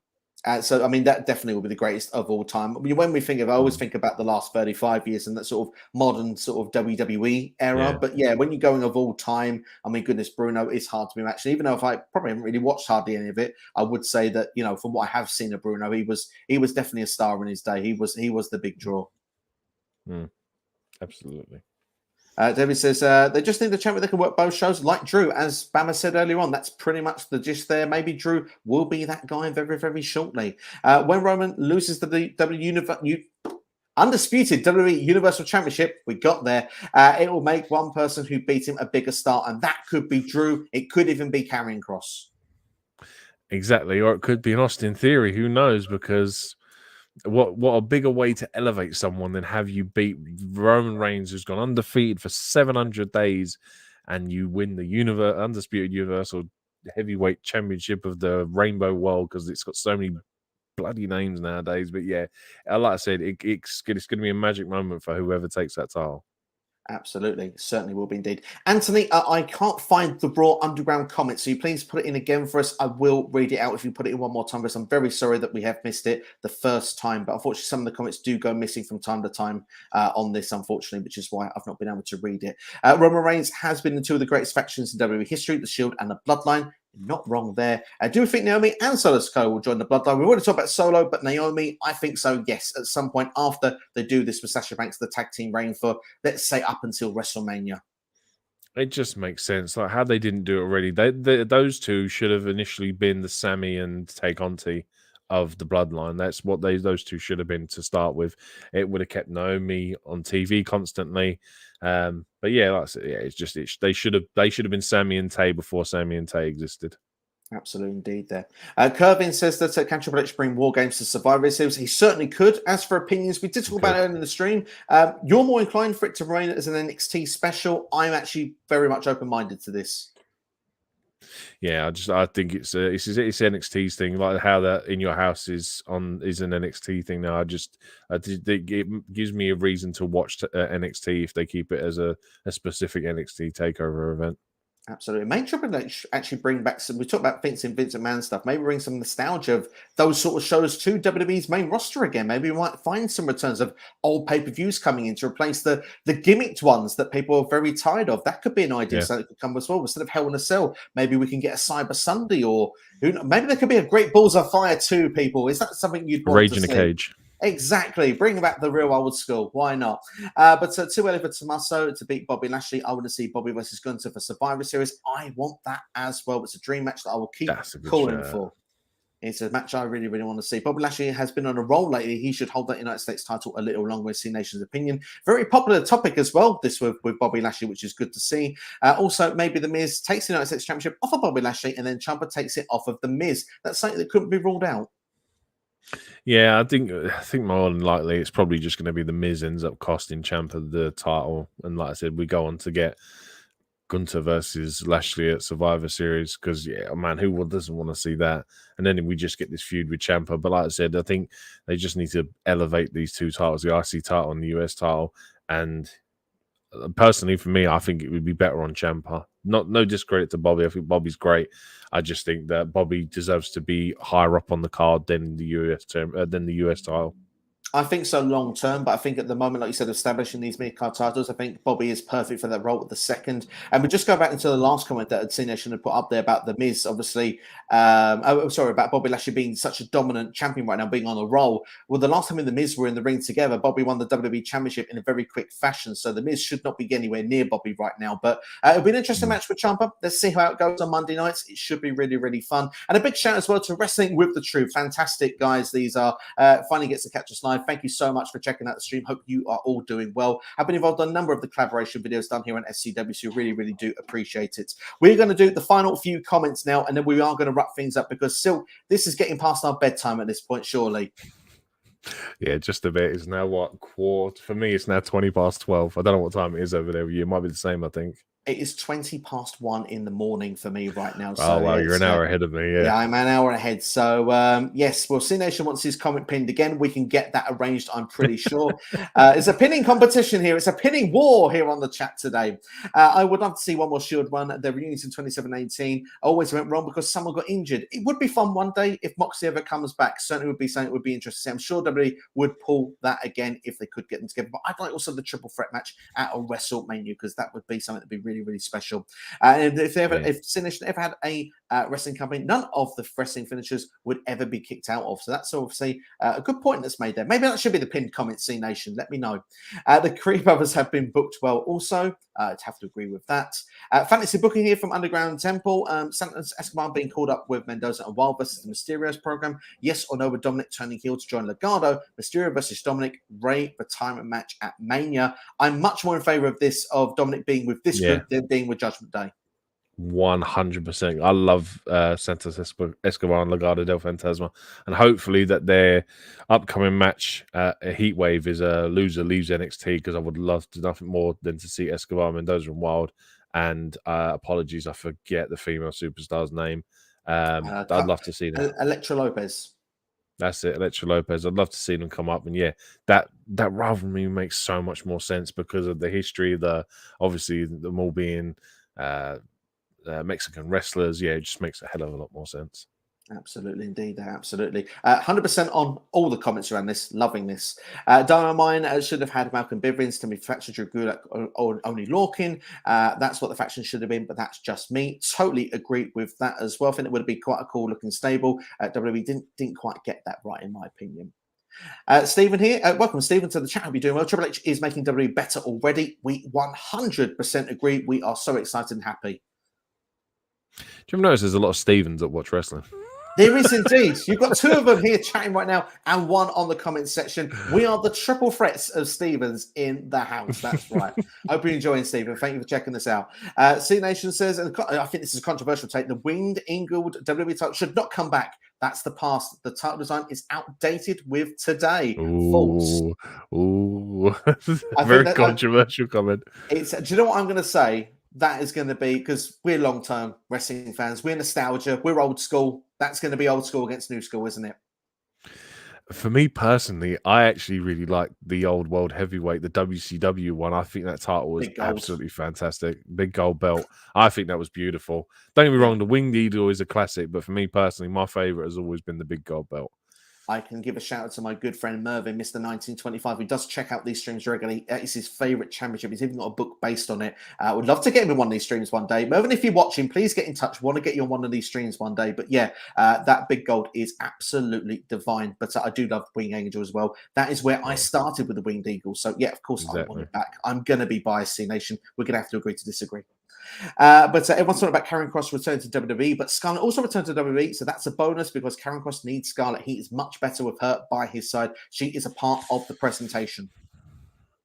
Speaker 1: So, I mean, that definitely will be the greatest of all time. I mean, when we think of, I always think about the last 35 years and that sort of modern sort of WWE era.
Speaker 2: Yeah.
Speaker 1: But yeah, when you're going of all time, I mean, goodness, Bruno is hard to be matched. And even though if I probably haven't really watched hardly any of it, I would say that, you know, from what I have seen of Bruno, he was definitely a star in his day. He was the big draw.
Speaker 2: Absolutely.
Speaker 1: David says they just need a champion that can work both shows, like Drew, as Bama said earlier on. That's pretty much the gist there. Maybe Drew will be that guy very, very shortly. When Roman loses the undisputed WWE Universal Championship, we got there. It will make one person who beat him a bigger star, and that could be Drew. It could even be Karrion Kross.
Speaker 2: Exactly, or it could be an Austin Theory. Who knows? Because what a bigger way to elevate someone than have you beat Roman Reigns, who's gone undefeated for 700 days, and you win the undisputed Universal Heavyweight Championship of the Rainbow World, because it's got so many bloody names nowadays. But yeah, like I said, it's going to be a magic moment for whoever takes that title.
Speaker 1: Absolutely. Certainly will be indeed. Anthony, I can't find the Raw Underground comment, so you please put it in again for us. I will read it out if you put it in one more time, because I'm very sorry that we have missed it the first time. But unfortunately, some of the comments do go missing from time to time on this, unfortunately, which is why I've not been able to read it. Roman Reigns has been in two of the greatest factions in WWE history, the Shield and the Bloodline. Not wrong there. Do we think Naomi and Solo Sikoa will join the Bloodline? We want to talk about Solo, but Naomi, I think so, yes. At some point after they do this with Sasha Banks, the tag team reign for, let's say, up until WrestleMania.
Speaker 2: It just makes sense. Like how they didn't do it already. Those two should have initially been the Sammy and Tay Conti of the Bloodline. That's what those two should have been to start with. It would have kept Naomi on TV constantly. But yeah, like I said, yeah, they should have been Sammy and Tay before Sammy and Tay existed.
Speaker 1: Absolutely, indeed. There, Kervin says that can Triple H bring War Games to Survivor Series? He certainly could. As for opinions, we did talk about it in the stream. You're more inclined for it to reign as an NXT special. I'm actually very much open-minded to this.
Speaker 2: Yeah, I think it's NXT's thing, like how that In Your House is an NXT thing now. It gives me a reason to watch NXT if they keep it as a specific NXT takeover event.
Speaker 1: Absolutely. Maybe Triple H actually bring back some. We talked about Vincent McMahon stuff. Maybe bring some nostalgia of those sort of shows to WWE's main roster again. Maybe we might find some returns of old pay-per-views coming in to replace the gimmicked ones that people are very tired of. That could be an idea.
Speaker 2: Yeah.
Speaker 1: So that could come as well. Instead of Hell in a Cell, maybe we can get a Cyber Sunday, or maybe there could be a Great Balls of Fire too. People, is that something you'd want
Speaker 2: Rage
Speaker 1: to
Speaker 2: in a
Speaker 1: see?
Speaker 2: cage.
Speaker 1: Exactly. Bring back the real old school. Why not? But too early for Tommaso to beat Bobby Lashley. I want to see Bobby versus Gunther for Survivor Series. I want that as well. It's a dream match that I will keep calling for. It's a match I really, really want to see. Bobby Lashley has been on a roll lately. He should hold that United States title a little longer, with C Nation's opinion. Very popular topic as well, this with Bobby Lashley, which is good to see. Also, maybe The Miz takes the United States Championship off of Bobby Lashley, and then Ciampa takes it off of The Miz. That's something that couldn't be ruled out.
Speaker 2: Yeah, I think more than likely it's probably just going to be the Miz ends up costing Ciampa the title, and like I said, we go on to get Gunther versus Lashley at Survivor Series because man, who doesn't want to see that? And then we just get this feud with Ciampa. But like I said, I think they just need to elevate these two titles, the IC title and the US title. And personally, for me, I think it would be better on Ciampa. No discredit to Bobby. I think Bobby's great. I just think that Bobby deserves to be higher up on the card than the US title.
Speaker 1: I think so long term, but I think at the moment, like you said, establishing these mid-card titles, I think Bobby is perfect for that role at the second. And we just go back into the last comment that C Nation had put up there about The Miz, obviously. About Bobby Lashley being such a dominant champion right now, being on a roll. Well, the last time The Miz were in the ring together, Bobby won the WWE Championship in a very quick fashion. So The Miz should not be anywhere near Bobby right now. But it'll be an interesting match with Ciampa. Let's see how it goes on Monday nights. It should be really, really fun. And a big shout as well to Wrestling with the Truth. Fantastic guys. These are finally gets to catch us live. Thank you so much for checking out the stream. Hope you are all doing well. I've been involved in a number of the collaboration videos done here on SCW, so really, really do appreciate it. We're going to do the final few comments now, and then we are going to wrap things up because still, this is getting past our bedtime at this point, surely.
Speaker 2: Yeah, just a bit. It's now what, quarter? For me, it's now 20 past 12. I don't know what time it is over there with you. It might be the same, I think.
Speaker 1: It is 20 past 1 in the morning for me right now. So,
Speaker 2: oh, wow, you're an hour ahead of me, yeah.
Speaker 1: Yeah, I'm an hour ahead. So, yes, well, C Nation wants his comment pinned again. We can get that arranged, I'm pretty sure. It's a pinning competition here. It's a pinning war here on the chat today. I would love to see one more Shield run. Their reunions in 2017 always went wrong because someone got injured. It would be fun one day if Moxley ever comes back. Certainly would be something that would be interesting. I'm sure WWE would pull that again if they could get them together. But I'd like also the triple threat match at a WrestleMania because that would be something that would be really, really special. And if Sinish ever had a wrestling company, none of the wrestling finishers would ever be kicked out of. So that's obviously a good point that's made there. Maybe that should be the pinned comment, C Nation. Let me know. The Creed Brothers have been booked well also. I'd have to agree with that. Fantasy booking here from Underground Temple. Santos Escobar being called up with Mendoza and Wild versus the Mysterios program. Yes or no with Dominic turning heel to join Legado. Mysterio versus Dominic. Ray retirement match at Mania. I'm much more in favor of this, of Dominic being with this group than being with Judgment Day.
Speaker 2: 100%. I love Santos Escobar and Legado del Fantasma, and hopefully that their upcoming match, a Heat Wave, is a loser leaves NXT, because I would love to nothing more than to see Escobar, Mendoza, and Wild. And apologies, I forget the female superstar's name. I'd love to see that.
Speaker 1: Elektra Lopez.
Speaker 2: That's it, Elektra Lopez. I'd love to see them come up, and that rivalry makes so much more sense because of the history. Obviously them all being Mexican wrestlers. Yeah, it just makes a hell of a lot more sense.
Speaker 1: Absolutely, indeed, absolutely. 100% on all the comments around this. Loving this. Dynamite should have had Malcolm Bivens, Timmy Thatcher, Drew Gulak, or only Lorkin. That's what the faction should have been, but that's just me. Totally agree with that as well. I think it would have been quite a cool looking stable. WWE didn't quite get that right, in my opinion. Stephen here. Welcome, Stephen, to the chat. Hope you're doing well. Triple H is making WWE better already. We 100% agree. We are so excited and happy.
Speaker 2: Do you ever notice there's a lot of Stevens that watch wrestling?
Speaker 1: There is indeed. You've got two of them here chatting right now and one on the comments section. We are the triple threats of Stevens in the house. That's right. Hope you're enjoying, Stephen. Thank you for checking this out. C Nation says, and I think this is a controversial take, the winged Ingold WWE title should not come back. That's the past. The title design is outdated with today. False.
Speaker 2: Ooh. Very controversial comment.
Speaker 1: Do you know what I'm going to say? That is going to be, because we're long-term wrestling fans. We're nostalgia. We're old school. That's going to be old school against new school, isn't it?
Speaker 2: For me personally, I actually really like the old world heavyweight, the WCW one. I think that title was
Speaker 1: Big gold.
Speaker 2: absolutely fantastic. Big gold belt. I think that was beautiful. Don't get me wrong, the Winged Eagle is a classic, but for me personally, my favorite has always been the big gold belt.
Speaker 1: I can give a shout out to my good friend Mervyn, Mr. 1925, who does check out these streams regularly. It's his favorite championship. He's even got a book based on it. I would love to get him in one of these streams one day. Mervyn, if you're watching, please get in touch. Want to get you on one of these streams one day. But yeah, that big gold is absolutely divine. But I do love Winged Angel as well. That is where I started with the Winged Eagle. So yeah, of course, I want it back. I'm going to be biased, C Nation. We're going to have to agree to disagree. But everyone's talking about Karrion Kross returning to WWE, but Scarlett also returned to WWE, so that's a bonus because Karrion Kross needs Scarlett. He is much better with her by his side. She is a part of the presentation.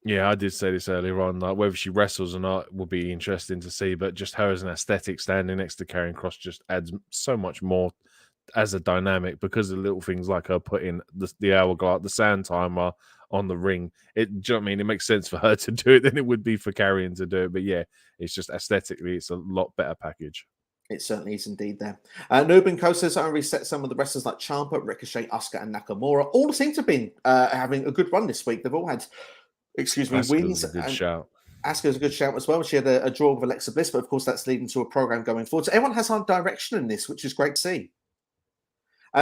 Speaker 2: Yeah, I did say this earlier on. Like whether she wrestles or not will be interesting to see, but just her as an aesthetic standing next to Karrion Kross just adds so much more as a dynamic because of little things like her putting the hourglass, the sand timer on the ring. Do you know what I mean? It makes sense for her to do it than it would be for Karrion to do it. But yeah, it's just aesthetically, it's a lot better package.
Speaker 1: It certainly is indeed there. Nubin Co says, I reset some of the wrestlers like Ciampa, Ricochet, Asuka, and Nakamura. All seem to have been having a good run this week. They've all had, wins.
Speaker 2: A good shout.
Speaker 1: Asuka's a good shout as well. She had a draw with Alexa Bliss, but of course that's leading to a program going forward. So everyone has our direction in this, which is great to see.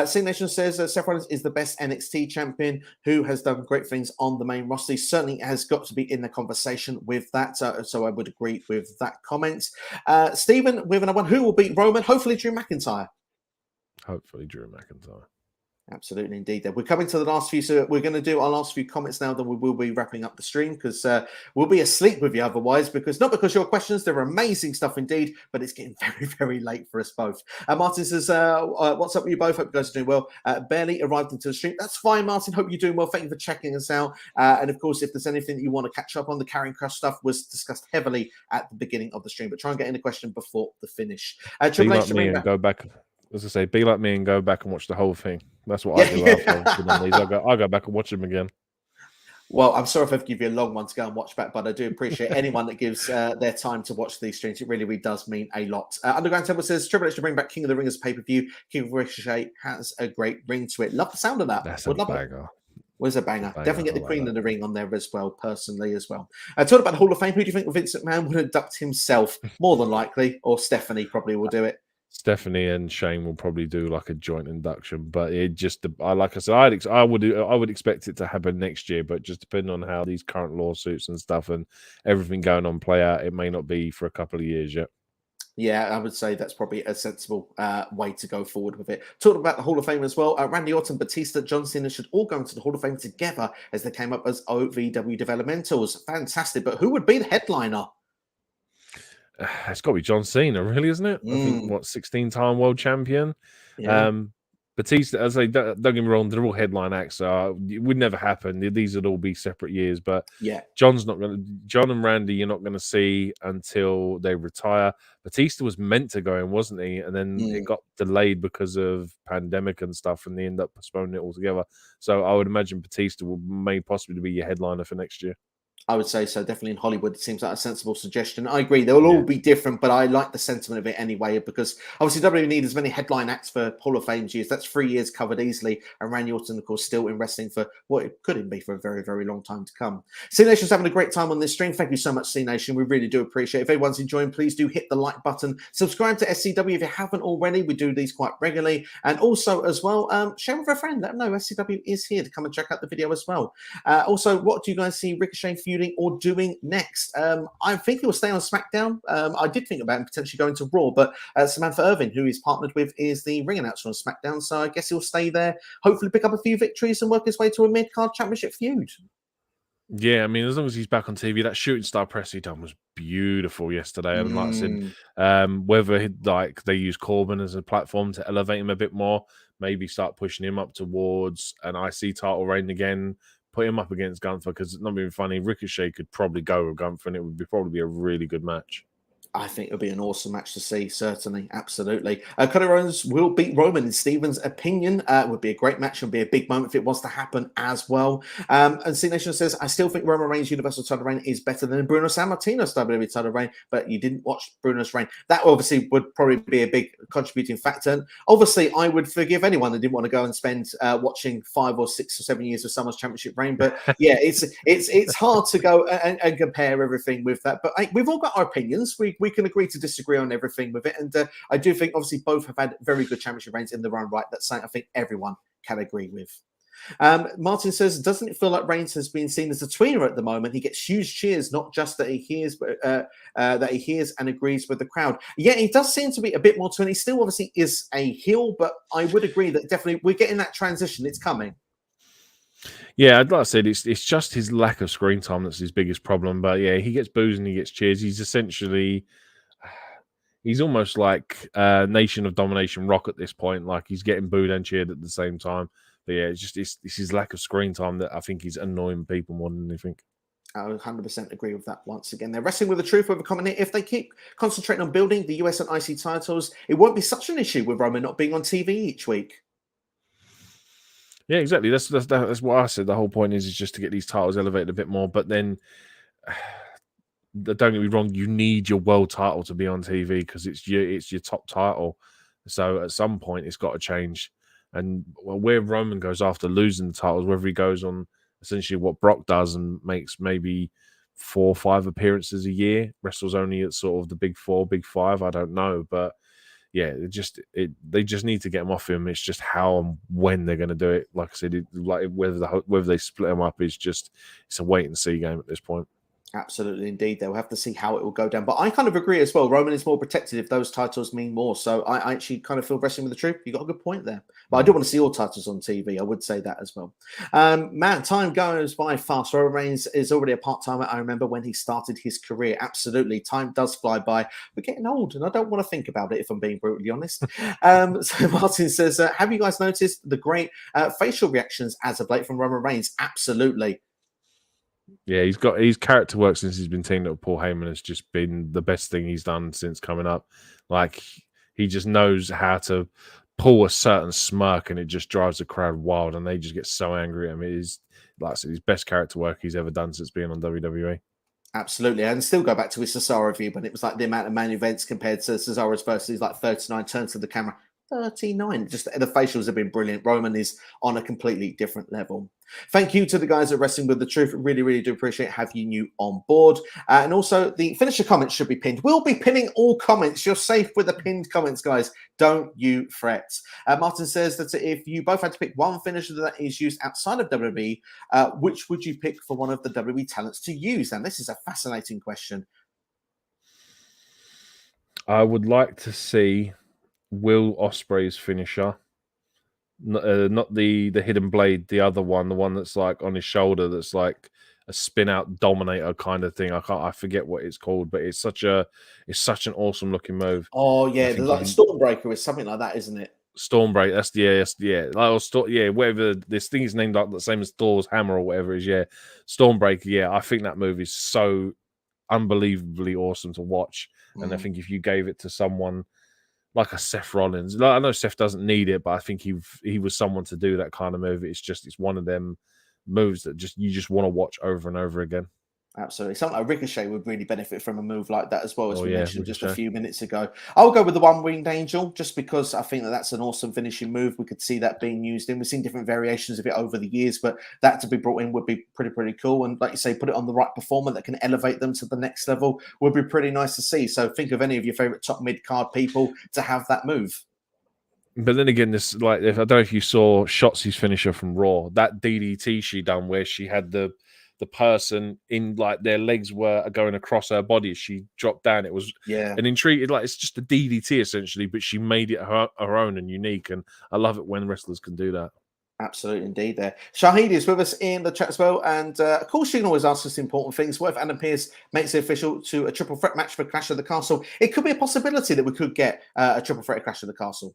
Speaker 1: C Nation says Seth Rollins is the best NXT champion who has done great things on the main roster. He certainly has got to be in the conversation with that. So I would agree with that comment. Stephen with another one. Who will beat Roman? Hopefully Drew McIntyre.
Speaker 2: Hopefully Drew McIntyre.
Speaker 1: Absolutely, indeed. We're coming to the last few, so we're going to do our last few comments now. Then we will be wrapping up the stream because we'll be asleep with you otherwise. Not because your questions, they're amazing stuff indeed, but it's getting very, very late for us both. Martin says, "What's up with you both? Hope you guys are doing well. Barely arrived into the stream. That's fine, Martin. Hope you're doing well. Thank you for checking us out. And of course, if there's anything that you want to catch up on, the Karrion Kross stuff was discussed heavily at the beginning of the stream. But try and get in a question before the finish.
Speaker 2: Triple H, me and go back. As I say, be like me and go back and watch the whole thing. That's what I do after. I go back and watch them again.
Speaker 1: Well, I'm sorry if I've given you a long one to go and watch back, but I do appreciate anyone that gives their time to watch these streams. It really, really does mean a lot. Underground Temple says, Triple H to bring back King of the Ring as pay-per-view. King of Ricochet has a great ring to it. Love the sound of that.
Speaker 2: That's a banger.
Speaker 1: Was a banger. Definitely get the Queen of the Ring on there as well, personally as well. Talking about the Hall of Fame, who do you think Vince McMahon would induct himself? More than likely, or Stephanie probably will do it.
Speaker 2: Stephanie and Shane will probably do like a joint induction, but it just, like I said, I would expect it to happen next year, but just depending on how these current lawsuits and stuff and everything going on play out, it may not be for a couple of years yet.
Speaker 1: Yeah, I would say that's probably a sensible way to go forward with it. Talking about the Hall of Fame as well, Randy Orton, Batista, John Cena should all go into the Hall of Fame together as they came up as OVW developmentals. Fantastic, but who would be the headliner?
Speaker 2: It's got to be John Cena, really, isn't it? I think, 16-time world champion.
Speaker 1: Yeah.
Speaker 2: Batista, as I say, don't get me wrong, they're all headline acts. So it would never happen. These would all be separate years. But
Speaker 1: yeah,
Speaker 2: John and Randy, you're not going to see until they retire. Batista was meant to go in, wasn't he? And then it got delayed because of pandemic and stuff, and they ended up postponing it altogether. So I would imagine Batista may possibly be your headliner for next year.
Speaker 1: I would say so. Definitely in Hollywood, it seems like a sensible suggestion. I agree. They'll all be different, but I like the sentiment of it anyway, because obviously WWE need as many headline acts for Hall of Fame years. That's 3 years covered easily. And Randy Orton, of course, still in wrestling for what it could be for a very, very long time to come. C Nation's having a great time on this stream. Thank you so much, C Nation. We really do appreciate it. If everyone's enjoying, please do hit the like button. Subscribe to SCW if you haven't already. We do these quite regularly. And also, as well, share with a friend. Let them know SCW is here to come and check out the video as well. Also, what do you guys see Ricochet feuding or doing next? I think he will stay on SmackDown. I did think about him potentially going to Raw, but Samantha Irvin, who he's partnered with, is the ring announcer on SmackDown, so I guess he'll stay there, hopefully pick up a few victories and work his way to a mid-card championship feud.
Speaker 2: Yeah, I mean, as long as he's back on TV, that shooting star press he done was beautiful yesterday. And like I said, whether like they use Corbin as a platform to elevate him a bit more, maybe start pushing him up towards an IC title reign again, put him up against Gunther, because it's not being funny. Ricochet could probably go with Gunther, and it would probably be a really good match.
Speaker 1: I think it'll be an awesome match to see, certainly, absolutely. Cody Rhodes will beat Roman in Steven's opinion. Would be a great match and be a big moment if it was to happen as well. And C Nation says, I still think Roman Reigns' Universal title reign is better than Bruno Sammartino's WWE title reign, but you didn't watch Bruno's reign. That obviously would probably be a big contributing factor. And obviously, I would forgive anyone that didn't want to go and spend watching 5 or 6 or 7 years of someone's championship reign. But yeah, it's hard to go and compare everything with that. But we've all got our opinions. We can agree to disagree on everything with it. And I do think, obviously, both have had very good championship reigns in their own right. That's something I think everyone can agree with. Martin says, doesn't it feel like Reigns has been seen as a tweener at the moment? He gets huge cheers, not just that he hears, but that he hears and agrees with the crowd. Yeah, he does seem to be a bit more tween. He still obviously is a heel, but I would agree that definitely we're getting that transition. It's coming.
Speaker 2: Yeah, like I said, it's just his lack of screen time that's his biggest problem. But yeah, he gets boos and he gets cheers. He's essentially, he's almost like Nation of Domination Rock at this point. Like he's getting booed and cheered at the same time. But yeah, it's his lack of screen time that I think he's annoying people more than anything.
Speaker 1: I 100% agree with that once again. They're wrestling with the truth over comment here. If they keep concentrating on building the US and IC titles, it won't be such an issue with Roman not being on TV each week.
Speaker 2: Yeah, exactly. That's what I said. The whole point is just to get these titles elevated a bit more. But then, don't get me wrong, you need your world title to be on TV because it's your top title. So at some point, it's got to change. And where Roman goes after losing the titles, whether he goes on essentially what Brock does and makes maybe 4 or 5 appearances a year, wrestles only at sort of the big 4, big 5, I don't know, but. Yeah, they just need to get him off him. It's just how and when they're going to do it. Like I said, like whether they split him up is just it's a wait and see game at this point.
Speaker 1: Absolutely, indeed. They'll have to see how it will go down. But I kind of agree as well. Roman is more protected if those titles mean more. So I actually kind of feel wrestling with the truth. You got a good point there. But I do want to see all titles on TV. I would say that as well. Man, time goes by fast. Roman Reigns is already a part-timer. I remember when he started his career. Absolutely. Time does fly by. We're getting old, and I don't want to think about it if I'm being brutally honest. So Martin says, have you guys noticed the great facial reactions as of late from Roman Reigns? Absolutely.
Speaker 2: Yeah, he's got his character work since he's been teamed up with Paul Heyman has just been the best thing he's done since coming up. Like he just knows how to pull a certain smirk, and it just drives the crowd wild, and they just get so angry at him. It is, like I said, his best character work he's ever done since being on WWE.
Speaker 1: Absolutely, and still go back to his Cesaro review, but it was like the amount of main events compared to Cesaro's versus like 39 turns to the camera. 39. Just the facials have been brilliant. Roman is on a completely different level. Thank you to the guys at Wrestling with the Truth. Really, really do appreciate having you on board. And also, the finisher comments should be pinned. We'll be pinning all comments. You're safe with the pinned comments, guys. Don't you fret. Martin says that if you both had to pick one finisher that is used outside of WWE, which would you pick for one of the WWE talents to use? And this is a fascinating question.
Speaker 2: I would like to see Will Ospreay's finisher, not the hidden blade, the other one, the one that's like on his shoulder, that's like a spin out dominator kind of thing. I forget what it's called, but it's such an awesome looking move.
Speaker 1: Oh yeah, like Stormbreaker is something like that, isn't it?
Speaker 2: Stormbreaker, whatever this thing is named, like the same as Thor's hammer or whatever it is. Yeah, Stormbreaker. Yeah, I think that move is so unbelievably awesome to watch, and I think if you gave it to someone like a Seth Rollins. Like, I know Seth doesn't need it, but I think he was someone to do that kind of move. It's one of them moves that you just want to watch over and over again.
Speaker 1: Absolutely. Something like Ricochet would really benefit from a move like that as well, as we mentioned
Speaker 2: Ricochet.
Speaker 1: just a few minutes ago. I'll go with the One-Winged Angel just because I think that's an awesome finishing move. We could see that being used in. We've seen different variations of it over the years, but that to be brought in would be pretty cool. And like you say, put it on the right performer that can elevate them to the next level would be pretty nice to see. So think of any of your favorite top mid-card people to have that move.
Speaker 2: But then again, this I don't know if you saw Shotzi's finisher from Raw, that DDT she done where she had the person in like their legs were going across her body as she dropped down. It was an intriguing, like it's just a DDT essentially, but she made it her own and unique. And I love it when wrestlers can do that.
Speaker 1: Absolutely, indeed. There, Shahid is with us in the chat as well, and of course, you can always ask us important things. What if Adam Pearce makes it official to a triple threat match for Clash of the Castle? It could be a possibility that we could get a triple threat at Clash of the Castle.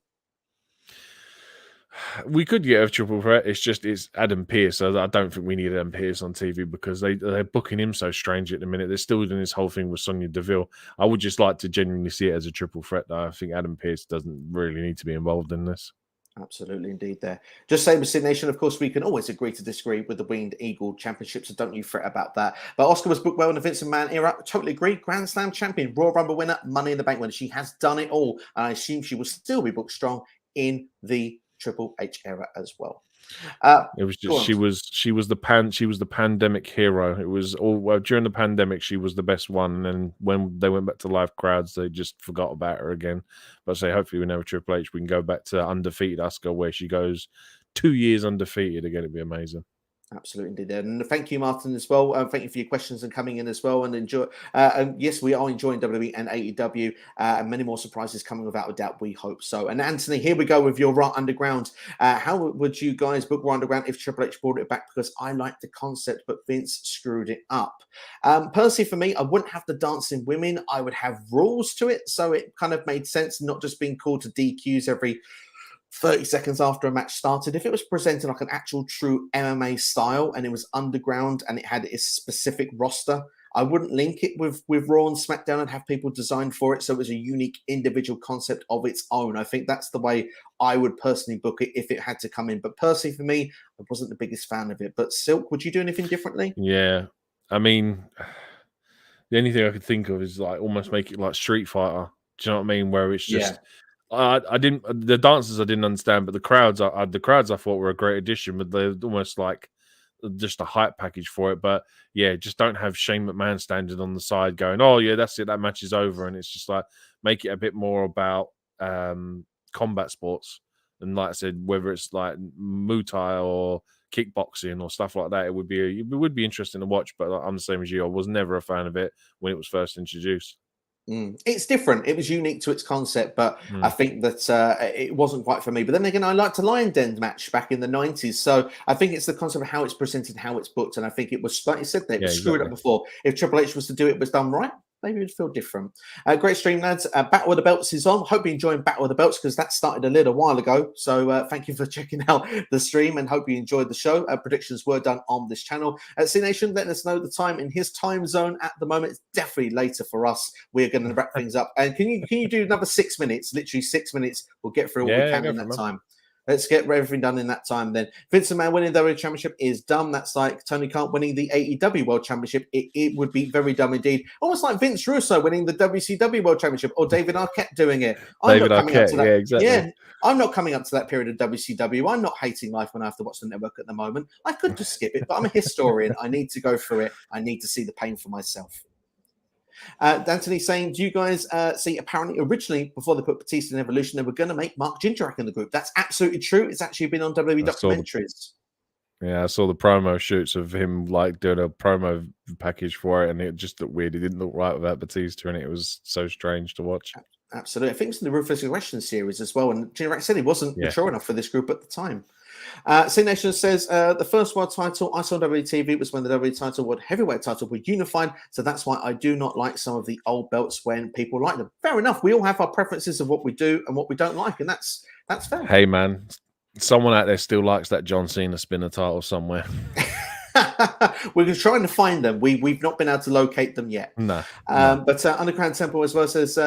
Speaker 2: We could get a triple threat. It's Adam Pearce. I don't think we need Adam Pearce on TV because they're booking him so strange at the minute. They're still doing this whole thing with Sonya Deville. I would just like to genuinely see it as a triple threat, though. I think Adam Pearce doesn't really need to be involved in this.
Speaker 1: Absolutely, indeed. There, just same as Sid Nation. Of course, we can always agree to disagree with the Winged Eagle Championship, so don't you fret about that. But Oscar was booked well in the Vince McMahon era. Totally agree. Grand Slam champion, Royal Rumble winner, Money in the Bank winner. She has done it all, and I assume she will still be booked strong in the Triple H era as well.
Speaker 2: It was just she was the pandemic hero. It was all during the pandemic she was the best one, and then when they went back to live crowds, they just forgot about her again. But I say hopefully we know Triple H, we can go back to undefeated Asuka where she goes 2 years undefeated again. It'd be amazing.
Speaker 1: Absolutely, indeed. And thank you, Martin, as well. Thank you for your questions and coming in as well. And enjoy. And yes, we are enjoying WWE and AEW, and many more surprises coming without a doubt. We hope so. And Anthony, here we go with your Raw Underground. How would you guys book Raw Underground if Triple H brought it back? Because I like the concept, but Vince screwed it up. Personally, for me, I wouldn't have the dancing women. I would have rules to it, so it kind of made sense, not just being called to DQs every 30 seconds after a match started. If it was presented like an actual true MMA style and it was underground and it had its specific roster, I wouldn't link it with Raw and SmackDown and have people designed for it so it was a unique individual concept of its own. I think that's the way I would personally book it if it had to come in. But personally for me, I wasn't the biggest fan of it. But Silk, would you do anything differently?
Speaker 2: Yeah. I mean, the only thing I could think of is like almost make it like Street Fighter. Do you know what I mean? Where it's just I didn't the dancers I didn't understand, but the crowds I thought were a great addition, but they're almost like just a hype package for it. But yeah, just don't have Shane McMahon standing on the side going, "Oh yeah, that's it, that match is over," and it's just like make it a bit more about combat sports. And like I said, whether it's like Muay Thai or kickboxing or stuff like that, it would be interesting to watch. But I'm the same as you. I was never a fan of it when it was first introduced.
Speaker 1: It's different. It was unique to its concept, but I think that it wasn't quite for me. But then again, I liked a Lion Den match back in the 90s. So I think it's the concept of how it's presented, how it's booked. And I think it was, like you said, it was screwed up before. If Triple H was to do it was done right, maybe it would feel different. Great stream, lads. Battle of the Belts is on. Hope you're enjoying Battle of the Belts because that started a little while ago. So thank you for checking out the stream and hope you enjoyed the show. Predictions were done on this channel. C Nation, letting us know the time in his time zone at the moment. It's definitely later for us. We're going to wrap things up. And can you do another 6 minutes? Literally 6 minutes. We'll get through what we can in that time. Let's get everything done in that time then. Vince McMahon winning the WWE Championship is dumb. That's like Tony Khan winning the AEW World Championship. It would be very dumb indeed. Almost like Vince Russo winning the WCW World Championship or David Arquette doing it.
Speaker 2: Exactly.
Speaker 1: Yeah, I'm not coming up to that period of WCW. I'm not hating life when I have to watch the network at the moment. I could just skip it, but I'm a historian. I need to go through it. I need to see the pain for myself. Anthony saying, do you guys see apparently originally before they put Batista in Evolution, they were going to make Mark Jindrak in the group? That's absolutely true. It's actually been on WWE documentaries.
Speaker 2: I saw the promo shoots of him like doing a promo package for it, and it just looked weird. It didn't look right without Batista, and it was so strange to watch.
Speaker 1: Absolutely. I think it's in the Ruthless Aggression series as well. And Jindrak said he wasn't mature enough for this group at the time. C Nation says the first world title I saw on WTV was when the WWE title, World Heavyweight title, were unified. So that's why I do not like some of the old belts when people like them. Fair enough. We all have our preferences of what we do and what we don't like, and that's fair.
Speaker 2: Hey man, someone out there still likes that John Cena spinner title somewhere.
Speaker 1: We're trying to find them. We've not been able to locate them yet.
Speaker 2: No.
Speaker 1: But Underground Temple as well says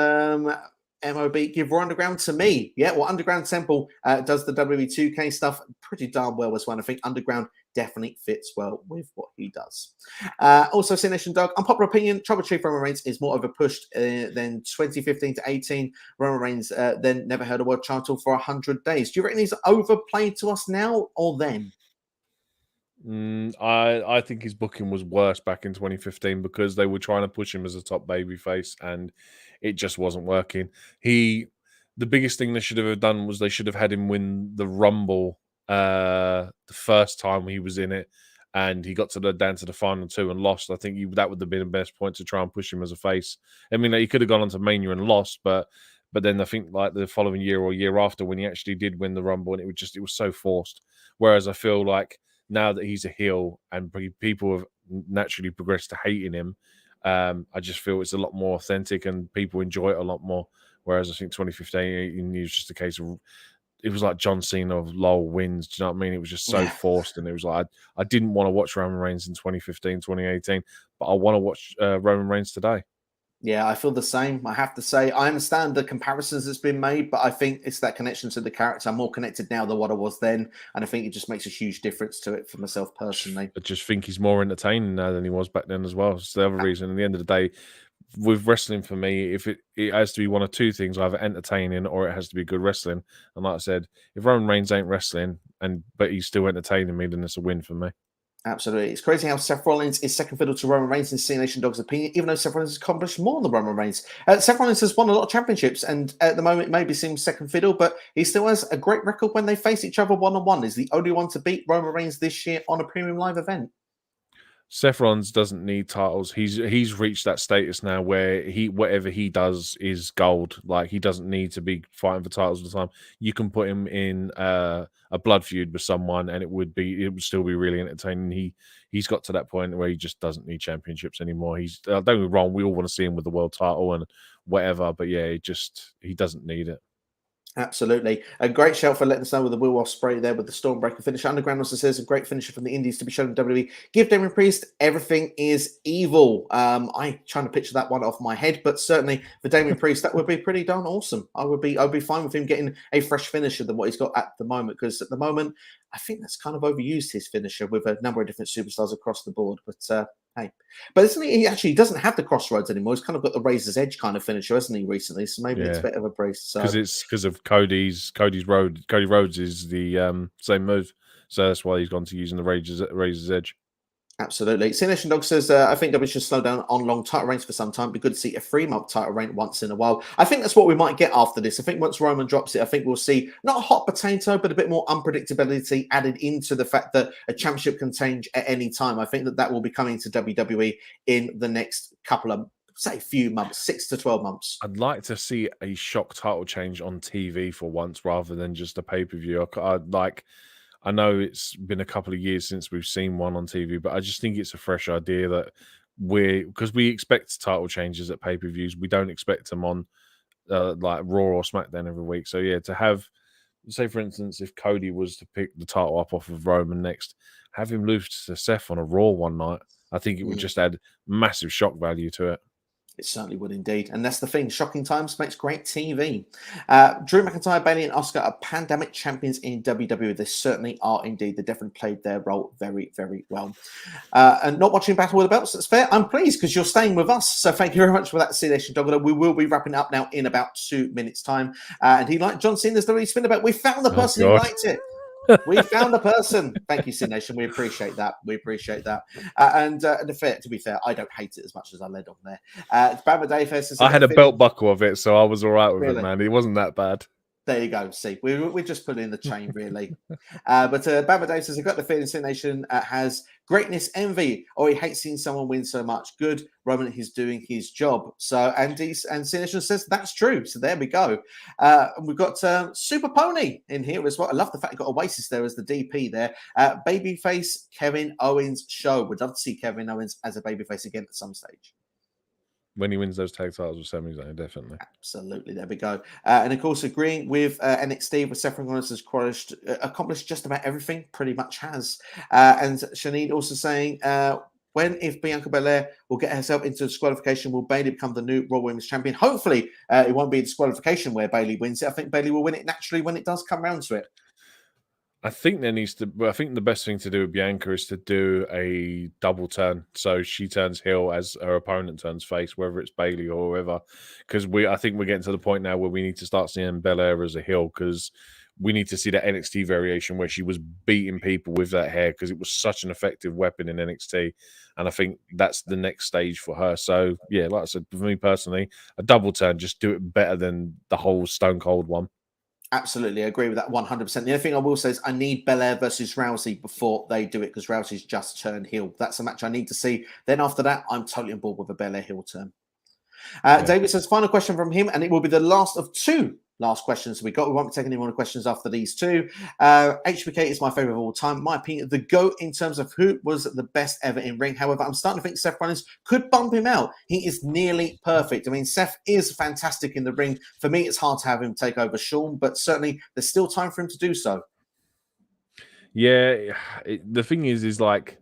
Speaker 1: MOB, give Raw Underground to me. Yeah, well, Underground Temple does the WWE 2K stuff pretty darn well as well. I think Underground definitely fits well with what he does. Also, Nation Doug, unpopular opinion, Trouble Chief Roman Reigns is more overpushed than 2015 to 18. Roman Reigns then never held a world title for 100 days. Do you reckon he's overplayed to us now or then?
Speaker 2: I think his booking was worse back in 2015 because they were trying to push him as a top babyface and it just wasn't working. The biggest thing they should have done was they should have had him win the Rumble the first time he was in it, and he got down to the final two and lost. I think that would have been the best point to try and push him as a face. I mean, he could have gone on to Mania and lost, but then I think like the following year or year after when he actually did win the Rumble, and it was so forced. Whereas I feel like now that he's a heel and people have naturally progressed to hating him, I just feel it's a lot more authentic and people enjoy it a lot more. Whereas I think 2015, it was just a case of it was like John Cena of Lowell wins. Do you know what I mean? It was just so
Speaker 1: Yeah.
Speaker 2: forced, and it was like I didn't want to watch Roman Reigns in 2015, 2018, but I want to watch Roman Reigns today.
Speaker 1: Yeah, I feel the same. I have to say, I understand the comparisons that's been made, but I think it's that connection to the character. I'm more connected now than what I was then, and I think it just makes a huge difference to it for myself personally.
Speaker 2: I just think he's more entertaining now than he was back then as well. It's the other reason. At the end of the day, with wrestling for me, if it has to be one of two things, either entertaining or it has to be good wrestling. And like I said, if Roman Reigns ain't wrestling but he's still entertaining me, then it's a win for me.
Speaker 1: Absolutely. It's crazy how Seth Rollins is second fiddle to Roman Reigns in C Nation Dog's opinion, even though Seth Rollins has accomplished more than Roman Reigns. Seth Rollins has won a lot of championships and at the moment maybe seems second fiddle, but he still has a great record when they face each other one-on-one. He's the only one to beat Roman Reigns this year on a premium live event.
Speaker 2: Seth Rollins doesn't need titles. He's reached that status now where whatever he does is gold. Like he doesn't need to be fighting for titles all the time. You can put him in a blood feud with someone, and it would still be really entertaining. He's got to that point where he just doesn't need championships anymore. Don't get me wrong, we all want to see him with the world title and whatever, but yeah, he doesn't need it.
Speaker 1: Absolutely. A great shout for letting us know with the Will Ospreay there with the Stormbreaker finish. Underground also says a great finisher from the Indies to be shown in WWE. Give Damien Priest everything is evil. I'm trying to picture that one off my head, but certainly for Damien Priest, that would be pretty darn awesome. I'd be fine with him getting a fresh finisher than what he's got at the moment, because at the moment, I think that's kind of overused his finisher with a number of different superstars across the board. But hey, but isn't he actually doesn't have the Crossroads anymore? He's kind of got the Razor's Edge kind of finisher, hasn't he, recently? So maybe it's a bit of a Priest.
Speaker 2: Because it's because of Cody Rhodes is the same move, so that's why he's gone to using the Razor's Edge.
Speaker 1: Absolutely. C Nation Dog says, I think WWE should slow down on long title reigns for some time. It'd be good to see a 3-month title reign once in a while. I think that's what we might get after this. I think once Roman drops it, I think we'll see not a hot potato, but a bit more unpredictability added into the fact that a championship can change at any time. I think that will be coming to WWE in the next couple of, say, few months, 6 to 12 months.
Speaker 2: I'd like to see a shock title change on TV for once rather than just a pay-per-view. I know it's been a couple of years since we've seen one on TV, but I just think it's a fresh idea that because we expect title changes at pay-per-views. We don't expect them on like Raw or SmackDown every week. So yeah, to have, say for instance, if Cody was to pick the title up off of Roman next, have him lose to Seth on a Raw one night, I think it would just add massive shock value to it.
Speaker 1: It certainly would indeed. And that's the thing. Shocking times makes great TV. Drew McIntyre, Bayley, and Asuka are pandemic champions in WWE. They certainly are indeed. They definitely played their role very, very well. And not watching Battle with the Belts, that's fair. I'm pleased because you're staying with us. So thank you very much for that, C Nation Dog. We will be wrapping up now in about 2 minutes' time. And he liked John Cena's WWE spin about. We found the person who liked it. We found a person. Thank you, Sin Nation. We appreciate that. We appreciate that. To be fair, I don't hate it as much as I led on there. Bama Dave says,
Speaker 2: I had a belt buckle of it, so I was all right with it, man. It wasn't that bad.
Speaker 1: There you go. See, we're just putting in the chain, really. But Bama Dave says, I've got the feeling Sin Nation has greatness envy, or he hates seeing someone win so much. Good. Roman is doing his job. So, and Sin Nation says, that's true. So there we go. We've got Super Pony in here as well. I love the fact you've got Oasis there as the DP there. Babyface Kevin Owens show. Would love to see Kevin Owens as a babyface again at some stage.
Speaker 2: When he wins those tag titles with Sami Zayn, definitely.
Speaker 1: Absolutely. There we go. And of course, agreeing with NXT, with Seth Rollins has accomplished just about everything, pretty much has. And Shanique also saying, if Bianca Belair will get herself into disqualification, will Bayley become the new Raw Women's Champion? Hopefully, it won't be a disqualification where Bayley wins it. I think Bayley will win it naturally when it does come around to it.
Speaker 2: I think the best thing to do with Bianca is to do a double turn. So she turns heel as her opponent turns face, whether it's Bayley or whoever. Because I think we're getting to the point now where we need to start seeing Belair as a heel, because we need to see that NXT variation where she was beating people with that hair, because it was such an effective weapon in NXT. And I think that's the next stage for her. So yeah, like I said, for me personally, a double turn, just do it better than the whole Stone Cold one.
Speaker 1: Absolutely, I agree with that 100%. The only thing I will say is I need Belair versus Rousey before they do it, because Rousey's just turned heel. That's a match I need to see. Then after that, I'm totally on board with a Belair heel turn. David says, final question from him, and it will be the last of 2 last questions we got. We won't be taking any more questions after these two. HBK is my favorite of all time. My opinion, the GOAT in terms of who was the best ever in ring. However, I'm starting to think Seth Rollins could bump him out. He is nearly perfect. I mean, Seth is fantastic in the ring. For me, it's hard to have him take over Shawn, but certainly there's still time for him to do so.
Speaker 2: Yeah, the thing is like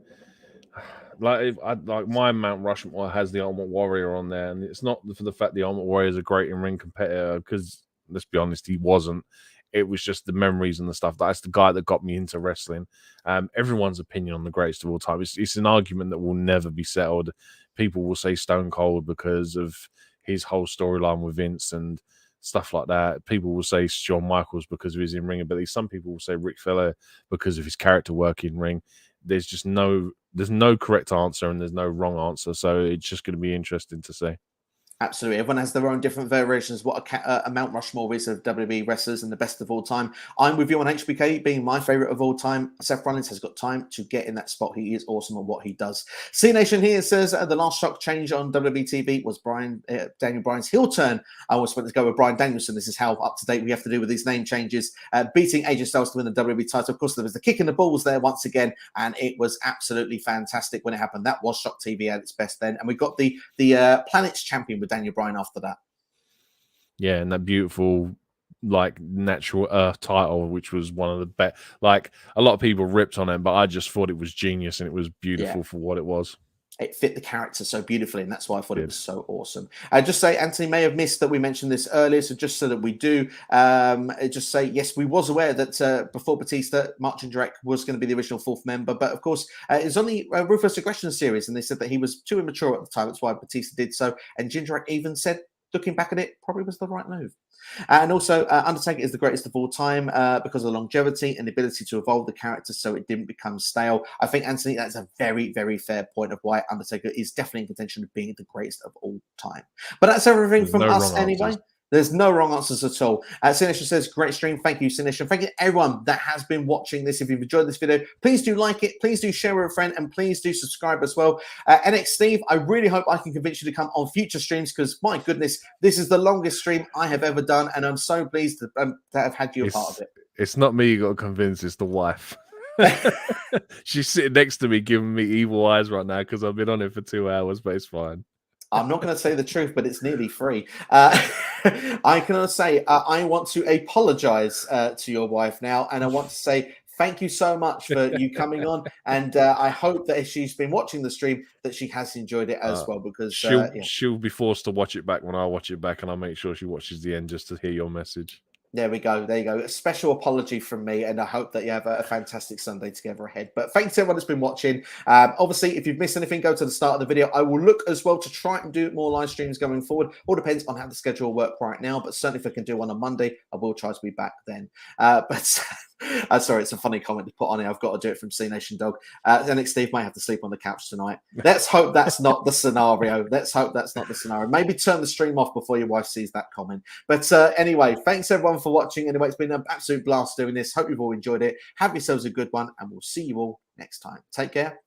Speaker 2: my Mount Rushmore has the Ultimate Warrior on there, and it's not for the fact the Ultimate Warrior is a great in-ring competitor, because let's be honest, he wasn't. It was just the memories and the stuff. That's the guy that got me into wrestling. Everyone's opinion on the greatest of all time. It's an argument that will never be settled. People will say Stone Cold because of his whole storyline with Vince and stuff like that. People will say Shawn Michaels because of his in-ring ability. Some people will say Ric Flair because of his character work in ring. There's no correct answer and there's no wrong answer. So it's just going to be interesting to see.
Speaker 1: Absolutely. Everyone has their own different variations. What a Mount Rushmore is of WWE wrestlers and the best of all time. I'm with you on HBK being my favorite of all time. Seth Rollins has got time to get in that spot. He is awesome at what he does. C Nation here says the last shock change on WWE TV was Daniel Bryan's heel turn. I always went to go with Bryan Danielson. This is how up to date we have to do with these name changes. Beating AJ Styles to win the WWE title. Of course, there was the kick in the balls there once again, and it was absolutely fantastic when it happened. That was shock TV at its best then. And we got the Planet's champion with Daniel Bryan after that.
Speaker 2: Yeah, and that beautiful like natural earth title, which was one of the best. Like, a lot of people ripped on it, but I just thought it was genius and it was beautiful for what it was.
Speaker 1: It fit the character so beautifully, and that's why I thought it was so awesome. Just say Anthony may have missed that we mentioned this earlier, so just so that we do, just say yes, we was aware that before Batista, Mark Jindrak was going to be the original fourth member, but of course it was on the Ruthless Aggression series, and they said that he was too immature at the time. That's why Batista did so, and Jindrak even said, looking back at it, probably was the right move. And also, Undertaker is the greatest of all time because of the longevity and the ability to evolve the character so it didn't become stale. I think, Anthony, that's a very, very fair point of why Undertaker is definitely in contention of being the greatest of all time. But that's everything from us anyway.
Speaker 2: Answers.
Speaker 1: There's no wrong answers at all. Sinisha says, great stream. Thank you, Sinisha. Thank you to everyone that has been watching this. If you've enjoyed this video, please do like it. Please do share with a friend. And please do subscribe as well. NX Steve, I really hope I can convince you to come on future streams because, my goodness, this is the longest stream I have ever done. And I'm so pleased to have had you a part of it.
Speaker 2: It's not me you got to convince. It's the wife. She's sitting next to me giving me evil eyes right now because I've been on it for 2 hours, but it's fine.
Speaker 1: I'm not going to say the truth, but it's nearly free. I can say I want to apologize to your wife now, and I want to say thank you so much for you coming on, and I hope that if she's been watching the stream, that she has enjoyed it as well, because
Speaker 2: she'll be forced to watch it back when I watch it back, and I'll make sure she watches the end just to hear your message.
Speaker 1: There we go. There you go. A special apology from me, and I hope that you have a fantastic Sunday together ahead. But thanks to everyone that's been watching. Obviously, if you've missed anything, go to the start of the video. I will look as well to try and do more live streams going forward. All depends on how the schedule will work right now, but certainly if I can do one on Monday, I will try to be back then. Sorry, it's a funny comment to put on here. I've got to do it from C Nation Dog. NX Steve may have to sleep on the couch tonight. Let's hope that's not the scenario. Let's hope that's not the scenario. Maybe turn the stream off before your wife sees that comment. But anyway, thanks everyone for watching. Anyway, it's been an absolute blast doing this. Hope you've all enjoyed it. Have yourselves a good one, and we'll see you all next time. Take care.